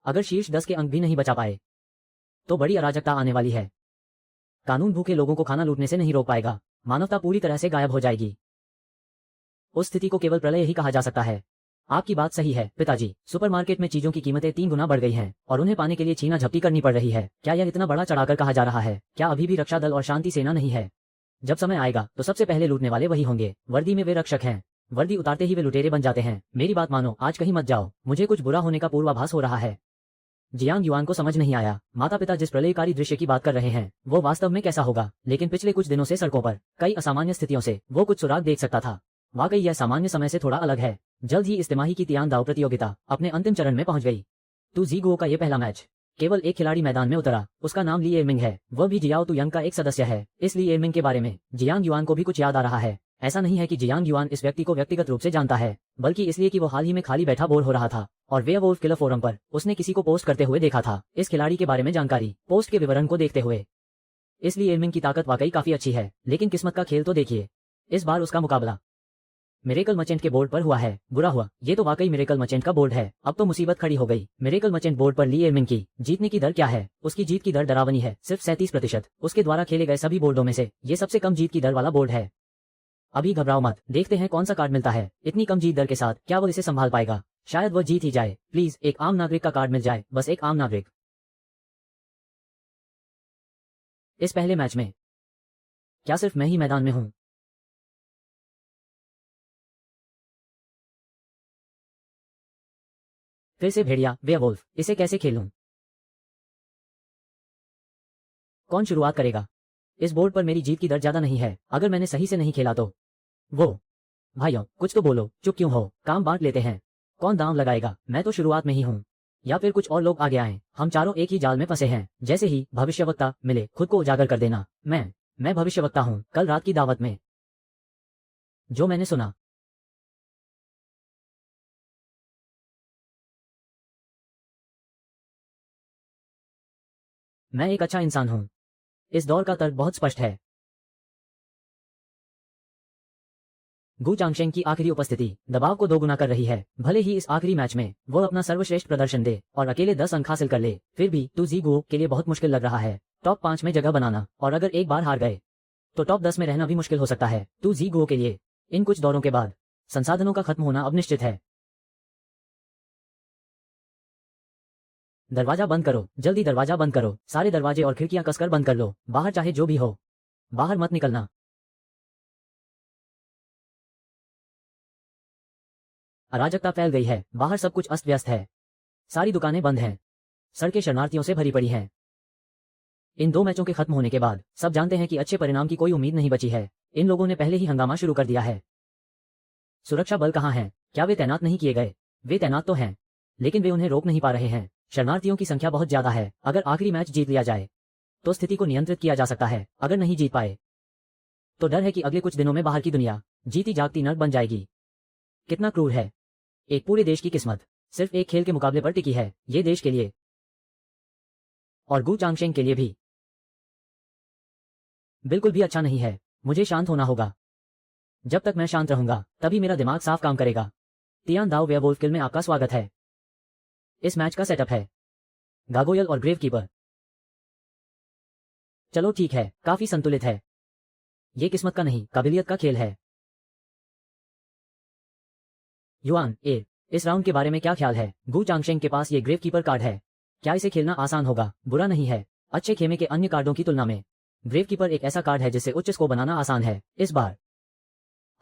अगर शीर्ष 10 के अंक भी नहीं बचा पाए तो बड़ी अराजकता आने वाली है। कानून भूखे लोगों को खाना लूटने से नहीं रोक पाएगा। मानवता पूरी तरह से गायब हो जाएगी। उस स्थिति को केवल प्रलय ही कहा जा सकता है। आपकी बात सही है पिताजी, सुपरमार्केट में चीजों की कीमतें 3 गुना बढ़ गई हैं और उन्हें पाने के लिए छीना झपटी करनी पड़ रही है। क्या यह इतना बड़ा चढ़ाकर कहा जा रहा है? क्या अभी भी रक्षा दल और शांति सेना नहीं है? जब समय आएगा तो सबसे पहले लूटने वाले वही होंगे। वर्दी में वे रक्षक हैं, वर्दी उतारते ही वे लुटेरे बन जाते हैं। मेरी बात मानो, आज कहीं मत जाओ, मुझे कुछ बुरा होने का पूर्वाभास हो रहा है। जियांग युआन को समझ नहीं आया। माता पिता जिस प्रलयकारी दृश्य की बात कर रहे हैं वो वास्तव में कैसा होगा, लेकिन पिछले कुछ दिनों से सड़कों पर कई असामान्य स्थितियों से वो कुछ सुराग देख सकता था। वाकई यह सामान्य समय से थोड़ा अलग है। जल्द ही इस तिमाही की तियान दाव प्रतियोगिता अपने अंतिम चरण में पहुंच गई। तू जीगुओ का ये पहला मैच। केवल एक खिलाड़ी मैदान में उतरा, उसका नाम ली एमिंग है, वह भी जियाओ तू यंग का एक सदस्य है। इस ली एमिंग के बारे में जियांग युआन को भी कुछ याद आ रहा है। ऐसा नहीं है कि जियांग युआन इस व्यक्ति को व्यक्तिगत रूप से जानता है, बल्कि इसलिए कि वो हाल ही में खाली बैठा बोर हो रहा था और वेयरवुल्फ किलर फोरम पर उसने किसी को पोस्ट करते हुए देखा था इस खिलाड़ी के बारे में जानकारी। पोस्ट के विवरण को देखते हुए इसलिए एमिंग की ताकत वाकई काफी अच्छी है, लेकिन किस्मत का खेल तो देखिए। इस बार उसका मुकाबला मिरेकल मर्चेंट के बोर्ड पर हुआ है। बुरा हुआ, ये तो वाकई मिरेकल मर्चेंट का बोर्ड है। अब तो मुसीबत खड़ी हो गई। मिरेकल मर्चेंट बोर्ड पर ली एमिंग की जीतने की दर क्या है? उसकी जीत की दर डरावनी है, सिर्फ 37%। उसके द्वारा खेले गए सभी बोर्डों में से ये सबसे कम जीत की दर वाला बोर्ड है। अभी घबराओ मत, देखते हैं कौन सा कार्ड मिलता है। इतनी कम जीत दर के साथ क्या वो इसे संभाल पाएगा? शायद वो जीत ही जाए। प्लीज एक आम नागरिक का कार्ड मिल जाए, बस एक आम नागरिक। इस पहले मैच में क्या सिर्फ मैं ही मैदान में हूं? फिर से भेड़िया वेयरवुल्फ, इसे कैसे खेलूं? कौन शुरुआत करेगा? इस बोर्ड पर मेरी जीत की दर ज्यादा नहीं है, अगर मैंने सही से नहीं खेला तो। वो भाइयों, कुछ तो बोलो, चुप क्यों हो? काम बांट लेते हैं। कौन दांव लगाएगा? मैं तो शुरुआत में ही हूँ, या फिर कुछ और लोग आगे आए? हम चारों एक ही जाल में फंसे हैं। जैसे ही भविष्यवक्ता मिले खुद को उजागर कर देना। मैं भविष्यवक्ता हूँ। कल रात की दावत में जो मैंने सुना, मैं एक अच्छा इंसान हूँ। इस दौर का तर्क बहुत स्पष्ट है। गु चांगशेंग की आखिरी उपस्थिति दबाव को दोगुना कर रही है। भले ही इस आखिरी मैच में वो अपना सर्वश्रेष्ठ प्रदर्शन दे और अकेले 10 अंक हासिल कर ले, फिर भी तू जीगुओ के लिए बहुत मुश्किल लग रहा है टॉप 5 में जगह बनाना, और अगर एक बार हार गए तो टॉप 10 में रहना भी मुश्किल हो सकता है। तू जीगुओ के लिए इन कुछ दौरों के बाद संसाधनों का खत्म होना अब निश्चित है। दरवाजा बंद करो, जल्दी दरवाजा बंद करो। सारे दरवाजे और खिड़कियां कसकर बंद कर लो। बाहर चाहे जो भी हो, बाहर मत निकलना। अराजकता फैल गई है, बाहर सब कुछ अस्त व्यस्त है। सारी दुकानें बंद हैं, सड़कें शरणार्थियों से भरी पड़ी हैं। इन 2 मैचों के खत्म होने के बाद सब जानते हैं कि अच्छे परिणाम की कोई उम्मीद नहीं बची है। इन लोगों ने पहले ही हंगामा शुरू कर दिया है। सुरक्षा बल कहाँ हैं? क्या वे तैनात नहीं किए गए? वे तैनात तो हैं, लेकिन वे उन्हें रोक नहीं पा रहे हैं। शरणार्थियों की संख्या बहुत ज्यादा है। अगर आखिरी मैच जीत लिया जाए तो स्थिति को नियंत्रित किया जा सकता है। अगर नहीं जीत पाए तो डर है कि अगले कुछ दिनों में बाहर की दुनिया जीती जागती नर्क बन जाएगी। कितना क्रूर है। एक पूरे देश की किस्मत सिर्फ एक खेल के मुकाबले पर टिकी है। ये देश के लिए और गु चांगशेंग के लिए भी बिल्कुल भी अच्छा नहीं है। मुझे शांत होना होगा। जब तक मैं शांत रहूंगा तभी मेरा दिमाग साफ काम करेगा। तियान दाओ वेयरवुल्फ किल में आपका स्वागत है। इस मैच का सेटअप है गागोयल और ग्रेवकीपर। चलो ठीक है, काफी संतुलित है। ये किस्मत का नहीं, काबिलियत का खेल है। युआन ए, इस राउंड के बारे में क्या ख्याल है? गु चांगशेंग के पास ये ग्रेवकीपर कार्ड है। क्या इसे खेलना आसान होगा? बुरा नहीं है। अच्छे खेमे के अन्य कार्डों की तुलना में ग्रेवकीपर एक ऐसा कार्ड है जिससे उच्च स्कोर बनाना आसान है। इस बार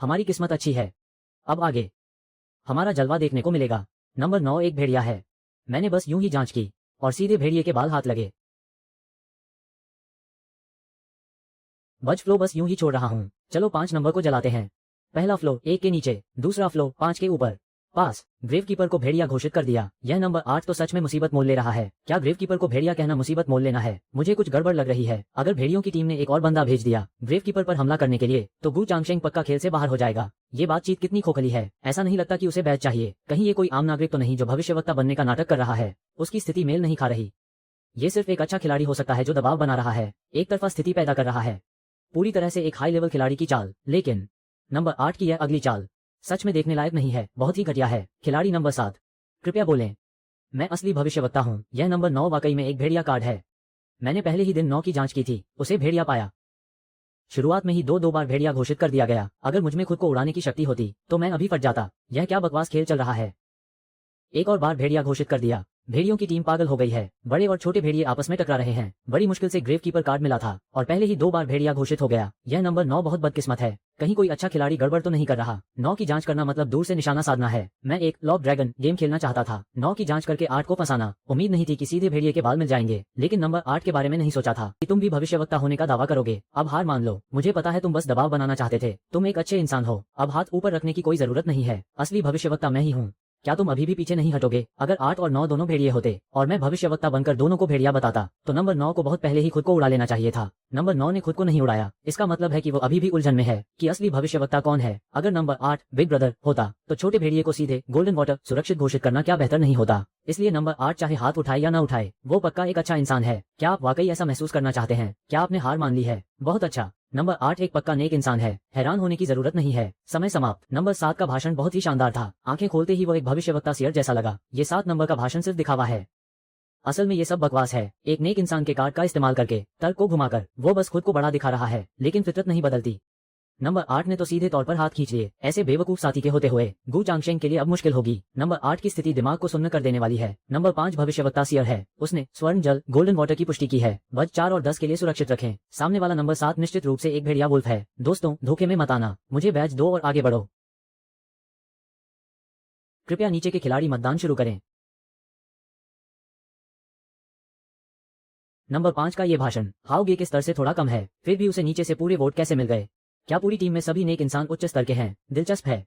हमारी किस्मत अच्छी है। अब आगे हमारा जलवा देखने को मिलेगा। नंबर 9 एक भेड़िया है। मैंने बस यूं ही जांच की और सीधे भेड़िए के बाल हाथ लगे। बज फ्लो बस यूं ही छोड़ रहा हूं। चलो 5 नंबर को जलाते हैं। पहला फ्लो 1 के नीचे, दूसरा फ्लो 5 के ऊपर। पास। ग्रेवकीपर को भेड़िया घोषित कर दिया। यह नंबर 8 तो सच में मुसीबत मोल ले रहा है। क्या ग्रेवकीपर को भेड़िया कहना मुसीबत मोल लेना है? मुझे कुछ गड़बड़ लग रही है। अगर भेड़ियों की टीम ने एक और बंदा भेज दिया ग्रेवकीपर पर हमला करने के लिए तो गु चांगशेंग पक्का खेल से बाहर हो जाएगा। ये बातचीत कितनी खोखली है। ऐसा नहीं लगता कि उसे बैच चाहिए। कहीं ये कोई आम नागरिक तो नहीं जो भविष्यवक्ता बनने का नाटक कर रहा है? उसकी स्थिति मेल नहीं खा रही। ये सिर्फ एक अच्छा खिलाड़ी हो सकता है जो दबाव बना रहा है, एक तरफा स्थिति पैदा कर रहा है। पूरी तरह से एक हाई लेवल खिलाड़ी की चाल। लेकिन नंबर 8 की यह अगली चाल सच में देखने लायक नहीं है, बहुत ही घटिया है। खिलाड़ी नंबर 7, कृपया बोलें। मैं असली भविष्यवक्ता हूं। यह नंबर 9 वाकई में एक भेड़िया कार्ड है। मैंने पहले ही दिन 9 की जांच की थी, उसे भेड़िया पाया। शुरुआत में ही दो बार भेड़िया घोषित कर दिया गया। अगर मुझमें खुद को उड़ाने की शक्ति होती तो मैं अभी फट जाता। यह क्या बकवास खेल चल रहा है। एक और बार भेड़िया घोषित कर दिया। भेड़ियों की टीम पागल हो गई है। बड़े और छोटे भेड़िए आपस में टकरा रहे हैं। बड़ी मुश्किल से ग्रेव कीपर कार्ड मिला था और पहले ही 2 बार भेड़िया घोषित हो गया। यह नंबर 9 बहुत बदकिस्मत है। कहीं कोई अच्छा खिलाड़ी गड़बड़ तो नहीं कर रहा। 9 की जांच करना मतलब दूर से निशाना साधना है। मैं एक लॉब ड्रैगन गेम खेलना चाहता था। 9 की जांच करके 8 को फंसाना। उम्मीद नहीं थी कि सीधे भेड़िए के बाल मिल जाएंगे, लेकिन नंबर 8 के बारे में नहीं सोचा था कि तुम भी भविष्यवक्ता होने का दावा करोगे। अब हार मान लो। मुझे पता है तुम बस दबाव बनाना चाहते थे। तुम एक अच्छे इंसान हो। अब हाथ ऊपर रखने की कोई जरूरत नहीं है। असली भविष्यवक्ता मैं ही हूँ। क्या तुम अभी भी पीछे नहीं हटोगे? अगर 8 और 9 दोनों भेड़िए होते और मैं भविष्यवक्ता बनकर दोनों को भेड़िया बताता तो नंबर 9 को बहुत पहले ही खुद को उड़ा लेना चाहिए था। नंबर 9 ने खुद को नहीं उड़ाया। इसका मतलब है कि वो अभी भी उलझन में है कि असली भविष्यवक्ता कौन है। अगर नंबर 8 बिग ब्रदर होता तो छोटे भेड़िए को सीधे गोल्डन वाटर सुरक्षित घोषित करना क्या बेहतर नहीं होता? इसलिए नंबर 8 चाहे हाथ उठाए या न उठाए, वो पक्का एक अच्छा इंसान है। क्या आप वाकई ऐसा महसूस करना चाहते हैं? क्या आपने हार मान ली है? बहुत अच्छा। नंबर 8 एक पक्का नेक इंसान है। हैरान होने की जरूरत नहीं है। समय समाप्त। नंबर 7 का भाषण बहुत ही शानदार था। आंखें खोलते ही वो एक भविष्यवक्ता सियर जैसा लगा। ये 7 नंबर का भाषण सिर्फ दिखावा है। असल में ये सब बकवास है। एक नेक इंसान के कार्ड का इस्तेमाल करके, तर्क को घुमाकर वो बस खुद को बड़ा दिखा रहा है, लेकिन फितरत नहीं बदलती। नंबर 8 ने तो सीधे तौर पर हाथ खींच लिए। ऐसे बेवकूफ साथी के होते हुए गु चांगशेंग के लिए अब मुश्किल होगी। नंबर 8 की स्थिति दिमाग को सुन्न कर देने वाली है। नंबर 5 भविष्यवक्ता सियर है। उसने स्वर्ण जल गोल्डन वाटर की पुष्टि की है। बज 4 और 10 के लिए सुरक्षित रखें। सामने वाला नंबर 7 निश्चित रूप से एक भेड़िया वुल्फ है। दोस्तों, धोखे में मत आना। मुझे बैच दो और आगे बढ़ो। कृपया नीचे के खिलाड़ी मतदान शुरू करें। नंबर 5 का ये भाषण हाउगे के स्तर से थोड़ा कम है, फिर भी उसे नीचे से पूरे वोट कैसे मिल गए? क्या पूरी टीम में सभी नेक इंसान उच्च स्तर के हैं? दिलचस्प है।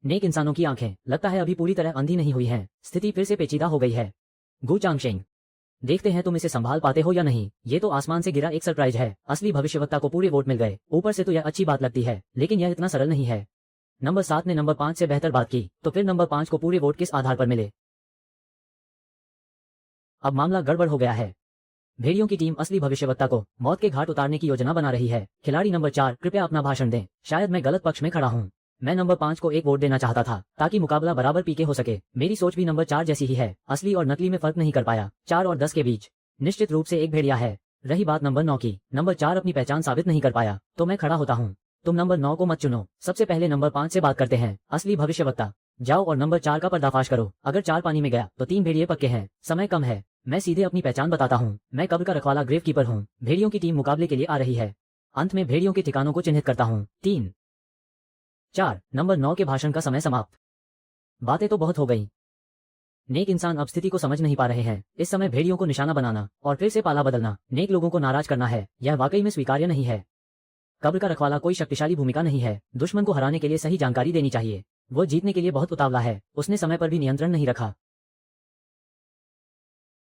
नेक इंसानों की आंखें लगता है अभी पूरी तरह अंधी नहीं हुई हैं। स्थिति फिर से पेचीदा हो गई है। गु चांगशेंग, देखते हैं तुम इसे संभाल पाते हो या नहीं। ये तो आसमान से गिरा एक सरप्राइज है। असली भविष्यवक्ता को पूरे वोट मिल गए। ऊपर से तो यह अच्छी बात लगती है, लेकिन यह इतना सरल नहीं है। नंबर 7 ने नंबर 5 से बेहतर बात की, तो फिर नंबर 5 को पूरे वोट किस आधार पर मिले? अब मामला गड़बड़ हो गया है। भेड़ियों की टीम असली भविष्यवक्ता को मौत के घाट उतारने की योजना बना रही है। खिलाड़ी नंबर 4, कृपया अपना भाषण दें। शायद मैं गलत पक्ष में खड़ा हूँ। मैं नंबर 5 को एक वोट देना चाहता था ताकि मुकाबला बराबर पीके हो सके। मेरी सोच भी नंबर 4 जैसी ही है। असली और नकली में फर्क नहीं कर पाया। 4 और 10 के बीच निश्चित रूप से एक भेड़िया है। रही बात नंबर 9 की, नंबर 4 अपनी पहचान साबित नहीं कर पाया, तो मैं खड़ा होता हूँ। तुम नंबर 9 को मत चुनो। सबसे पहले नंबर 5 से बात करते हैं। असली भविष्यवक्ता, जाओ और नंबर 4 का पर्दाफाश करो। अगर 4 पानी में गया तो 3 भेड़िए पक्के हैं। समय कम है। मैं सीधे अपनी पहचान बताता हूँ। मैं कब्र का रखवाला ग्रेव कीपर हूँ। भेड़ियों की टीम मुकाबले के लिए आ रही है। अंत में भेड़ियों के ठिकानों को चिन्हित करता हूँ। 3, 4, नंबर 9 के भाषण का समय समाप्त। बातें तो बहुत हो गई। नेक इंसान अब स्थिति को समझ नहीं पा रहे हैं। इस समय भेड़ियों को निशाना बनाना और फिर से पाला बदलना, नेक लोगों को नाराज करना है। यह वाकई में स्वीकार्य नहीं है। कब्र का रखवाला कोई शक्तिशाली भूमिका नहीं है। दुश्मन को हराने के लिए सही जानकारी देनी चाहिए। वो जीतने के लिए बहुत उतावला है। उसने समय पर भी नियंत्रण नहीं रखा।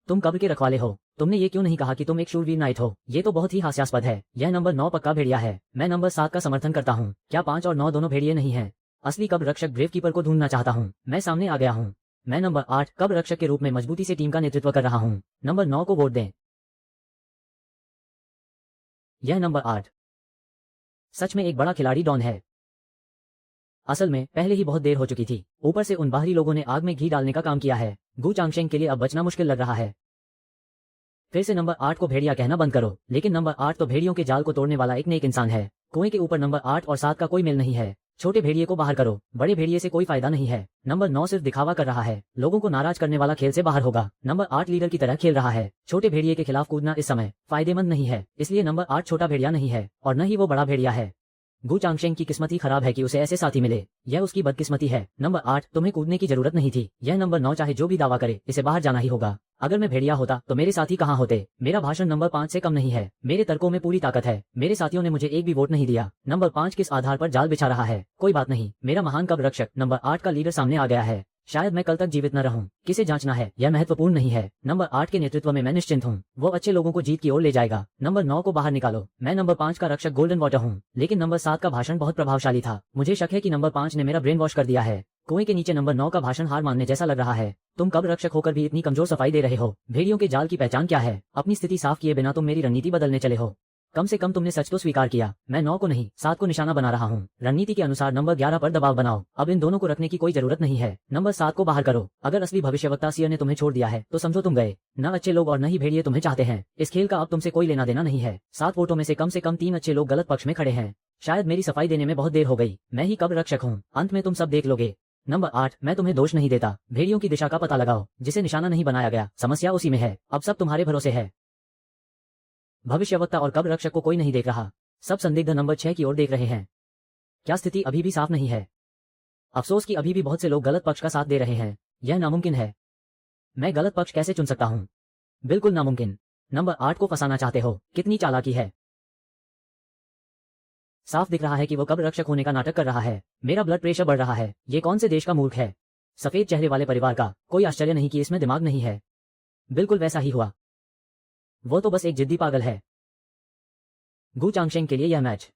तुम कब्र के रखवाले हो। तुमने ये क्यों नहीं कहा कि तुम एक शूरवीर नाइट हो? ये तो बहुत ही हास्यास्पद है। यह नंबर 9 पक्का भेड़िया है। मैं नंबर 7 का समर्थन करता हूँ। क्या 5 और 9 दोनों भेड़िए नहीं हैं? असली कब्र रक्षक ग्रेव कीपर को ढूंढना चाहता हूँ। मैं सामने आ गया हूँ। मैं नंबर 8 कब्र रक्षक के रूप में मजबूती से टीम का नेतृत्व कर रहा हूँ। नंबर 9 को वोट दें। यह नंबर 8 सच में एक बड़ा खिलाड़ी डॉन है। असल में पहले ही बहुत देर हो चुकी थी। ऊपर से उन बाहरी लोगों ने आग में घी डालने का काम किया है। गु चांगशेंग के लिए अब बचना मुश्किल लग रहा है। फिर से नंबर 8 को भेड़िया कहना बंद करो। लेकिन नंबर 8 तो भेड़ियों के जाल को तोड़ने वाला एक नेक इंसान है। कुएं के ऊपर नंबर 8 और 7 का कोई मेल नहीं है। छोटे भेड़िए को बाहर करो। बड़े भेड़िए से कोई फायदा नहीं है। नंबर 9 सिर्फ दिखावा कर रहा है। लोगों को नाराज करने वाला खेल से बाहर होगा। नंबर 8 लीडर की तरह खेल रहा है। छोटे भेड़िए के खिलाफ कूदना इस समय फायदेमंद नहीं है। इसलिए नंबर 8 छोटा भेड़िया नहीं है और न ही वो बड़ा भेड़िया है। गु चांगशेंग की किस्मत ही खराब है कि उसे ऐसे साथी मिले। यह उसकी बदकिस्मती है। नंबर 8, तुम्हें कूदने की जरूरत नहीं थी। यह नंबर 9 चाहे जो भी दावा करे, इसे बाहर जाना ही होगा। अगर मैं भेड़िया होता तो मेरे साथी कहाँ होते? मेरा भाषण नंबर 5 से कम नहीं है। मेरे तर्कों में पूरी ताकत है। मेरे साथियों ने मुझे एक भी वोट नहीं दिया। नंबर 5 किस आधार पर जाल बिछा रहा है? कोई बात नहीं, मेरा महान कब्र रक्षक नंबर 8 का लीडर सामने आ गया है। शायद मैं कल तक जीवित न रहूं। किसे जांचना है यह महत्वपूर्ण नहीं है। नंबर 8 के नेतृत्व में मैं निश्चिंत हूँ। वो अच्छे लोगों को जीत की ओर ले जाएगा। नंबर 9 को बाहर निकालो। मैं नंबर 5 का रक्षक गोल्डन वाटर हूँ। लेकिन नंबर 7 का भाषण बहुत प्रभावशाली था। मुझे शक है कि नंबर 5 ने मेरा ब्रेन वॉश कर दिया है। कुएं के नीचे नंबर 9 का भाषण हार मानने जैसा लग रहा है। तुम कब्र रक्षक होकर भी इतनी कमजोर सफाई दे रहे हो। भेड़ियों के जाल की पहचान क्या है? अपनी स्थिति साफ किए बिना तुम मेरी रणनीति बदलने चले हो। कम से कम तुमने सच तो स्वीकार किया। मैं 9 को नहीं 7 को निशाना बना रहा हूँ। रणनीति के अनुसार नंबर 11 पर दबाव बनाओ। अब इन दोनों को रखने की कोई जरूरत नहीं है। नंबर 7 को बाहर करो। अगर असली भविष्यवक्ता सियर ने तुम्हें छोड़ दिया है तो समझो तुम गए। न अच्छे लोग और न ही भेड़िए तुम्हें चाहते हैं। इस खेल का अब तुमसे कोई लेना देना नहीं है। 7 वोटों में से कम 3 अच्छे लोग गलत पक्ष में खड़े हैं। शायद मेरी सफाई देने में बहुत देर हो गई। मैं ही कब्र रक्षक हूँ। अंत में तुम सब देख लोगे। नंबर 8, मैं तुम्हें दोष नहीं देता। भेड़ियों की दिशा का पता लगाओ। जिसे निशाना नहीं बनाया गया, समस्या उसी में है। अब सब तुम्हारे भरोसे है। भविष्यवक्ता और कब्र रक्षक को कोई नहीं देख रहा। सब संदिग्ध नंबर 6 की ओर देख रहे हैं। क्या स्थिति अभी भी साफ नहीं है? अफसोस कि अभी भी बहुत से लोग गलत पक्ष का साथ दे रहे हैं। यह नामुमकिन है। मैं गलत पक्ष कैसे चुन सकता हूँ? बिल्कुल नामुमकिन। नंबर 8 को फंसाना चाहते हो? कितनी चालाकी है। साफ दिख रहा है कि वो कब्र रक्षक होने का नाटक कर रहा है। मेरा ब्लड प्रेशर बढ़ रहा है। ये कौन से देश का मूर्ख है? सफेद चेहरे वाले परिवार का। कोई आश्चर्य नहीं कि इसमें दिमाग नहीं है। बिल्कुल वैसा ही हुआ। वो तो बस एक जिद्दी पागल है। गु चांगशेंग के लिए यह मैच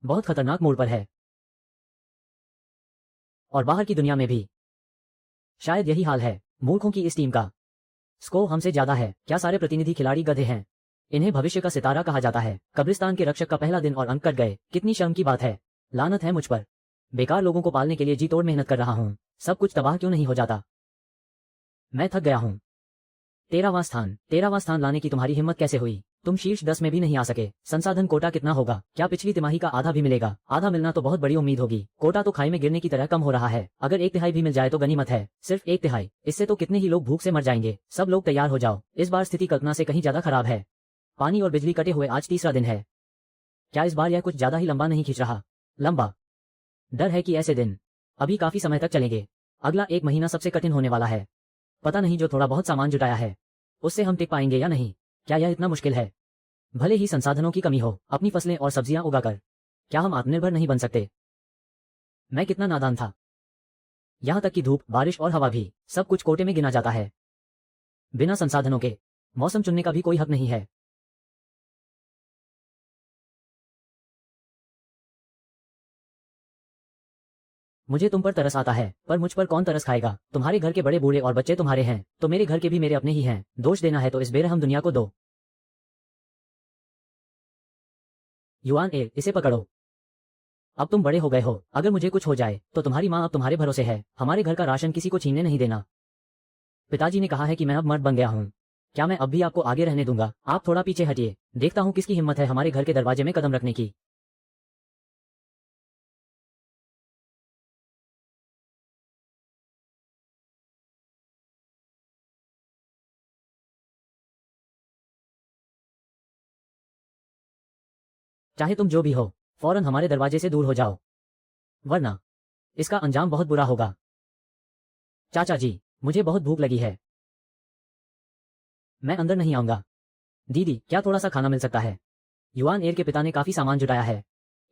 बहुत खतरनाक मोड़ पर है। और बाहर की दुनिया में भी शायद यही हाल है। मूर्खों की इस टीम का स्कोर हमसे ज्यादा है। क्या सारे प्रतिनिधि खिलाड़ी गधे हैं? इन्हें भविष्य का सितारा कहा जाता है। कब्रिस्तान के रक्षक का पहला दिन और अंक कट गए। कितनी शर्म की बात है। लानत है मुझ पर। बेकार लोगों को पालने के लिए जी तोड़ मेहनत कर रहा हूँ। सब कुछ तबाह क्यों नहीं हो जाता? मैं थक गया हूँ। 13वां स्थान लाने की तुम्हारी हिम्मत कैसे हुई? तुम शीर्ष 10 में भी नहीं आ सके। संसाधन कोटा कितना होगा? क्या पिछली तिमाही का आधा भी मिलेगा? आधा मिलना तो बहुत बड़ी उम्मीद होगी। कोटा तो खाई में गिरने की तरह कम हो रहा है। अगर 1/3 भी मिल जाए तो गनीमत है। सिर्फ 1/3, इससे तो कितने ही लोग भूख से मर जाएंगे। सब लोग तैयार हो जाओ। इस बार स्थिति कल्पना से कहीं ज्यादा खराब है। पानी और बिजली कटे हुए आज तीसरा दिन है। क्या इस बार यह कुछ ज्यादा ही लंबा नहीं खींच रहा? लंबा? डर है कि ऐसे दिन अभी काफी समय तक चलेंगे। अगला 1 महीना सबसे कठिन होने वाला है। पता नहीं जो थोड़ा बहुत सामान जुटाया है उससे हम टिक पाएंगे या नहीं। क्या यह इतना मुश्किल है? भले ही संसाधनों की कमी हो, अपनी फसलें और सब्जियां उगाकर क्या हम आत्मनिर्भर नहीं बन सकते? मैं कितना नादान था। यहां तक कि धूप, बारिश और हवा भी सब कुछ कोटे में गिना जाता है। बिना संसाधनों के मौसम चुनने का भी कोई हक नहीं है। मुझे तुम पर तरस आता है, पर मुझ पर कौन तरस खाएगा? तुम्हारे घर के बड़े बूढ़े और बच्चे तुम्हारे हैं, तो मेरे घर के भी मेरे अपने ही हैं। दोष देना है तो इस बेरहम दुनिया को दो। युआन ए, इसे पकड़ो। अब तुम बड़े हो गए हो। अगर मुझे कुछ हो जाए तो तुम्हारी माँ अब तुम्हारे भरोसे है। हमारे घर का राशन किसी को छीनने नहीं देना। पिताजी ने कहा है कि मैं अब मर्द बन गया हूँ। क्या मैं अब भी आपको आगे रहने दूंगा? आप थोड़ा पीछे हटिए। देखता हूँ किसकी हिम्मत है हमारे घर के दरवाजे में कदम रखने की। चाहे तुम जो भी हो, फौरन हमारे दरवाजे से दूर हो जाओ, वरना इसका अंजाम बहुत बुरा होगा। चाचा जी, मुझे बहुत भूख लगी है। मैं अंदर नहीं आऊंगा। दीदी, क्या थोड़ा सा खाना मिल सकता है? युआन एयर के पिता ने काफी सामान जुटाया है।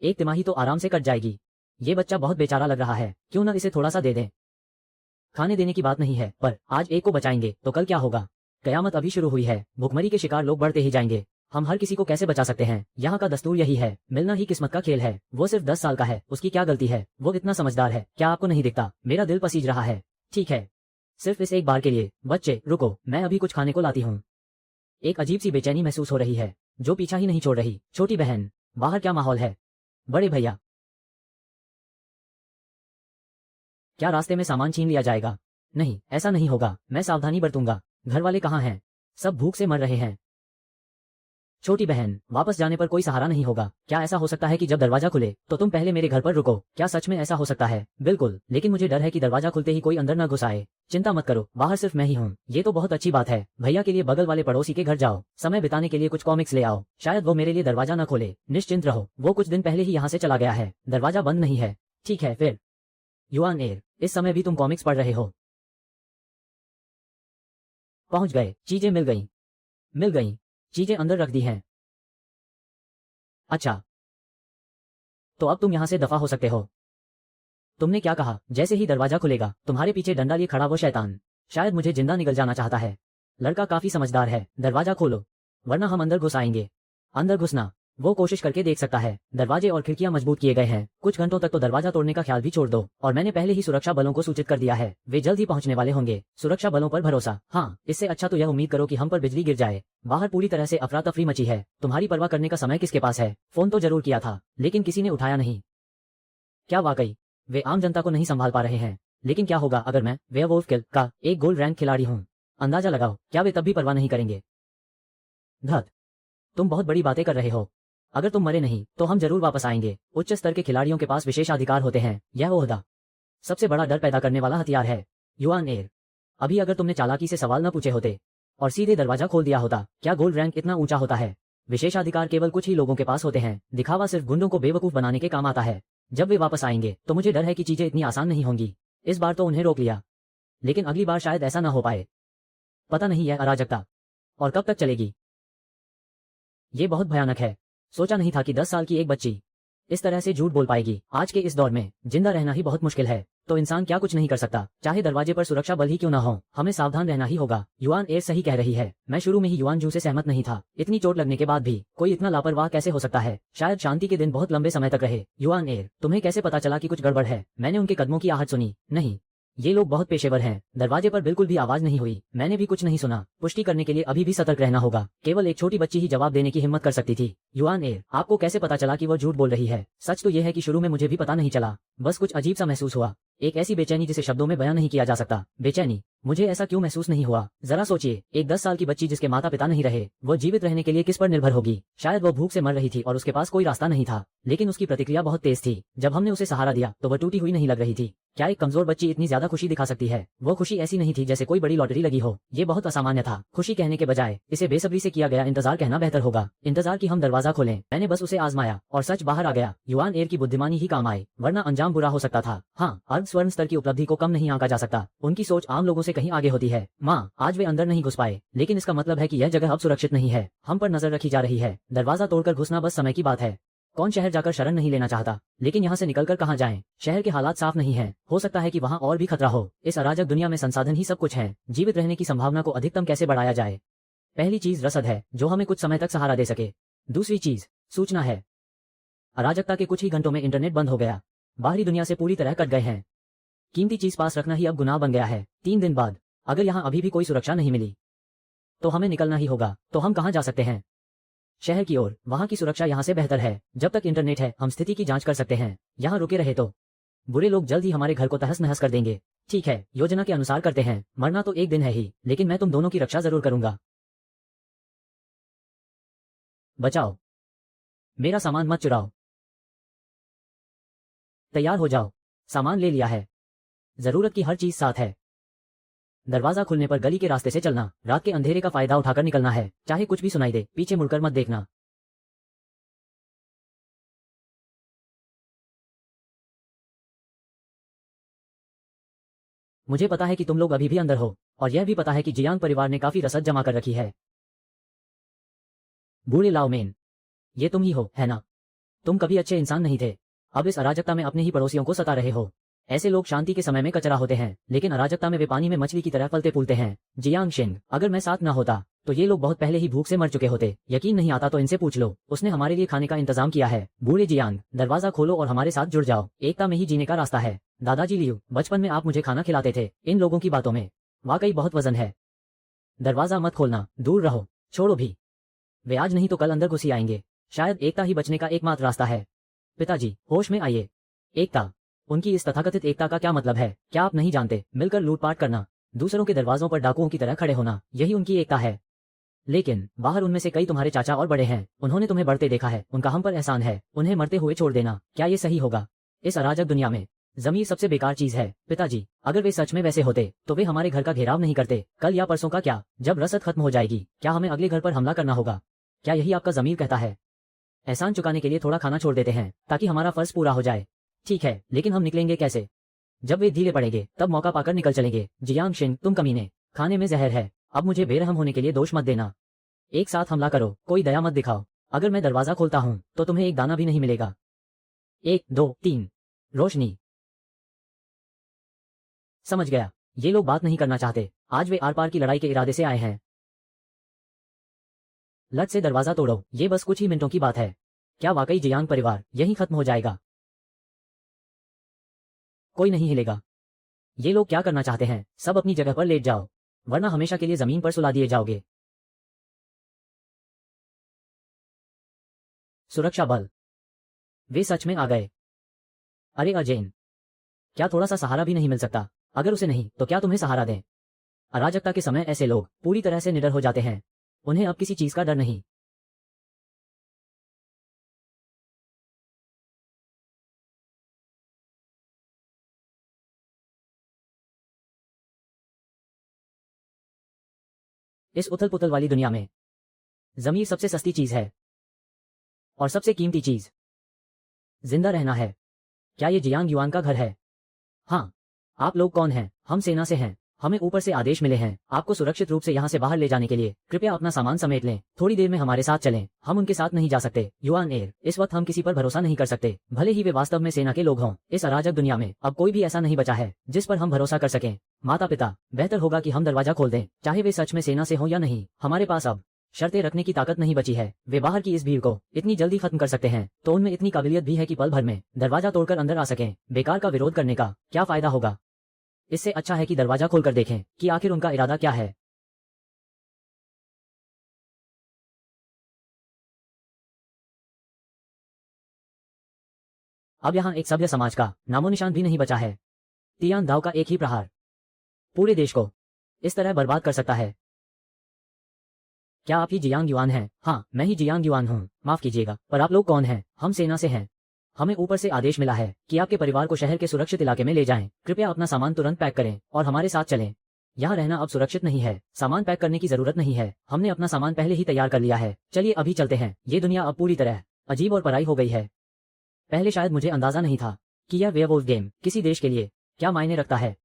1 तिमाही तो आराम से कट जाएगी। ये बच्चा बहुत बेचारा लग रहा है। क्यों न इसे थोड़ा सा दे दें? खाने देने की बात नहीं है, पर आज एक को बचाएंगे तो कल क्या होगा? कयामत अभी शुरू हुई है। भुखमरी के शिकार लोग बढ़ते ही जाएंगे। हम हर किसी को कैसे बचा सकते हैं? यहाँ का दस्तूर यही है। मिलना ही किस्मत का खेल है। वो सिर्फ 10 साल का है, उसकी क्या गलती है? वो इतना समझदार है। क्या आपको नहीं दिखता? मेरा दिल पसीज रहा है। ठीक है, सिर्फ इस एक बार के लिए। बच्चे रुको, मैं अभी कुछ खाने को लाती हूँ। एक अजीब सी बेचैनी महसूस हो रही है जो पीछा ही नहीं छोड़ रही। छोटी बहन, बाहर क्या माहौल है? बड़े भैया, क्या रास्ते में सामान छीन लिया जाएगा? नहीं, ऐसा नहीं होगा। मैं सावधानी बरतूंगा। घर वाले कहाँ हैं? सब भूख से मर रहे हैं। छोटी बहन, वापस जाने पर कोई सहारा नहीं होगा। क्या ऐसा हो सकता है कि जब दरवाजा खुले तो तुम पहले मेरे घर पर रुको? क्या सच में ऐसा हो सकता है? बिल्कुल, लेकिन मुझे डर है कि दरवाजा खुलते ही कोई अंदर न घुस आए। चिंता मत करो, बाहर सिर्फ मैं ही हूँ। ये तो बहुत अच्छी बात है। भैया के लिए बगल वाले पड़ोसी के घर जाओ। समय बिताने के लिए कुछ कॉमिक्स ले आओ। शायद वो मेरे लिए दरवाजा न खोले। निश्चिंत रहो, वो कुछ दिन पहले ही यहाँ से चला गया है। दरवाजा बंद नहीं है। ठीक है फिर। युआन एयर, इस समय भी तुम कॉमिक्स पढ़ रहे हो? पहुंच गए। चीजें मिल गई। मिल गई। चीजें अंदर रख दी हैं। अच्छा, तो अब तुम यहाँ से दफा हो सकते हो। तुमने क्या कहा? जैसे ही दरवाजा खुलेगा तुम्हारे पीछे डंडा लिए खड़ा वो शैतान शायद मुझे जिंदा निकल जाना चाहता है। लड़का काफी समझदार है। दरवाजा खोलो, वरना हम अंदर घुस आएंगे। अंदर घुसना वो कोशिश करके देख सकता है। दरवाजे और खिड़कियां मजबूत किए गए हैं, कुछ घंटों तक तो दरवाजा तोड़ने का ख्याल भी छोड़ दो। और मैंने पहले ही सुरक्षा बलों को सूचित कर दिया है, वे जल्द ही पहुंचने वाले होंगे। सुरक्षा बलों पर भरोसा। हाँ, इससे अच्छा तो यह उम्मीद करो कि हम पर बिजली गिर जाए। बाहर पूरी तरह से अफरा तफरी मची है। तुम्हारी परवाह करने का समय किसके पास है? फोन तो जरूर किया था, लेकिन किसी ने उठाया नहीं। क्या वाकई वे आम जनता को नहीं संभाल पा रहे हैं? लेकिन क्या होगा अगर मैं वेयरवुल्फ किल का एक गोल्ड रैंक खिलाड़ी हूँ? अंदाजा लगाओ, क्या वे तब भी परवाह नहीं करेंगे? धत, तुम बहुत बड़ी बातें कर रहे हो। अगर तुम मरे नहीं तो हम जरूर वापस आएंगे। उच्च स्तर के खिलाड़ियों के पास विशेषाधिकार होते हैं। यह ओहदा सबसे बड़ा डर पैदा करने वाला हथियार है। युआन एयर, अभी अगर तुमने चालाकी से सवाल न पूछे होते और सीधे दरवाजा खोल दिया होता, क्या गोल्ड रैंक इतना ऊंचा होता है? विशेषाधिकार केवल कुछ ही लोगों के पास होते हैं। दिखावा सिर्फ गुंडों को बेवकूफ बनाने के काम आता है। जब वे वापस आएंगे तो मुझे डर है कि चीजें इतनी आसान नहीं होंगी। इस बार तो उन्हें रोक लिया, लेकिन अगली बार शायद ऐसा ना हो पाए। पता नहीं यह अराजकता और कब तक चलेगी। ये बहुत भयानक है। सोचा नहीं था कि 10 साल की एक बच्ची इस तरह से झूठ बोल पाएगी। आज के इस दौर में जिंदा रहना ही बहुत मुश्किल है, तो इंसान क्या कुछ नहीं कर सकता, चाहे दरवाजे पर सुरक्षा बल ही क्यों ना हो। हमें सावधान रहना ही होगा। युआन एयर सही कह रही है। मैं शुरू में ही युआन जू से सहमत नहीं था। इतनी चोट लगने के बाद भी कोई इतना लापरवाह कैसे हो सकता है? शायद शांति के दिन बहुत लंबे समय तक रहे। युआन एयर, तुम्हें कैसे पता चला कि कुछ गड़बड़ है? मैंने उनके कदमों की आहट सुनी। नहीं, ये लोग बहुत पेशेवर हैं। दरवाजे पर बिल्कुल भी आवाज नहीं हुई। मैंने भी कुछ नहीं सुना। पुष्टि करने के लिए अभी भी सतर्क रहना होगा। केवल एक छोटी बच्ची ही जवाब देने की हिम्मत कर सकती थी। युआन एयर, आपको कैसे पता चला कि वो झूठ बोल रही है? सच तो यह है कि शुरू में मुझे भी पता नहीं चला, बस कुछ अजीब सा महसूस हुआ। एक ऐसी बेचैनी जिसे शब्दों में बयां नहीं किया जा सकता। बेचैनी। मुझे ऐसा क्यों महसूस नहीं हुआ? जरा सोचिए, एक 10 साल की बच्ची जिसके माता पिता नहीं रहे, वो जीवित रहने के लिए किस पर निर्भर होगी? शायद वो भूख से मर रही थी और उसके पास कोई रास्ता नहीं था, लेकिन उसकी प्रतिक्रिया बहुत तेज थी। जब हमने उसे सहारा दिया तो वह टूटी हुई नहीं लग रही थी। क्या एक कमजोर बच्ची इतनी ज्यादा खुशी दिखा सकती है? वो खुशी ऐसी नहीं थी जैसे कोई बड़ी लॉटरी लगी हो। ये बहुत असामान्य था। खुशी कहने के बजाय इसे बेसब्री से किया गया इंतजार कहना बेहतर होगा। इंतजार कि हम दरवाजा खोलें। मैंने बस उसे आजमाया और सच बाहर आ गया। युआन एयर की बुद्धिमानी ही काम आई, वरना अंजाम बुरा हो सकता था। हाँ, अर्ध स्वर्ण स्तर की उपलब्धि को कम नहीं आंका जा सकता। उनकी सोच आम लोगों से कहीं आगे होती है। माँ, आज वे अंदर नहीं घुस पाए, लेकिन इसका मतलब है कि यह जगह अब सुरक्षित नहीं है। हम पर नजर रखी जा रही है। दरवाजा तोड़कर घुसना बस समय की बात है। कौन शहर जाकर शरण नहीं लेना चाहता? लेकिन यहाँ से निकलकर कहाँ जाएं? शहर के हालात साफ नहीं हैं। हो सकता है कि वहाँ और भी खतरा हो। इस अराजक दुनिया में संसाधन ही सब कुछ है। जीवित रहने की संभावना को अधिकतम कैसे बढ़ाया जाए? पहली चीज रसद है, जो हमें कुछ समय तक सहारा दे सके। दूसरी चीज सूचना है। अराजकता के कुछ ही घंटों में इंटरनेट बंद हो गया। बाहरी दुनिया से पूरी तरह कट गए हैं। कीमती चीज पास रखना ही अब गुनाह बन गया है। 3 दिन बाद अगर यहाँ अभी भी कोई सुरक्षा नहीं मिली तो हमें निकलना ही होगा। तो हम कहाँ जा सकते हैं? शहर की ओर। वहाँ की सुरक्षा यहाँ से बेहतर है। जब तक इंटरनेट है हम स्थिति की जांच कर सकते हैं। यहाँ रुके रहे तो बुरे लोग जल्द ही हमारे घर को तहस नहस कर देंगे। ठीक है, योजना के अनुसार करते हैं। मरना तो एक दिन है ही, लेकिन मैं तुम दोनों की रक्षा जरूर करूंगा। बचाओ, मेरा सामान मत चुराओ। तैयार हो जाओ, सामान ले लिया है। जरूरत की हर चीज साथ है। दरवाजा खुलने पर गली के रास्ते से चलना। रात के अंधेरे का फायदा उठाकर निकलना है। चाहे कुछ भी सुनाई दे, पीछे मुड़कर मत देखना। मुझे पता है कि तुम लोग अभी भी अंदर हो, और यह भी पता है कि जियांग परिवार ने काफी रसद जमा कर रखी है। बूढ़े लाओमेन, ये तुम ही हो, है ना? तुम कभी अच्छे इंसान नहीं थे। अब इस अराजकता में अपने ही पड़ोसियों को सता रहे हो। ऐसे लोग शांति के समय में कचरा होते हैं, लेकिन अराजकता में वे पानी में मछली की तरह फलते फूलते हैं। जियांग शिंग, अगर मैं साथ न होता तो ये लोग बहुत पहले ही भूख से मर चुके होते। यकीन नहीं आता तो इनसे पूछ लो। उसने हमारे लिए खाने का इंतजाम किया है। बूढ़े जियांग, दरवाजा खोलो और हमारे साथ जुड़ जाओ। एकता में ही जीने का रास्ता है। दादाजी लियू, बचपन में आप मुझे खाना खिलाते थे। इन लोगों की बातों में वाकई बहुत वजन है। दरवाजा मत खोलना, दूर रहो। छोड़ो भी, वे आज नहीं तो कल अंदर घुसी आएंगे। शायद एकता ही बचने का एकमात्र रास्ता है। पिताजी, होश में आइए। एकता, उनकी इस तथाकथित एकता का क्या मतलब है? क्या आप नहीं जानते? मिलकर लूटपाट करना, दूसरों के दरवाजों पर डाकुओं की तरह खड़े होना, यही उनकी एकता है। लेकिन बाहर उनमें से कई तुम्हारे चाचा और बड़े हैं। उन्होंने तुम्हें बढ़ते देखा है। उनका हम पर एहसान है। उन्हें मरते हुए छोड़ देना, क्या ये सही होगा? इस अराजक दुनिया में जमीर सबसे बेकार चीज है। पिताजी, अगर वे सच में वैसे होते तो वे हमारे घर का घेराव नहीं करते। कल या परसों का क्या, जब रसद खत्म हो जाएगी, क्या हमें अगले घर पर हमला करना होगा? क्या यही आपका जमीर कहता है? एहसान चुकाने के लिए थोड़ा खाना छोड़ देते हैं ताकि हमारा फर्ज पूरा हो जाए। ठीक है, लेकिन हम निकलेंगे कैसे? जब वे ढीले पड़ेंगे तब मौका पाकर निकल चलेंगे। जियांग शिंग, तुम कमीने, खाने में जहर है। अब मुझे बेरहम होने के लिए दोष मत देना। एक साथ हमला करो, कोई दया मत दिखाओ। अगर मैं दरवाजा खोलता हूँ तो तुम्हें एक दाना भी नहीं मिलेगा। 1 2 3, रोशनी। समझ गया, ये लोग बात नहीं करना चाहते। आज वे आर पार की लड़ाई के इरादे से आए हैं। लट से दरवाजा तोड़ो, ये बस कुछ ही मिनटों की बात है। क्या वाकई जियांग परिवार यहीं खत्म हो जाएगा? कोई नहीं हिलेगा। ये लोग क्या करना चाहते हैं? सब अपनी जगह पर लेट जाओ, वरना हमेशा के लिए जमीन पर सुला दिए जाओगे। सुरक्षा बल, वे सच में आ गए। अरे अजैन, क्या थोड़ा सा सहारा भी नहीं मिल सकता? अगर उसे नहीं तो क्या तुम्हें सहारा दें? अराजकता के समय ऐसे लोग पूरी तरह से निडर हो जाते हैं। उन्हें अब किसी चीज का डर नहीं। इस उथल पुथल वाली दुनिया में जमीर सबसे सस्ती चीज है और सबसे कीमती चीज। जिंदा रहना है। क्या ये जियांग युआन का घर है? हाँ। आप लोग कौन हैं? हम सेना से हैं। हमें ऊपर से आदेश मिले हैं आपको सुरक्षित रूप से यहाँ से बाहर ले जाने के लिए। कृपया अपना सामान समेट लें, थोड़ी देर में हमारे साथ चलें। हम उनके साथ नहीं जा सकते युआन एयर। इस वक्त हम किसी पर भरोसा नहीं कर सकते, भले ही वे वास्तव में सेना के लोग हों। इस अराजक दुनिया में अब कोई भी ऐसा नहीं बचा है जिस पर हम भरोसा कर सकें। माता पिता, बेहतर होगा कि हम दरवाजा खोल दें, चाहे वे सच में सेना से हों या नहीं। हमारे पास अब शर्तें रखने की ताकत नहीं बची है। वे बाहर की इस भीड़ को इतनी जल्दी खत्म कर सकते हैं तो उनमें इतनी काबिलियत भी है कि पल भर में दरवाजा तोड़कर अंदर आ सकें। बेकार का विरोध करने का क्या फायदा होगा? इससे अच्छा है कि दरवाजा खोलकर देखें कि आखिर उनका इरादा क्या है। अब यहाँ एक सभ्य समाज का नामो निशान भी नहीं बचा है। तियान दाव का एक ही प्रहार पूरे देश को इस तरह बर्बाद कर सकता है। क्या आप ही जियांग युआन हैं? हाँ, मैं ही जियांग युआन हूँ। माफ कीजिएगा, पर आप लोग कौन हैं? हम सेना से हैं। हमें ऊपर से आदेश मिला है कि आपके परिवार को शहर के सुरक्षित इलाके में ले जाएं। कृपया अपना सामान तुरंत पैक करें और हमारे साथ चलें। यहाँ रहना अब सुरक्षित नहीं है। सामान पैक करने की जरूरत नहीं है, हमने अपना सामान पहले ही तैयार कर लिया है। चलिए अभी चलते हैं। ये दुनिया अब पूरी तरह अजीब और पराई हो गई है। पहले शायद मुझे अंदाजा नहीं था कि यह वेयरवुल्फ गेम किसी देश के लिए क्या मायने रखता है।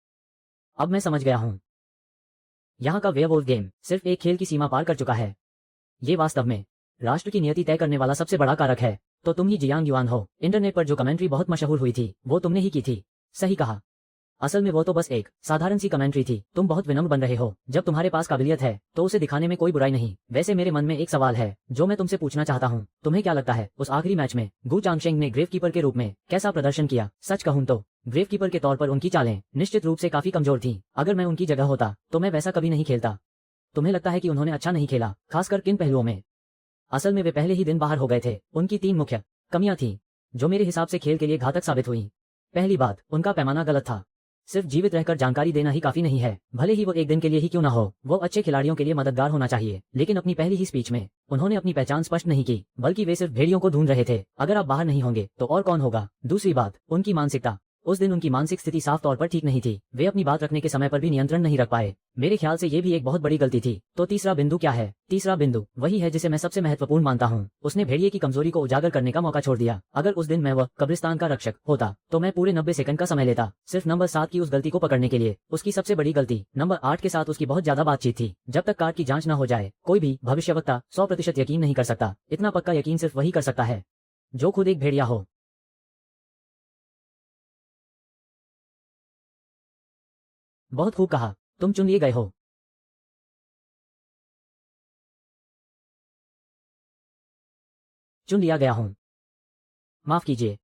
अब मैं समझ गया हूँ। यहाँ का वेयरवुल्फ गेम सिर्फ एक खेल की सीमा पार कर चुका है। ये वास्तव में राष्ट्र की नियति तय करने वाला सबसे बड़ा कारक है। तो तुम ही जियांग युआन हो। इंटरनेट पर जो कमेंट्री बहुत मशहूर हुई थी वो तुमने ही की थी। सही कहा। असल में वो तो बस एक साधारण सी कमेंट्री थी। तुम बहुत विनम्र बन रहे हो। जब तुम्हारे पास काबिलियत है तो उसे दिखाने में कोई बुराई नहीं। वैसे मेरे मन में एक सवाल है जो मैं तुमसे पूछना चाहता हूँ। तुम्हें क्या लगता है उस आखिरी मैच में गु चांगशेंग ने ग्रेवकीपर के रूप में कैसा प्रदर्शन किया? सच कहूँ तो ग्रेवकीपर के तौर पर उनकी चालें निश्चित रूप से काफी कमजोर थी। अगर मैं उनकी जगह होता तो मैं वैसा कभी नहीं खेलता। तुम्हें लगता है कि उन्होंने अच्छा नहीं खेला, खासकर किन पहलुओं में? असल में वे पहले ही दिन बाहर हो गए थे। उनकी 3 मुख्य कमियां थीं जो मेरे हिसाब से खेल के लिए घातक साबित हुई। पहली बात, उनका पैमाना गलत था। सिर्फ जीवित रहकर जानकारी देना ही काफी नहीं है, भले ही वो एक दिन के लिए ही क्यों ना हो। वो अच्छे खिलाड़ियों के लिए मददगार होना चाहिए, लेकिन अपनी पहली ही स्पीच में उन्होंने अपनी पहचान स्पष्ट नहीं की, बल्कि वे सिर्फ भेड़ियों को ढूंढ रहे थे। अगर आप बाहर नहीं होंगे तो और कौन होगा? दूसरी बात, उनकी मानसिकता। उस दिन उनकी मानसिक स्थिति साफ तौर पर ठीक नहीं थी। वे अपनी बात रखने के समय पर भी नियंत्रण नहीं रख पाए। मेरे ख्याल से ये भी एक बहुत बड़ी गलती थी। तो तीसरा बिंदु क्या है? तीसरा बिंदु वही है जिसे मैं सबसे महत्वपूर्ण मानता हूँ। उसने भेड़िए की कमजोरी को उजागर करने का मौका छोड़ दिया। अगर उस दिन मैं वह कब्रिस्तान का रक्षक होता तो मैं पूरे 90 सेकंड का समय लेता सिर्फ नंबर 7 की उस गलती को पकड़ने के लिए। उसकी सबसे बड़ी गलती नंबर 8 के साथ उसकी बहुत ज्यादा बातचीत थी। जब तक कार की जांच न हो जाए कोई भी भविष्यवक्ता 100% यकीन नहीं कर सकता। इतना पक्का यकीन सिर्फ वही कर सकता है जो खुद एक भेड़िया हो। बहुत खूब कहा, तुम चुन लिए गए हो। चुन लिया गया हूं। माफ कीजिए,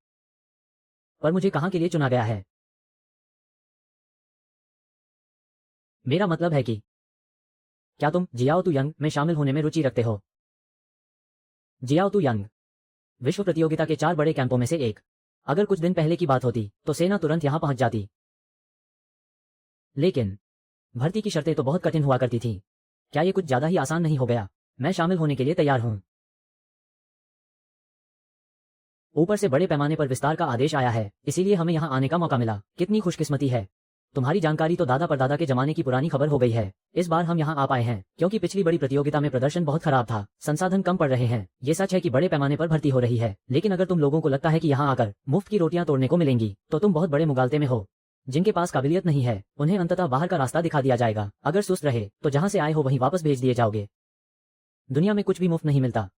पर मुझे कहां के लिए चुना गया है? मेरा मतलब है कि क्या तुम जियाओ तू यंग में शामिल होने में रुचि रखते हो? जियाओ तू यंग विश्व प्रतियोगिता के 4 बड़े कैंपों में से एक। अगर कुछ दिन पहले की बात होती तो सेना तुरंत यहां पहुंच जाती, लेकिन भर्ती की शर्तें तो बहुत कठिन हुआ करती थी। क्या ये कुछ ज्यादा ही आसान नहीं हो गया? मैं शामिल होने के लिए तैयार हूं। ऊपर से बड़े पैमाने पर विस्तार का आदेश आया है, इसीलिए हमें यहाँ आने का मौका मिला। कितनी खुशकिस्मती है। तुम्हारी जानकारी तो दादा परदादा के जमाने की पुरानी खबर हो गई है। इस बार हम यहाँ आ पाए हैं क्योंकि पिछली बड़ी प्रतियोगिता में प्रदर्शन बहुत खराब था, संसाधन कम पड़ रहे हैं। ये सच है कि बड़े पैमाने पर भर्ती हो रही है, लेकिन अगर तुम लोगों को लगता है कि यहाँ आकर मुफ्त की रोटियां तोड़ने को मिलेंगी तो तुम बहुत बड़े मुगालते में हो। जिनके पास काबिलियत नहीं है उन्हें अंततः बाहर का रास्ता दिखा दिया जाएगा। अगर सुस्त रहे तो जहां से आए हो वहीं वापस भेज दिए जाओगे। दुनिया में कुछ भी मुफ्त नहीं मिलता,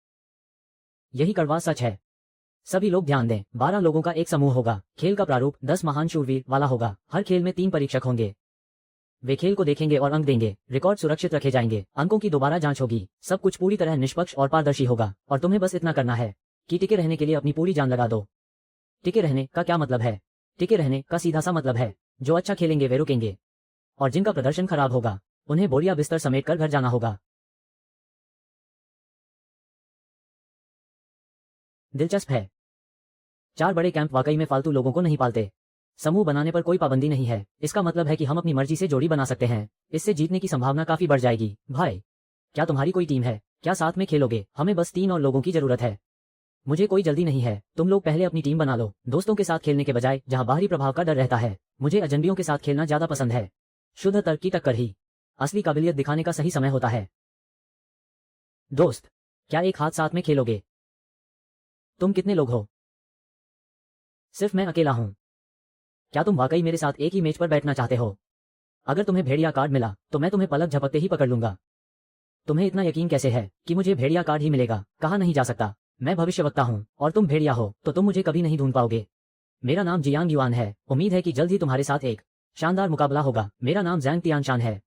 यही कड़वा सच है। सभी लोग ध्यान दें, 12 लोगों का एक समूह होगा। खेल का प्रारूप 10 महान शूरवीर वाला होगा। हर खेल में 3 परीक्षक होंगे। वे खेल को देखेंगे और अंक देंगे। रिकॉर्ड सुरक्षित रखे जाएंगे। अंकों की दोबारा जांच होगी। सब कुछ पूरी तरह निष्पक्ष और पारदर्शी होगा और तुम्हें बस इतना करना है कि टिके रहने के लिए अपनी पूरी जान लगा दो। टिके रहने का क्या मतलब है? टिके रहने का सीधा सा मतलब है, जो अच्छा खेलेंगे वे रुकेंगे, और जिनका प्रदर्शन खराब होगा उन्हें बोरिया बिस्तर समेट कर घर जाना होगा। दिलचस्प है। 4 बड़े कैंप वाकई में फालतू लोगों को नहीं पालते। समूह बनाने पर कोई पाबंदी नहीं है। इसका मतलब है कि हम अपनी मर्जी से जोड़ी बना सकते हैं। इससे जीतने की संभावना काफी बढ़ जाएगी। भाई, क्या तुम्हारी कोई टीम है? क्या साथ में खेलोगे? हमें बस 3 और लोगों की जरूरत है। मुझे कोई जल्दी नहीं है, तुम लोग पहले अपनी टीम बना लो। दोस्तों के साथ खेलने के बजाय जहां बाहरी प्रभाव का डर रहता है, मुझे अजनबियों के साथ खेलना ज्यादा पसंद है। शुद्ध तर्क की टक्कर ही असली काबिलियत दिखाने का सही समय होता है। दोस्त, क्या एक हाथ साथ में खेलोगे? तुम कितने लोग हो? सिर्फ मैं अकेला हूं। क्या तुम वाकई मेरे साथ एक ही मेज पर बैठना चाहते हो? अगर तुम्हें भेड़िया कार्ड मिला तो मैं तुम्हें पलक झपकते ही पकड़ लूंगा। तुम्हें इतना यकीन कैसे है कि मुझे भेड़िया कार्ड ही मिलेगा? कहा नहीं जा सकता। मैं भविष्यवक्ता हूं और तुम भेड़िया हो, तो तुम मुझे कभी नहीं ढूंढ पाओगे। मेरा नाम जियांग युआन है। उम्मीद है कि जल्द ही तुम्हारे साथ एक शानदार मुकाबला होगा। मेरा नाम जैंग तियानशान है।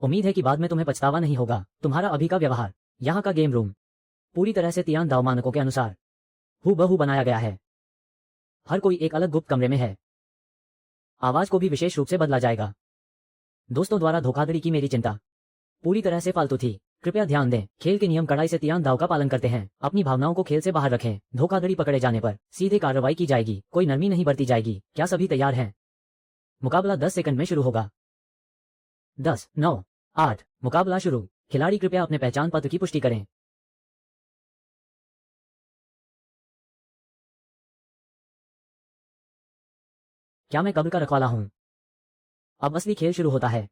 उम्मीद है कि बाद में तुम्हें पछतावा नहीं होगा। तुम्हारा अभी का व्यवहार, यहाँ का गेम रूम पूरी तरह से तियान दाओ मानकों के अनुसार हूबहू बनाया गया है। हर कोई एक अलग गुप्त कमरे में है। आवाज को भी विशेष रूप से बदला जाएगा। दोस्तों द्वारा धोखाधड़ी की मेरी चिंता पूरी तरह से फालतू थी। कृपया ध्यान दें, खेल के नियम कड़ाई से तियान दाव का पालन करते हैं। अपनी भावनाओं को खेल से बाहर रखें। धोखाधड़ी पकड़े जाने पर सीधे कार्रवाई की जाएगी, कोई नरमी नहीं बरती जाएगी। क्या सभी तैयार हैं? मुकाबला 10 सेकंड में शुरू होगा। 10, 9, 8, मुकाबला शुरू। खिलाड़ी कृपया अपने पहचान पत्र की पुष्टि करें। क्या मैं कब्र का रखवाला हूं? अब असली खेल शुरू होता है।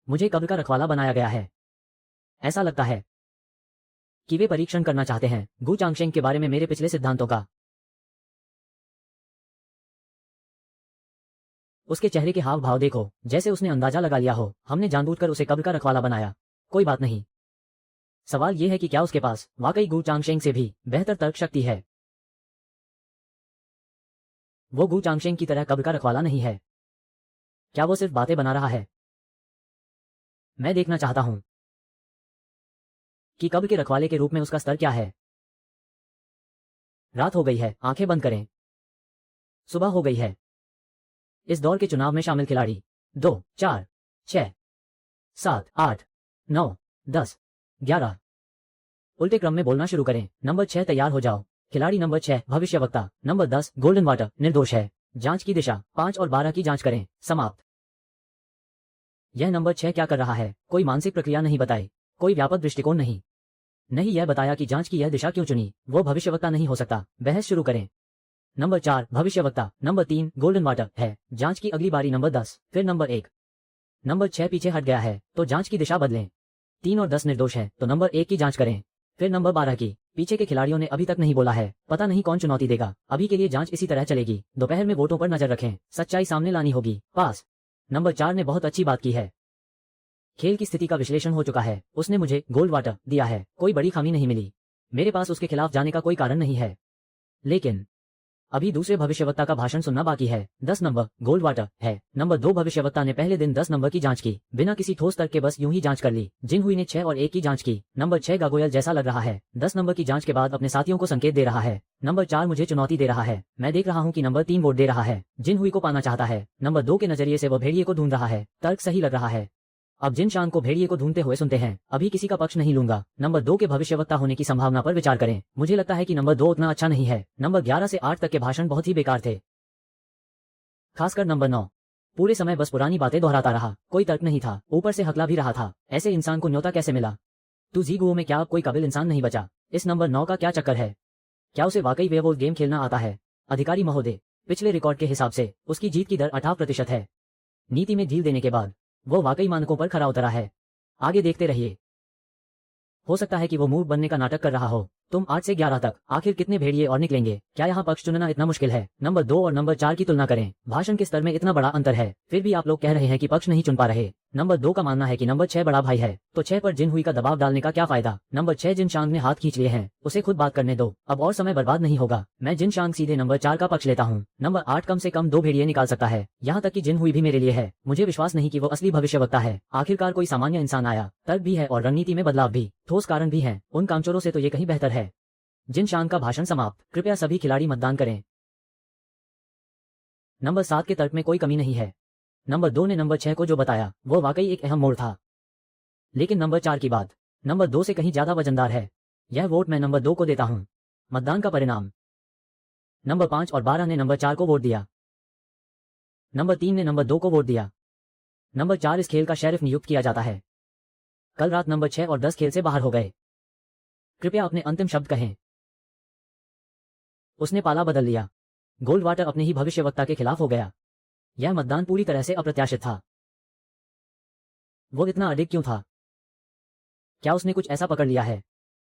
मुझे कब्र का रखवाला बनाया गया है। ऐसा लगता है कि वे परीक्षण करना चाहते हैं गु चांगशेंग के बारे में मेरे पिछले सिद्धांतों का। उसके चेहरे के हाव भाव देखो, जैसे उसने अंदाजा लगा लिया हो हमने जानबूझकर उसे कब्र का रखवाला बनाया। कोई बात नहीं। सवाल यह है कि क्या उसके पास वाकई गु चांगशेंग से भी बेहतर तर्क शक्ति है? वो गु चांगशेंग की तरह कब्र का रखवाला नहीं है। क्या वो सिर्फ बातें बना रहा है? मैं देखना चाहता हूं कि कब्र के रखवाले के रूप में उसका स्तर क्या है। रात हो गई है, आंखें बंद करें। सुबह हो गई है। इस दौर के चुनाव में शामिल खिलाड़ी 2, 4, 6, 7, 8, 9, 10, 11। उल्टे क्रम में बोलना शुरू करें। नंबर 6 तैयार हो जाओ। खिलाड़ी नंबर 6 भविष्यवक्ता। नंबर 10 गोल्डन वाटर निर्दोष है। जांच की दिशा 5 और 12 की जांच करें। समाप्त। यह नंबर 6 क्या कर रहा है? कोई मानसिक प्रक्रिया नहीं बताई, कोई व्यापक दृष्टिकोण नहीं। नहीं यह बताया कि जांच की यह दिशा क्यों चुनी। वो भविष्यवक्ता नहीं हो सकता। बहस शुरू करें। नंबर 4 भविष्यवक्ता। नंबर 3 गोल्डन वाटर है। जांच की अगली बारी नंबर 10, फिर नंबर 1। नंबर 6 पीछे हट गया है तो जांच की दिशा बदलें। 3 और 10 निर्दोष है तो नंबर 1 की जांच करें, फिर नंबर 12 की। पीछे के खिलाड़ियों ने अभी तक नहीं बोला है, पता नहीं कौन चुनौती देगा। अभी के लिए जांच इसी तरह चलेगी। दोपहर में वोटों पर नजर रखें, सच्चाई सामने लानी होगी। पास। नंबर 4 ने बहुत अच्छी बात की है। खेल की स्थिति का विश्लेषण हो चुका है। उसने मुझे गोल्ड वाटर दिया है, कोई बड़ी खामी नहीं मिली। मेरे पास उसके खिलाफ जाने का कोई कारण नहीं है। लेकिन अभी दूसरे भविष्यवक्ता का भाषण सुनना बाकी है। 10 नंबर गोल्ड वाटर है। नंबर 2 भविष्यवक्ता ने पहले दिन 10 नंबर की जांच की, बिना किसी ठोस तर्क के बस यूं ही जांच कर ली। जिन हुई ने 6 और 1 की जांच की। नंबर 6 गागोयल जैसा लग रहा है। 10 नंबर की जांच के बाद अपने साथियों को संकेत दे रहा है। नंबर 4 मुझे चुनौती दे रहा है। मैं देख रहा हूं कि नंबर 3 वोट दे रहा है, जिन हुई को पाना चाहता है। नंबर 2 के नजरिए से वह भेड़िए को ढूंढ रहा है। तर्क सही लग रहा है। अब जिन शान को भेड़िए को ढूंढते हुए सुनते हैं, अभी किसी का पक्ष नहीं लूंगा। नंबर 2 के भविष्यवक्ता होने की संभावना पर विचार करें। मुझे लगता है कि नंबर 2 उतना अच्छा नहीं है। नंबर 11 से 8 तक के भाषण बहुत ही बेकार थे, खासकर नंबर 9। पूरे समय बस पुरानी बातें दोहराता रहा, कोई तर्क नहीं था, ऊपर से हकला भी रहा था। ऐसे इंसान को न्योता कैसे मिला? तू जीगुओ में क्या अब कोई काबिल इंसान नहीं बचा? इस नंबर 9 का क्या चक्कर है? क्या उसे वाकई वेयरवुल्फ गेम खेलना आता है? अधिकारी महोदय, पिछले रिकॉर्ड के हिसाब से उसकी जीत की दर 18% है। नीति में ढील देने के बाद वो वाकई मानकों पर खरा उतरा है। आगे देखते रहिए। हो सकता है कि वो मूर्ख बनने का नाटक कर रहा हो। तुम 8 से 11 तक आखिर कितने भेड़िए और निकलेंगे? क्या यहाँ पक्ष चुनना इतना मुश्किल है? नंबर 2 और नंबर 4 की तुलना करें। भाषण के स्तर में इतना बड़ा अंतर है, फिर भी आप लोग कह रहे हैं कि पक्ष नहीं चुन पा रहे। नंबर 2 का मानना है कि नंबर 6 बड़ा भाई है, तो 6 पर जिन हुई का दबाव डालने का क्या फायदा? नंबर 6 जिन शांग ने हाथ खींच लिए हैं, उसे खुद बात करने दो, अब और समय बर्बाद नहीं होगा। मैं जिन शांग सीधे नंबर 4 का पक्ष लेता हूँ। नंबर 8 कम से कम 2 भेड़िए निकाल सकता है, यहाँ तक कि जिन हुई भी मेरे लिए है। मुझे विश्वास नहीं कि वो असली भविष्यवक्ता है। आखिरकार कोई सामान्य इंसान आया, तर्क भी है और रणनीति में बदलाव भी, ठोस कारण भी है। उन कामचोरों से तो ये कहीं बेहतर है। जिनशान का भाषण समाप्त। कृपया सभी खिलाड़ी मतदान करें। नंबर 7 के तर्क में कोई कमी नहीं है। नंबर 2 ने नंबर 6 को जो बताया वो वाकई एक अहम मोड़ था, लेकिन नंबर 4 की बात नंबर 2 से कहीं ज्यादा वजनदार है। यह वोट मैं नंबर 2 को देता हूं। मतदान का परिणाम, नंबर 5 और 12 ने नंबर 4 को वोट दिया। नंबर 3 ने नंबर 2 को वोट दिया। नंबर 4 इस खेल का शेरिफ नियुक्त किया जाता है। कल रात नंबर 6 और 10 खेल से बाहर हो गए। कृपया अपने अंतिम शब्द कहें। उसने पाला बदल लिया। गोल्डवाटर अपने ही भविष्यवक्ता के खिलाफ हो गया। यह मतदान पूरी तरह से अप्रत्याशित था। वो इतना अडिग क्यों था? क्या उसने कुछ ऐसा पकड़ लिया है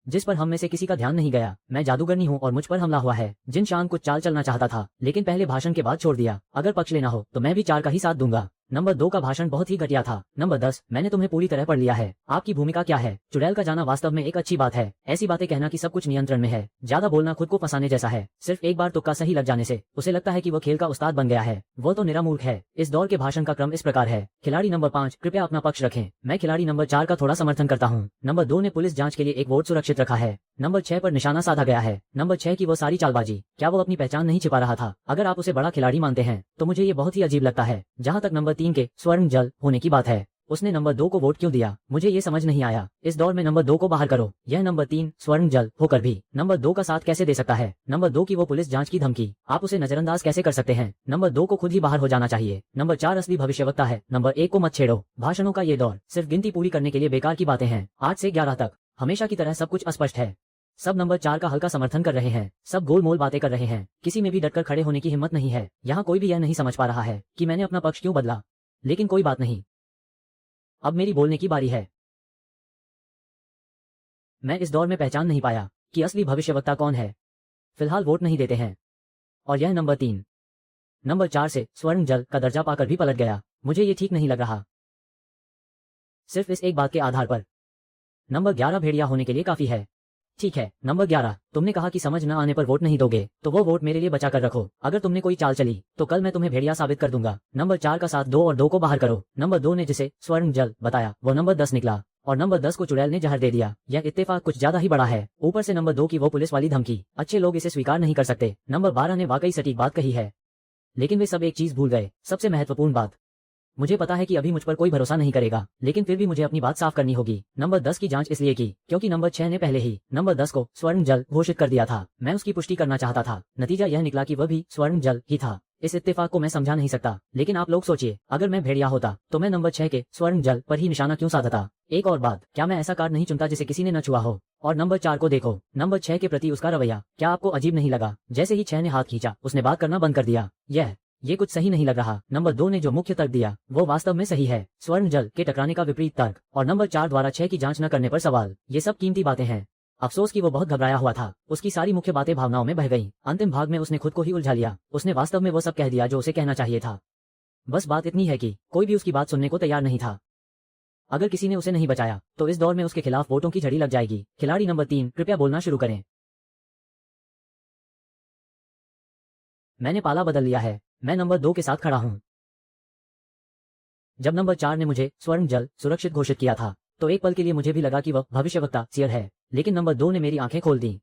जिस पर हम में से किसी का ध्यान नहीं गया? मैं जादूगरनी हूं और मुझ पर हमला हुआ है। जिनशान कुछ चाल चलना चाहता था, लेकिन पहले भाषण के बाद छोड़ दिया। अगर पक्ष लेना हो तो मैं भी 4 का ही साथ दूंगा। नंबर 2 का भाषण बहुत ही घटिया था। नंबर 10, मैंने तुम्हें पूरी तरह पढ़ लिया है। आपकी भूमिका क्या है? चुड़ैल का जाना वास्तव में एक अच्छी बात है। ऐसी बातें कहना कि सब कुछ नियंत्रण में है। ज्यादा बोलना खुद को फंसाने जैसा है। सिर्फ एक बार तुक्का सही लग जाने से उसे लगता है कि वो खेल का उस्ताद बन गया है। वो तो निरा मूर्ख है। इस दौर के भाषण का क्रम इस प्रकार है। खिलाड़ी नंबर 5, कृपया अपना पक्ष रखें। मैं खिलाड़ी नंबर 4 का थोड़ा समर्थन करता हूँ। नंबर 2 ने पुलिस जांच के लिए एक वोट सुरक्षित रखा है। नंबर 6 पर निशाना साधा गया है। नंबर 6 की वो सारी चालबाजी, क्या वो अपनी पहचान नहीं छिपा रहा था? अगर आप उसे बड़ा खिलाड़ी मानते हैं तो मुझे ये बहुत ही अजीब लगता है। जहां तक नंबर 3 के स्वर्ण जल होने की बात है, उसने नंबर 2 को वोट क्यों दिया? मुझे ये समझ नहीं आया। इस दौर में नंबर 2 को बाहर करो। यह नंबर 3 स्वर्ण जल होकर भी नंबर 2 का साथ कैसे दे सकता है? नंबर 2 की वो पुलिस जांच की धमकी, आप उसे नजरअंदाज कैसे कर सकते हैं? नंबर 2 को खुद ही बाहर हो जाना चाहिए। नंबर 4 असली भविष्यवक्ता है। नंबर 1 को मत छेड़ो। भाषणों का ये दौर सिर्फ गिनती पूरी करने के लिए बेकार की बातें हैं। 8 से 11 तक हमेशा की तरह सब कुछ अस्पष्ट है। सब नंबर 4 का हल्का समर्थन कर रहे हैं। सब गोलमोल बातें कर रहे हैं। किसी में भी डटकर खड़े होने की हिम्मत नहीं है। यहाँ कोई भी यह नहीं समझ पा रहा है कि मैंने अपना पक्ष क्यों बदला। लेकिन कोई बात नहीं, अब मेरी बोलने की बारी है। मैं इस दौर में पहचान नहीं पाया कि असली भविष्यवक्ता कौन है। फिलहाल वोट नहीं देते हैं। और यह नंबर 3 नंबर 4 से स्वर्ण जल का दर्जा पाकर भी पलट गया। मुझे ये ठीक नहीं लग रहा। सिर्फ इस एक बात के आधार पर नंबर 11 भेड़िया होने के लिए काफी है। ठीक है नंबर 11, तुमने कहा कि समझ न आने पर वोट नहीं दोगे, तो वो वोट मेरे लिए बचा कर रखो। अगर तुमने कोई चाल चली तो कल मैं तुम्हें भेड़िया साबित कर दूंगा। नंबर 4 का साथ 2 और 2 को बाहर करो। नंबर 2 ने जिसे स्वर्ण जल बताया वो नंबर 10 निकला और नंबर 10 को चुड़ैल ने जहर दे दिया। यह इत्तेफाक कुछ ज्यादा ही बड़ा है। ऊपर से नंबर 2 की वो पुलिस वाली धमकी, अच्छे लोग इसे स्वीकार नहीं कर सकते। नंबर 12 ने वाकई सटीक बात कही है, लेकिन वे सब एक चीज भूल गए, सबसे महत्वपूर्ण बात। मुझे पता है कि अभी मुझ पर कोई भरोसा नहीं करेगा, लेकिन फिर भी मुझे अपनी बात साफ करनी होगी। नंबर 10 की जांच इसलिए की क्योंकि नंबर 6 ने पहले ही नंबर 10 को स्वर्ण जल घोषित कर दिया था। मैं उसकी पुष्टि करना चाहता था। नतीजा यह निकला कि वह भी स्वर्ण जल ही था। इस इत्तेफाक को मैं समझा नहीं सकता, लेकिन आप लोग सोचिए, अगर मैं भेड़िया होता तो मैं नंबर 6 के स्वर्ण जल पर ही निशाना क्यों साधता? एक और बात, क्या मैं ऐसा कार्ड नहीं चुनता जिसे किसी ने न छुआ हो? और नंबर 4 को देखो, नंबर 6 के प्रति उसका रवैया, क्या आपको अजीब नहीं लगा? जैसे ही 6 ने हाथ खींचा उसने बात करना बंद कर दिया। ये कुछ सही नहीं लग रहा। नंबर 2 ने जो मुख्य तर्क दिया वो वास्तव में सही है, स्वर्ण जल के टकराने का विपरीत तर्क, और नंबर 4 द्वारा 6 की जांच न करने पर सवाल, ये सब कीमती बातें हैं। अफसोस कि वो बहुत घबराया हुआ था। उसकी सारी मुख्य बातें भावनाओं में बह गईं। अंतिम भाग में उसने खुद को ही उलझा लिया। उसने वास्तव में वो सब कह दिया जो उसे कहना चाहिए था। बस बात इतनी है कि कोई भी उसकी बात सुनने को तैयार नहीं था। अगर किसी ने उसे नहीं बचाया तो इस दौर में उसके खिलाफ वोटों की झड़ी लग जाएगी। खिलाड़ी नंबर 3, कृपया बोलना शुरू करें। मैंने पाला बदल लिया है। मैं नंबर 2 के साथ खड़ा हूं। जब नंबर 4 ने मुझे स्वर्ण जल सुरक्षित घोषित किया था तो एक पल के लिए मुझे भी लगा कि वह भविष्यवक्ता सियर है, लेकिन नंबर 2 ने मेरी आंखें खोल दी।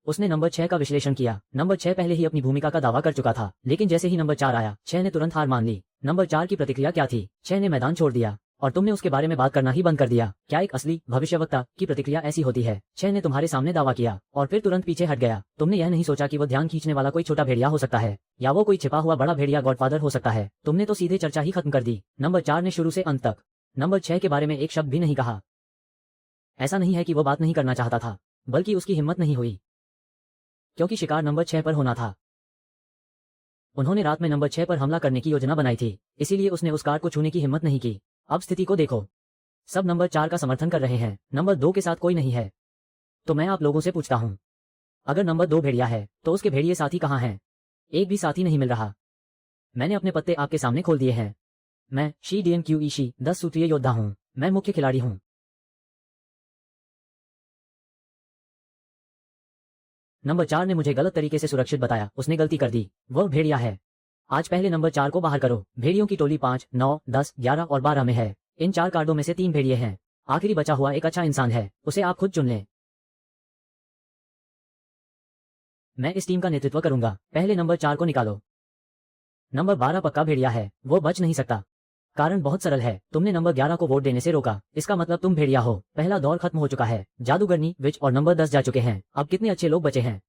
उसने नंबर 6 का विश्लेषण किया। नंबर 6 पहले ही अपनी भूमिका का दावा कर चुका था, लेकिन जैसे ही नंबर 4 आया 6 ने तुरंत हार मान ली। नंबर 4 की प्रतिक्रिया क्या थी? 6 ने मैदान छोड़ दिया और तुमने उसके बारे में बात करना ही बंद कर दिया। क्या एक असली भविष्यवक्ता की प्रतिक्रिया ऐसी होती है? 6 ने तुम्हारे सामने दावा किया और फिर तुरंत पीछे हट गया। तुमने यह नहीं सोचा कि वो ध्यान खींचने वाला कोई छोटा भेड़िया हो सकता है, या वो कोई छिपा हुआ बड़ा भेड़िया गॉडफादर हो सकता है। तुमने तो सीधे चर्चा ही खत्म कर दी। नंबर 4 ने शुरू से अंत तक नंबर 6 के बारे में एक शब्द भी नहीं कहा। ऐसा नहीं है कि वो बात नहीं करना चाहता था, बल्कि उसकी हिम्मत नहीं हुई, क्योंकि शिकार नंबर 6 पर होना था। उन्होंने रात में नंबर 6 पर हमला करने की योजना बनाई थी, इसीलिए उसने उस कार्ड को छूने की हिम्मत नहीं की। अब स्थिति को देखो, सब नंबर 4 का समर्थन कर रहे हैं। नंबर 2 के साथ कोई नहीं है। तो मैं आप लोगों से पूछता हूं, अगर नंबर 2 भेड़िया है तो उसके भेड़िए साथी कहां हैं? एक भी साथी नहीं मिल रहा। मैंने अपने पत्ते आपके सामने खोल दिए हैं। मैं शी डीएनक्यू ईशी 10 सूत्रीय योद्धा हूं। मैं मुख्य खिलाड़ी हूं। नंबर 4 ने मुझे गलत तरीके से सुरक्षित बताया। उसने गलती कर दी। वह भेड़िया है। आज पहले नंबर 4 को बाहर करो। भेड़ियों की टोली 5, 9, 10, 11 और 12 में है। इन 4 कार्डों में से 3 भेड़िए हैं। आखिरी बचा हुआ एक अच्छा इंसान है, उसे आप खुद चुन लें। मैं इस टीम का नेतृत्व करूंगा। पहले नंबर 4 को निकालो। नंबर 12 पक्का भेड़िया है, वो बच नहीं सकता। कारण बहुत सरल है, तुमने नंबर 11 को वोट देने से रोका, इसका मतलब तुम भेड़िया हो। पहला दौर खत्म हो चुका है, जादूगरनी, विच और नंबर 10 जा चुके हैं। अब कितने अच्छे लोग बचे हैं।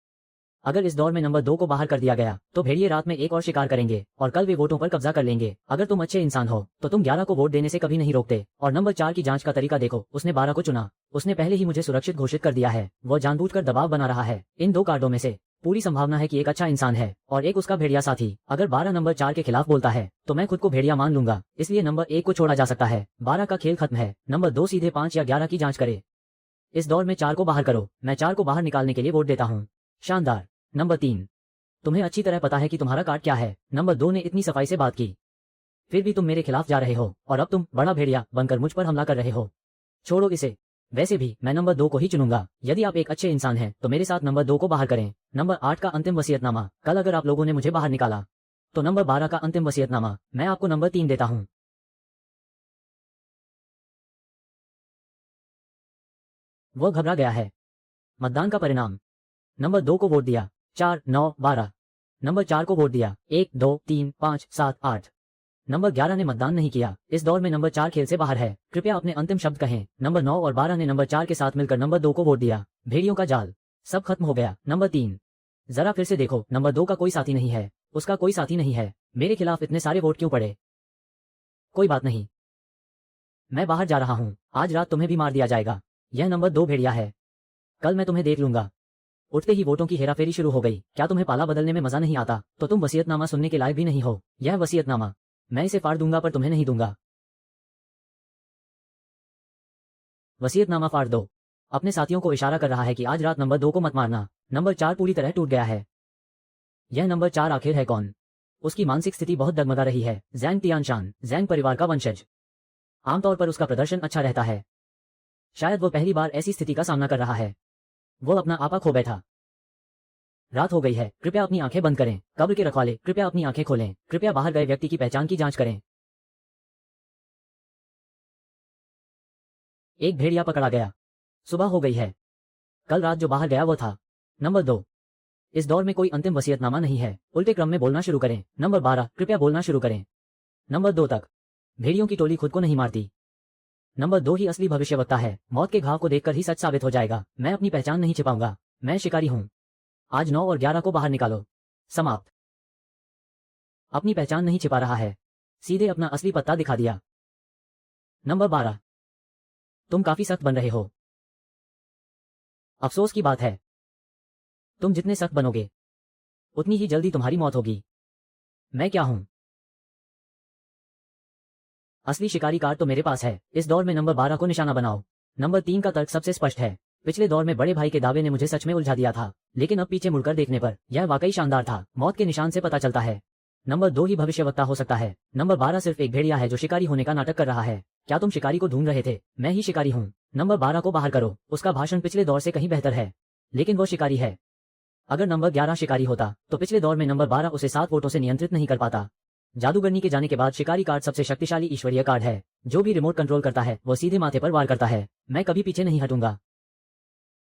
अगर इस दौर में नंबर 2 को बाहर कर दिया गया तो भेड़िए रात में एक और शिकार करेंगे और कल वे वोटों पर कब्जा कर लेंगे। अगर तुम अच्छे इंसान हो तो तुम 11 को वोट देने से कभी नहीं रोकते। और नंबर 4 की जांच का तरीका देखो, उसने 12 को चुना। उसने पहले ही मुझे सुरक्षित घोषित कर दिया है, वो जानबूझकर दबाव बना रहा है। इन 2 कार्डों में से पूरी संभावना है कि एक अच्छा इंसान है और एक उसका भेड़िया साथी। अगर 12 नंबर 4 के खिलाफ बोलता है तो मैं खुद को भेड़िया मान लूंगा, इसलिए नंबर 1 को छोड़ा जा सकता है। 12 का खेल खत्म है। नंबर 2 सीधे 5 या 11 की जांच करे। इस दौर में 4 को बाहर करो। मैं 4 को बाहर निकालने के लिए वोट देता हूँ। शानदार। नंबर 3, तुम्हें अच्छी तरह पता है कि तुम्हारा कार्ड क्या है। नंबर 2 ने इतनी सफाई से बात की, फिर भी तुम मेरे खिलाफ जा रहे हो और अब तुम बड़ा भेड़िया बनकर मुझ पर हमला कर रहे हो। छोड़ो इसे। वैसे भी मैं नंबर 2 को ही चुनूंगा। यदि आप एक अच्छे इंसान हैं तो मेरे साथ नंबर 2 को बाहर करें। नंबर 8 का अंतिम वसीयतनामा। कल अगर आप लोगों ने मुझे बाहर निकाला तो नंबर 12 का अंतिम वसीयतनामा मैं आपको नंबर 3 देता हूं। वो घबरा गया है। मतदान का परिणाम, नंबर 2 को वोट दिया 4, 9, 12। नंबर 4 को वोट दिया 1, 2, 3, 5, 7, 8। नंबर 11 ने मतदान नहीं किया। इस दौर में नंबर 4 खेल से बाहर है। कृपया अपने अंतिम शब्द कहें। नंबर 9 और 12 ने नंबर 4 के साथ मिलकर नंबर 2 को वोट दिया। भेड़ियों का जाल, सब खत्म हो गया। नंबर 3, जरा फिर से देखो, नंबर 2 का कोई साथी नहीं है, उसका कोई साथी नहीं है। मेरे खिलाफ इतने सारे वोट क्यों पड़े? कोई बात नहीं, मैं बाहर जा रहा हूँ। आज रात तुम्हें भी मार दिया जाएगा। यह नंबर 2 भेड़िया है, कल मैं तुम्हें देख लूंगा। उठते ही वोटों की हेराफेरी शुरू हो गई। क्या तुम्हें पाला बदलने में मजा नहीं आता? तो तुम वसीयतनामा सुनने के लायक भी नहीं हो। यह वसीयतनामा मैं इसे फाड़ दूंगा पर तुम्हें नहीं दूंगा। वसीयतनामा फाड़ दो। अपने साथियों को इशारा कर रहा है कि आज रात नंबर 2 को मत मारना। नंबर 4 पूरी तरह टूट गया है। यह नंबर 4 आखिर है कौन? उसकी मानसिक स्थिति बहुत डगमगा रही है। जैंग तियानशान, जैंग परिवार का वंशज। आमतौर पर उसका प्रदर्शन अच्छा रहता है। शायद वो पहली बार ऐसी स्थिति का सामना कर रहा है। वो अपना आपा खो बैठा। रात हो गई है, कृपया अपनी आंखें बंद करें। कब्र के रखवाले, कृपया अपनी आंखें खोलें। कृपया बाहर गए व्यक्ति की पहचान की जांच करें। एक भेड़िया पकड़ा गया। सुबह हो गई है। कल रात जो बाहर गया वो था नंबर 2। इस दौर में कोई अंतिम वसीयतनामा नहीं है। उल्टे क्रम में बोलना शुरू करें। नंबर 12, कृपया बोलना शुरू करें। नंबर 2 तक। भेड़ियों की टोली खुद को नहीं मारती। नंबर 2 ही असली भविष्यवक्ता है। मौत के घाव को देखकर ही सच साबित हो जाएगा। मैं अपनी पहचान नहीं छिपाऊंगा। मैं शिकारी हूं। आज 9 और 11 को बाहर निकालो। समाप्त। अपनी पहचान नहीं छिपा रहा है, सीधे अपना असली पत्ता दिखा दिया। नंबर 12, तुम काफी सख्त बन रहे हो। अफसोस की बात है, तुम जितने सख्त बनोगे उतनी ही जल्दी तुम्हारी मौत होगी। मैं क्या हूं? असली शिकारी कार्ड तो मेरे पास है। इस दौर में नंबर 12 को निशाना बनाओ। नंबर 3 का तर्क सबसे स्पष्ट है। पिछले दौर में बड़े भाई के दावे ने मुझे सच में उलझा दिया था, लेकिन अब पीछे मुड़कर देखने पर यह वाकई शानदार था। मौत के निशान से पता चलता है नंबर 2 ही भविष्यवक्ता हो सकता है। नंबर 12 सिर्फ एक भेड़िया है जो शिकारी होने का नाटक कर रहा है। क्या तुम शिकारी को ढूंढ रहे थे? मैं ही शिकारी हूँ। नंबर 12 को बाहर करो। उसका भाषण पिछले दौर से कहीं बेहतर है, लेकिन वो शिकारी है। अगर नंबर 11 शिकारी होता तो पिछले दौर में नंबर 12 उसे 7 वोटों से नियंत्रित नहीं कर पाता। जादूगरनी के जाने के बाद शिकारी कार्ड सबसे शक्तिशाली ईश्वरीय कार्ड है। जो भी रिमोट कंट्रोल करता है वो सीधे माथे पर वार करता है। मैं कभी पीछे नहीं हटूंगा।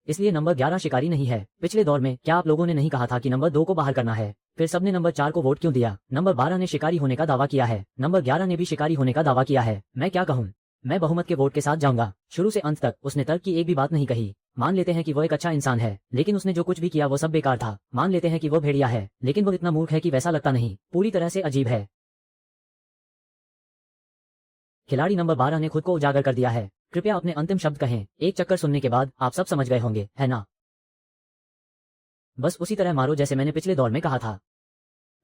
इसलिए नंबर 11 शिकारी नहीं है। पिछले दौर में क्या आप लोगों ने नहीं कहा था कि नंबर 2 को बाहर करना है? फिर सबने नंबर 4 को वोट क्यों दिया? नंबर 12 ने शिकारी होने का दावा किया है। नंबर 11 ने भी शिकारी होने का दावा किया है। मैं क्या कहूँ? मैं बहुमत के वोट के साथ जाऊंगा। शुरू से अंत तक उसने तर्क की एक भी बात नहीं कही। मान लेते हैं कि वो एक अच्छा इंसान है, लेकिन उसने जो कुछ भी किया वो सब बेकार था। मान लेते हैं कि वो भेड़िया है, लेकिन वो इतना मूर्ख है कि वैसा लगता नहीं। पूरी तरह से अजीब है। खिलाड़ी नंबर 12 ने खुद को उजागर कर दिया है। कृपया अपने अंतिम शब्द कहें। एक चक्कर सुनने के बाद आप सब समझ गए होंगे, है ना? बस उसी तरह मारो जैसे मैंने पिछले दौर में कहा था।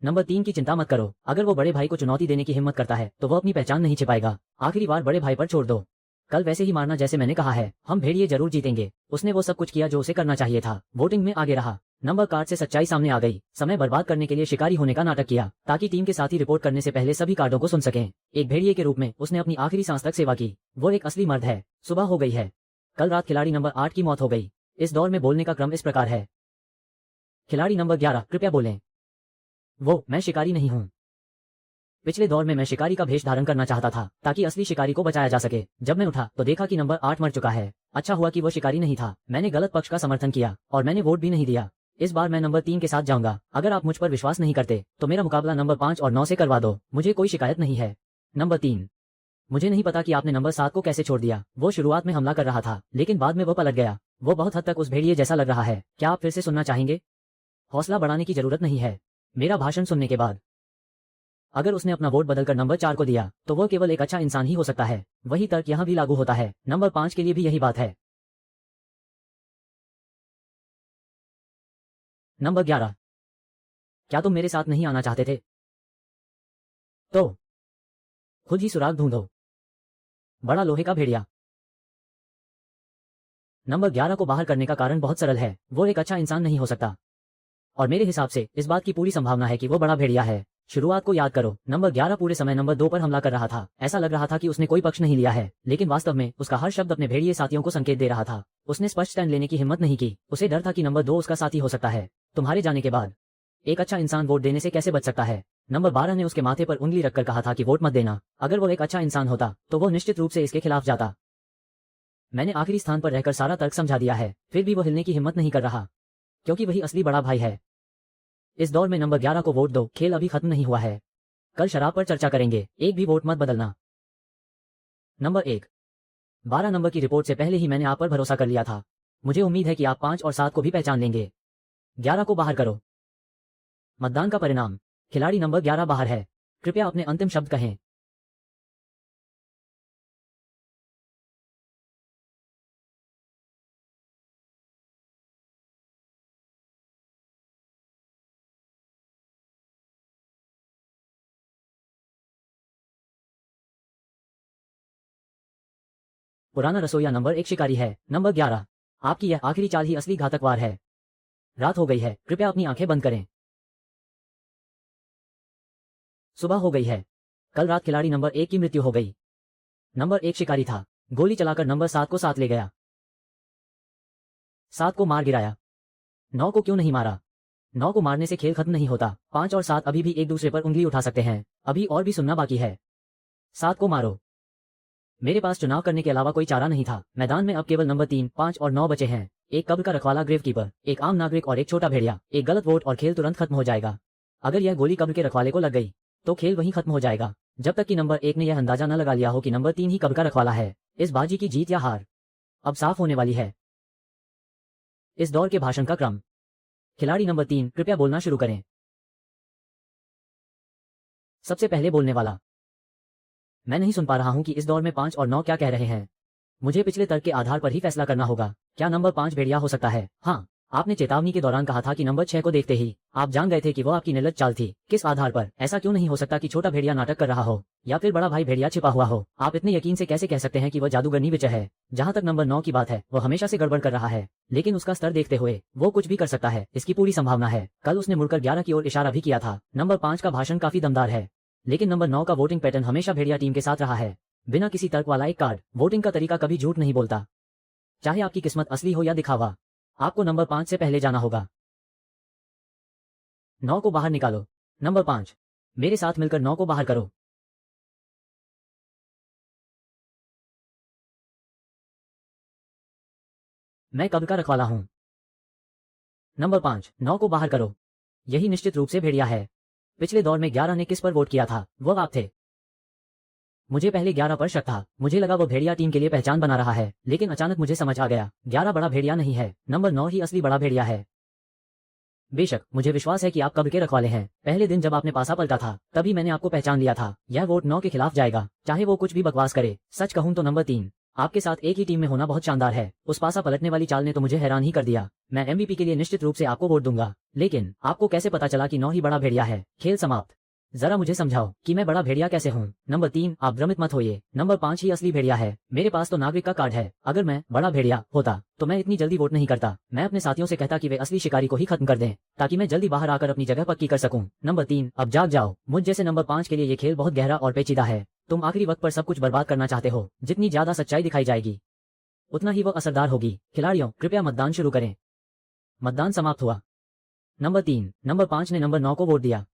नंबर 3 की चिंता मत करो। अगर वो बड़े भाई को चुनौती देने की हिम्मत करता है तो वो अपनी पहचान नहीं छिपाएगा। आखिरी बार बड़े भाई पर छोड़ दो। कल वैसे ही मारना जैसे मैंने कहा है। हम भेड़िए जरूर जीतेंगे। उसने वो सब कुछ किया जो उसे करना चाहिए था। वोटिंग में आगे रहा। नंबर कार्ड से सच्चाई सामने आ गई। समय बर्बाद करने के लिए शिकारी होने का नाटक किया ताकि टीम के साथी रिपोर्ट करने से पहले सभी कार्डों को सुन सकें। एक भेड़िए के रूप में उसने अपनी आखिरी सांस तक सेवा की। वो एक असली मर्द है। सुबह हो गई है। कल रात खिलाड़ी नंबर 8 की मौत हो गई। इस दौर में बोलने का क्रम इस प्रकार है। खिलाड़ी नंबर 11, कृपया बोलें। मैं शिकारी नहीं हूँ। पिछले दौर में मैं शिकारी का भेष धारण करना चाहता था ताकि असली शिकारी को बचाया जा सके। जब मैं उठा तो देखा कि नंबर 8 मर चुका है। अच्छा हुआ कि वो शिकारी नहीं था। मैंने गलत पक्ष का समर्थन किया और मैंने वोट भी नहीं दिया। इस बार मैं नंबर 3 के साथ जाऊंगा। अगर आप मुझ पर विश्वास नहीं करते तो मेरा मुकाबला नंबर 5 और 9 से करवा दो, मुझे कोई शिकायत नहीं है। नंबर 3, मुझे नहीं पता कि आपने नंबर 7 को कैसे छोड़ दिया। वो शुरुआत में हमला कर रहा था लेकिन बाद में वो पलट गया। वो बहुत हद तक उस भेड़िए जैसा लग रहा है। क्या आप फिर से सुनना चाहेंगे? हौसला बढ़ाने की जरूरत नहीं है। मेरा भाषण सुनने के बाद अगर उसने अपना वोट बदलकर नंबर 4 को दिया तो वो केवल एक अच्छा इंसान ही हो सकता है। वही तर्क यहाँ भी लागू होता है। नंबर 5 के लिए भी यही बात है। नंबर 11, क्या तुम मेरे साथ नहीं आना चाहते थे? तो खुद ही सुराग ढूंढो। बड़ा लोहे का भेड़िया। नंबर 11 को बाहर करने का कारण बहुत सरल है। वो एक अच्छा इंसान नहीं हो सकता और मेरे हिसाब से इस बात की पूरी संभावना है कि वो बड़ा भेड़िया है। शुरुआत को याद करो। नंबर 11 पूरे समय नंबर 2 पर हमला कर रहा था। ऐसा लग रहा था कि उसने कोई पक्ष नहीं लिया है, लेकिन वास्तव में उसका हर शब्द अपने भेड़िए साथियों को संकेत दे रहा था। उसने स्पष्ट स्टैंड लेने की हिम्मत नहीं की। उसे डर था कि नंबर 2 उसका साथी हो सकता है। तुम्हारे जाने के बाद एक अच्छा इंसान वोट देने से कैसे बच सकता है? नंबर 12 ने उसके माथे पर उंगली रखकर कहा था कि वोट मत देना। अगर वो एक अच्छा इंसान होता तो वो निश्चित रूप से इसके खिलाफ जाता। मैंने आखिरी स्थान पर रहकर सारा तर्क समझा दिया है, फिर भी वो हिलने की हिम्मत नहीं कर रहा, क्योंकि वही असली बड़ा भाई है। इस दौर में नंबर 11 को वोट दो। खेल अभी खत्म नहीं हुआ है। कल शराब पर चर्चा करेंगे। एक भी वोट मत बदलना। नंबर 1, 12 नंबर की रिपोर्ट से पहले ही मैंने आप पर भरोसा कर लिया था। मुझे उम्मीद है कि आप 5 और 7 को भी पहचान लेंगे। 11 को बाहर करो। मतदान का परिणाम, खिलाड़ी नंबर 11 बाहर है। कृपया अपने अंतिम शब्द कहें। पुराना रसोईया नंबर 1 शिकारी है। नंबर 11, आपकी यह आखिरी चाल ही असली घातकवार है। रात हो गई है, कृपया अपनी आंखें बंद करें। सुबह हो गई है। कल रात खिलाड़ी नंबर 1 की मृत्यु हो गई। नंबर 1 शिकारी था। गोली चलाकर नंबर 7 को साथ ले गया। 7 को मार गिराया। 9 को क्यों नहीं मारा? 9 को मारने से खेल खत्म नहीं होता। 5 और 7 अभी भी एक दूसरे पर उंगली उठा सकते हैं। अभी और भी सुनना बाकी है। 7 को मारो। मेरे पास चुनाव करने के अलावा कोई चारा नहीं था। मैदान में अब केवल नंबर 3, 5 और 9 बचे हैं। एक कब्र का रखवाला ग्रेव कीपर, एक आम नागरिक और एक छोटा भेड़िया। एक गलत वोट और खेल तुरंत खत्म हो जाएगा। अगर यह गोली कब्र के रखवाले को लग गई तो खेल वहीं खत्म हो जाएगा, जब तक कि नंबर 1 ने यह अंदाजा न लगा लिया हो कि नंबर 3 ही कब्र का रखवाला है। इस बाजी की जीत या हार अब साफ होने वाली है। इस दौर के भाषण का क्रम। खिलाड़ी नंबर 3, कृपया बोलना शुरू करें। सबसे पहले बोलने वाला। मैं नहीं सुन पा रहा हूं कि इस दौर में 5 और 9 क्या कह रहे हैं। मुझे पिछले तर्क के आधार पर ही फैसला करना होगा। क्या नंबर 5 भेड़िया हो सकता है? हाँ, आपने चेतावनी के दौरान कहा था कि नंबर 6 को देखते ही आप जान गए थे कि वो आपकी निर्लज चाल थी। किस आधार पर? ऐसा क्यों नहीं हो सकता कि छोटा भेड़िया नाटक कर रहा हो या फिर बड़ा भाई भेड़िया छिपा हुआ हो? आप इतने यकीन से कैसे कह सकते हैं कि वह जादूगरनी विच है? जहां तक नंबर 9 की बात है, वो हमेशा से गड़बड़ कर रहा है, लेकिन उसका स्तर देखते हुए वो कुछ भी कर सकता है, इसकी पूरी संभावना है। कल उसने मुड़कर 11 की ओर इशारा भी किया था। नंबर 5 का भाषण काफी दमदार है, लेकिन नंबर 9 का वोटिंग पैटर्न हमेशा भेड़िया टीम के साथ रहा है। बिना किसी तर्क वाला एक कार्ड। वोटिंग का तरीका कभी झूठ नहीं बोलता, चाहे आपकी किस्मत असली हो या दिखावा। आपको नंबर 5 से पहले जाना होगा। 9 को बाहर निकालो। नंबर 5, मेरे साथ मिलकर 9 को बाहर करो। मैं कब्र का रखवाला हूं। नंबर 5, 9 को बाहर करो। यही निश्चित रूप से भेड़िया है। पिछले दौर में 11 ने किस पर वोट किया था? वो आप थे। मुझे पहले 11 पर शक था। मुझे लगा वो भेड़िया टीम के लिए पहचान बना रहा है, लेकिन अचानक मुझे समझ आ गया, 11 बड़ा भेड़िया नहीं है, नंबर 9 ही असली बड़ा भेड़िया है। बेशक मुझे विश्वास है कि आप कब्र के रखवाले हैं। पहले दिन जब आपने पासा पलटा था तभी मैंने आपको पहचान लिया था। यह वोट 9 के खिलाफ जाएगा, चाहे वो कुछ भी बकवास करे। सच कहूं तो नंबर 3, आपके साथ एक ही टीम में होना बहुत शानदार है। उस पासा पलटने वाली चाल ने तो मुझे हैरान ही कर दिया। मैं एमवीपी के लिए निश्चित रूप से आपको वोट दूंगा, लेकिन आपको कैसे पता चला कि 9 ही बड़ा भेड़िया है? खेल समाप्त। जरा मुझे समझाओ कि मैं बड़ा भेड़िया कैसे हूँ? नंबर 3, आप भ्रमित मत होइए। नंबर 5 ही असली भेड़िया है। मेरे पास तो नागरिक का कार्ड है। अगर मैं बड़ा भेड़िया होता तो मैं इतनी जल्दी वोट नहीं करता। मैं अपने साथियों से कहता कि वे असली शिकारी को ही खत्म कर दें, ताकि मैं जल्दी बाहर आकर अपनी जगह पक्की कर सकूं। नंबर 3, अब जाग जाओ। मुझ जैसे नंबर 5 के लिए ये खेल बहुत गहरा और पेचीदा है। तुम आखिरी वक्त पर सब कुछ बर्बाद करना चाहते हो। जितनी ज्यादा सच्चाई दिखाई जाएगी उतना ही वो असरदार होगी। खिलाड़ियों, कृपया मतदान शुरू करें। मतदान समाप्त हुआ। नंबर 3, नंबर 5 ने नंबर 9 को वोट दिया।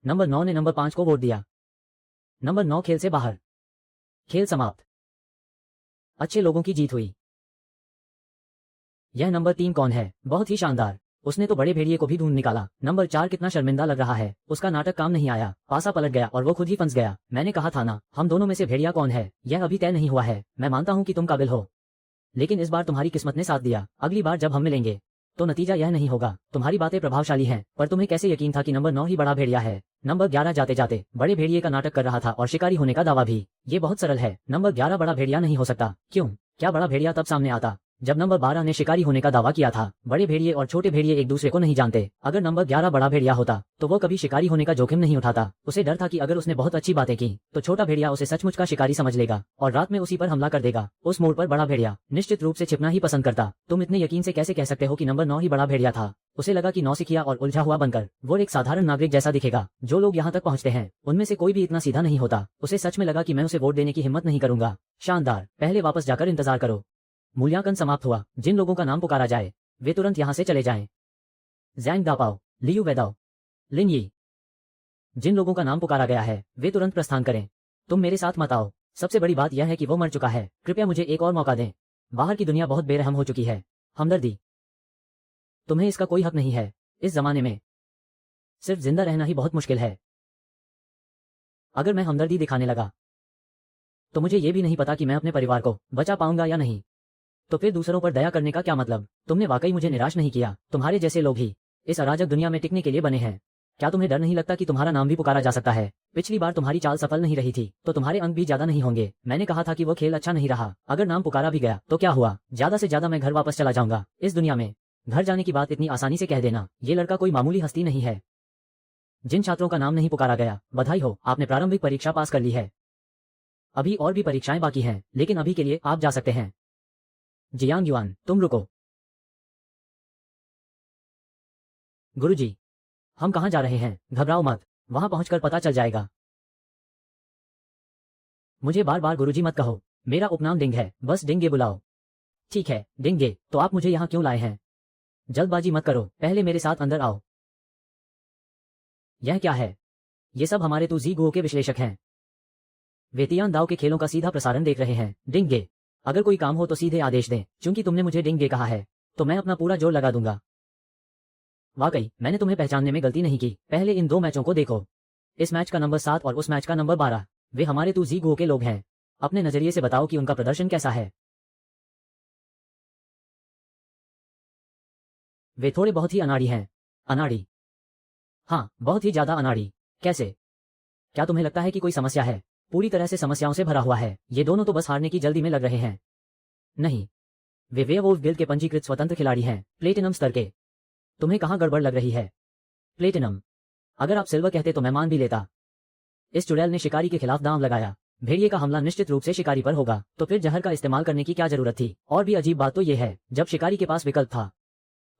नंबर 9 ने नंबर 5 को वोट दिया। नंबर 9 खेल से बाहर। खेल समाप्त। अच्छे लोगों की जीत हुई। यह नंबर 3 कौन है? बहुत ही शानदार। उसने तो बड़े भेड़िए को भी ढूंढ निकाला। नंबर 4 कितना शर्मिंदा लग रहा है, उसका नाटक काम नहीं आया, पासा पलट गया और वो खुद ही फंस गया। मैंने कहा था ना, हम दोनों में से भेड़िया कौन है यह अभी तय नहीं हुआ है। मैं मानता हूँ कि तुम काबिल हो, लेकिन इस बार तुम्हारी किस्मत ने साथ दिया। अगली बार जब हम मिलेंगे तो नतीजा यह नहीं होगा। तुम्हारी बातें प्रभावशाली हैं, पर तुम्हें कैसे यकीन था कि नंबर 9 ही बड़ा भेड़िया है। नंबर 11 जाते जाते बड़े भेड़िए का नाटक कर रहा था और शिकारी होने का दावा भी। ये बहुत सरल है, नंबर 11 बड़ा भेड़िया नहीं हो सकता। क्यों? क्या बड़ा भेड़िया तब सामने आता जब नंबर 12 ने शिकारी होने का दावा किया था। बड़े भेड़िए और छोटे भेड़िए एक दूसरे को नहीं जानते। अगर नंबर 11 बड़ा भेड़िया होता तो वो कभी शिकारी होने का जोखिम नहीं उठाता। उसे डर था कि अगर उसने बहुत अच्छी बातें की तो छोटा भेड़िया उसे सचमुच का शिकारी समझ लेगा और रात में उसी पर हमला कर देगा। उस मोड़ पर बड़ा भेड़िया निश्चित रूप से छिपना ही पसंद करता। तुम इतने यकीन से कैसे कह सकते हो कि नंबर 9 ही बड़ा भेड़िया था? उसे लगा कि नौसिखिया और उलझा हुआ बनकर वो एक साधारण नागरिक जैसा दिखेगा। जो लोग यहाँ तक पहुँचते हैं उनमें से कोई भी इतना सीधा नहीं होता। उसे सच में लगा कि मैं उसे वोट देने की हिम्मत नहीं करूंगा। शानदार, पहले वापस जाकर इंतजार करो। मूल्यांकन समाप्त हुआ। जिन लोगों का नाम पुकारा जाए वे तुरंत यहाँ से चले जाएं। ज़ैंग दापाओ, लियू वेदाओ, लिन यी। जिन लोगों का नाम पुकारा गया है वे तुरंत प्रस्थान करें। तुम मेरे साथ मत आओ। सबसे बड़ी बात यह है कि वो मर चुका है। कृपया मुझे एक और मौका दें। बाहर की दुनिया बहुत बेरहम हो चुकी है। हमदर्दी, तुम्हें इसका कोई हक नहीं है। इस जमाने में सिर्फ जिंदा रहना ही बहुत मुश्किल है। अगर मैं हमदर्दी दिखाने लगा तो मुझे ये भी नहीं पता कि मैं अपने परिवार को बचा पाऊंगा या नहीं। तो फिर दूसरों पर दया करने का क्या मतलब? तुमने वाकई मुझे निराश नहीं किया। तुम्हारे जैसे लोग ही इस अराजक दुनिया में टिकने के लिए बने हैं। क्या तुम्हें डर नहीं लगता कि तुम्हारा नाम भी पुकारा जा सकता है? पिछली बार तुम्हारी चाल सफल नहीं रही थी तो तुम्हारे अंक भी ज्यादा नहीं होंगे। मैंने कहा था कि वो खेल अच्छा नहीं रहा। अगर नाम पुकारा भी गया तो क्या हुआ? ज्यादा से ज्यादा मैं घर वापस चला जाऊंगा। इस दुनिया में घर जाने की बात इतनी आसानी से कह देना। ये लड़का कोई मामूली हस्ती नहीं है। जिन छात्रों का नाम नहीं पुकारा गया, बधाई हो, आपने प्रारंभिक परीक्षा पास कर ली है। अभी और भी परीक्षाएं बाकी हैं, लेकिन अभी के लिए आप जा सकते हैं। जियांग युआन, तुम रुको। गुरुजी, हम कहाँ जा रहे हैं? घबराओ मत, वहां पहुंचकर पता चल जाएगा। मुझे बार बार गुरुजी मत कहो। मेरा उपनाम डिंग है, बस डिंगे बुलाओ। ठीक है डिंगे, तो आप मुझे यहाँ क्यों लाए हैं? जल्दबाजी मत करो, पहले मेरे साथ अंदर आओ। यह क्या है? ये सब हमारे तू जी गुओ के विश्लेषक हैं। वे तियान दाओ के खेलों का सीधा प्रसारण देख रहे हैं। डिंगे, अगर कोई काम हो तो सीधे आदेश दें। क्योंकि तुमने मुझे डिंगे कहा है तो मैं अपना पूरा जोर लगा दूंगा। वाकई मैंने तुम्हें पहचानने में गलती नहीं की। पहले इन दो मैचों को देखो। इस मैच का नंबर 7 और उस मैच का नंबर 12। वे हमारे तू जी गुओ के लोग हैं। अपने नजरिए से बताओ कि उनका प्रदर्शन कैसा है। वे थोड़े बहुत ही अनाड़ी हैं। अनाड़ी? हाँ, बहुत ही ज्यादा अनाड़ी। कैसे? क्या तुम्हें लगता है कि कोई समस्या है? पूरी तरह से समस्याओं से भरा हुआ है। ये दोनों तो बस हारने की जल्दी में लग रहे हैं। नहीं, वे वेयरवुल्फ गिल्ड के पंजीकृत स्वतंत्र खिलाड़ी हैं, प्लेटिनम स्तर के। तुम्हें कहाँ गड़बड़ लग रही है? प्लेटिनम? अगर आप सिल्वर कहते तो मैं मान भी लेता। इस चुड़ैल ने शिकारी के खिलाफ दांव लगाया। भेड़िए का हमला निश्चित रूप से शिकारी पर होगा, तो फिर जहर का इस्तेमाल करने की क्या जरूरत थी? और भी अजीब बात तो यह है, जब शिकारी के पास विकल्प था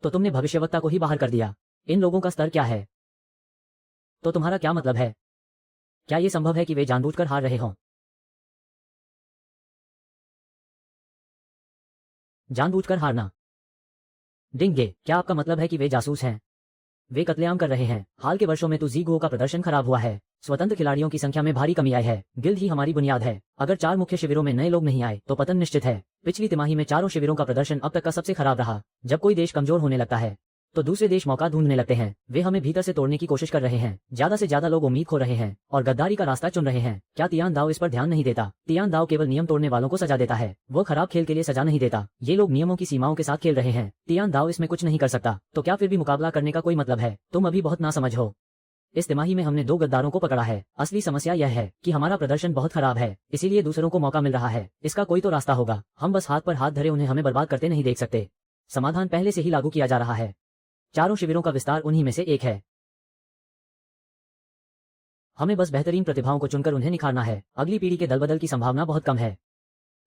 तो तुमने भविष्यवक्ता को ही बाहर कर दिया। इन लोगों का स्तर क्या है? तो तुम्हारा क्या मतलब है? क्या यह संभव है कि वे जानबूझकर हार रहे हों? जानबूझकर हारना? डिंगे, क्या आपका मतलब है कि वे जासूस हैं? वे कत्लेआम कर रहे हैं। हाल के वर्षों में तो जी गुओ का प्रदर्शन खराब हुआ है। स्वतंत्र खिलाड़ियों की संख्या में भारी कमी आई है। गिल्ड ही हमारी बुनियाद है। अगर 4 मुख्य शिविरों में नए लोग नहीं आए तो पतन निश्चित है। पिछली तिमाही में चारों शिविरों का प्रदर्शन अब तक का सबसे खराब रहा। जब कोई देश कमजोर होने लगता है तो दूसरे देश मौका ढूंढने लगते हैं। वे हमें भीतर से तोड़ने की कोशिश कर रहे हैं। ज्यादा से ज्यादा लोग उम्मीद खो रहे हैं और गद्दारी का रास्ता चुन रहे हैं। क्या तियान दाओ इस पर ध्यान नहीं देता? तियान दाओ केवल नियम तोड़ने वालों को सजा देता है, वो खराब खेल के लिए सजा नहीं देता। ये लोग नियमों की सीमाओं के साथ खेल रहे हैं। तियान दाओ इसमें कुछ नहीं कर सकता, तो क्या फिर भी मुकाबला करने का कोई मतलब है? तुम अभी बहुत नासमझ हो। इस तिमाही में हमने 2 गद्दारों को पकड़ा है। असली समस्या यह है कि हमारा प्रदर्शन बहुत खराब है, इसीलिए दूसरों को मौका मिल रहा है। इसका कोई तो रास्ता होगा। हम बस हाथ पर हाथ धरे उन्हें हमें बर्बाद करते नहीं देख सकते। समाधान पहले से ही लागू किया जा रहा है। चारों शिविरों का विस्तार उन्हीं में से एक है। हमें बस बेहतरीन प्रतिभाओं को चुनकर उन्हें निखारना है। अगली पीढ़ी के दलबदल की संभावना बहुत कम है,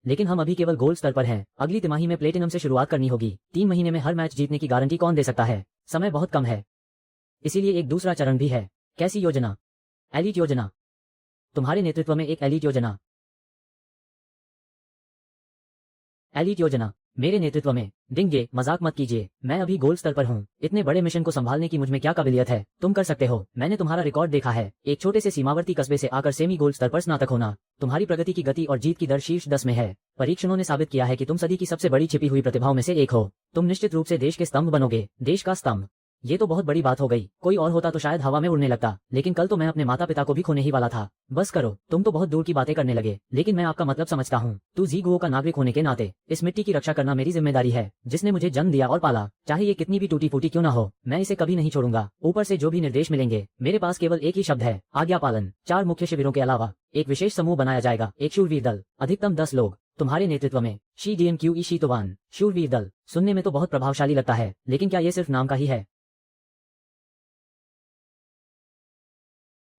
लेकिन हम अभी केवल गोल्ड स्तर पर हैं। अगली तिमाही में प्लेटिनम से शुरुआत करनी होगी। 3 महीने में हर मैच जीतने की गारंटी कौन दे सकता है? समय बहुत कम है, इसीलिए एक दूसरा चरण भी है। कैसी योजना? एलीट योजना। तुम्हारे नेतृत्व में एक एलीट योजना। एलीट योजना? मेरे नेतृत्व में। डिंगे, मजाक मत कीजिए, मैं अभी गोल्ड स्तर पर हूँ। इतने बड़े मिशन को संभालने की मुझमें क्या काबिलियत है? तुम कर सकते हो। मैंने तुम्हारा रिकॉर्ड देखा है, एक छोटे से सीमावर्ती कस्बे से आकर सेमी गोल्ड स्तर पर स्नातक होना। तुम्हारी प्रगति की गति और जीत की दर शीर्ष 10 में है। परीक्षणों ने साबित किया है कि तुम सदी की सबसे बड़ी छिपी हुई प्रतिभाओं में से एक हो। तुम निश्चित रूप से देश के स्तंभ बनोगे। देश का स्तंभ। ये तो बहुत बड़ी बात हो गई। कोई और होता तो शायद हवा में उड़ने लगता, लेकिन कल तो मैं अपने माता पिता को भी खोने ही वाला था। बस करो, तुम तो बहुत दूर की बातें करने लगे, लेकिन मैं आपका मतलब समझता हूँ। तू ज़ीगुओ का नागरिक होने के नाते इस मिट्टी की रक्षा करना मेरी जिम्मेदारी है, जिसने मुझे जन्म दिया और पाला। चाहे ये कितनी भी टूटी फूटी क्यों ना हो, मैं इसे कभी नहीं छोड़ूंगा। ऊपर से जो भी निर्देश मिलेंगे, मेरे पास केवल एक ही शब्द है, आज्ञा पालन। 4 मुख्य शिविरों के अलावा एक विशेष समूह बनाया जाएगा, एक शूरवीर दल, अधिकतम 10 लोग, तुम्हारे नेतृत्व में। शी DMQ ई शीतोवान। शूरवीर दल सुनने में तो बहुत प्रभावशाली लगता है, लेकिन क्या ये सिर्फ नाम का ही है?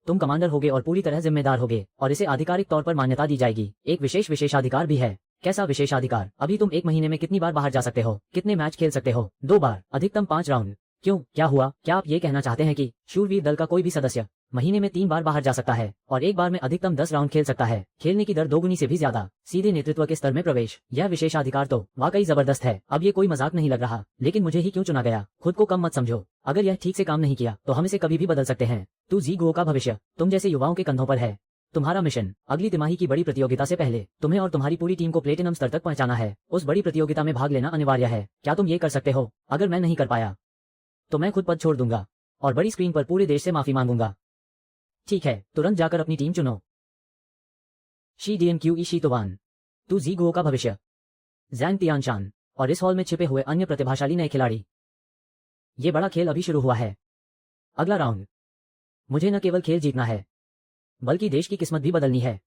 तुम कमांडर होगे और पूरी तरह जिम्मेदार होगे, और इसे आधिकारिक तौर पर मान्यता दी जाएगी। एक विशेषाधिकार भी है। कैसा विशेषाधिकार? अभी तुम 1 महीने में कितनी बार बाहर जा सकते हो? कितने मैच खेल सकते हो? 2 बार, अधिकतम 5 राउंड। क्यों, क्या हुआ? क्या आप ये कहना चाहते हैं कि शूरवीर दल का कोई भी सदस्य महीने में 3 बार बाहर जा सकता है और एक बार में अधिकतम 10 राउंड खेल सकता है? खेलने की दर 2 गुनी से भी ज्यादा। सीधे नेतृत्व के स्तर में प्रवेश। यह विशेषाधिकार तो वाकई जबरदस्त है। अब ये कोई मजाक नहीं लग रहा, लेकिन मुझे ही क्यों चुना गया? खुद को कम मत समझो। अगर यह ठीक से काम नहीं किया तो हम इसे कभी भी बदल सकते हैं। तू ज़ीगुओ का भविष्य तुम जैसे युवाओं के कंधों पर है। तुम्हारा मिशन अगली तिमाही की बड़ी प्रतियोगिता से पहले तुम्हें और तुम्हारी पूरी टीम को प्लेटिनम स्तर तक पहुंचाना है। उस बड़ी प्रतियोगिता में भाग लेना अनिवार्य है। क्या तुम ये कर सकते हो? अगर मैं नहीं कर पाया तो मैं खुद पद छोड़ दूंगा और बड़ी स्क्रीन पर पूरे देश से माफी मांगूंगा। ठीक है, तुरंत जाकर अपनी टीम चुनो। शी DMQ ई शीतोवान। तू ज़ीगुओ का भविष्य। Zhang Tianshan. और इस हॉल में छिपे हुए अन्य प्रतिभाशाली नए खिलाड़ी। ये बड़ा खेल अभी शुरू हुआ है। अगला राउंड। मुझे न केवल खेल जीतना है, बल्कि देश की किस्मत भी बदलनी है।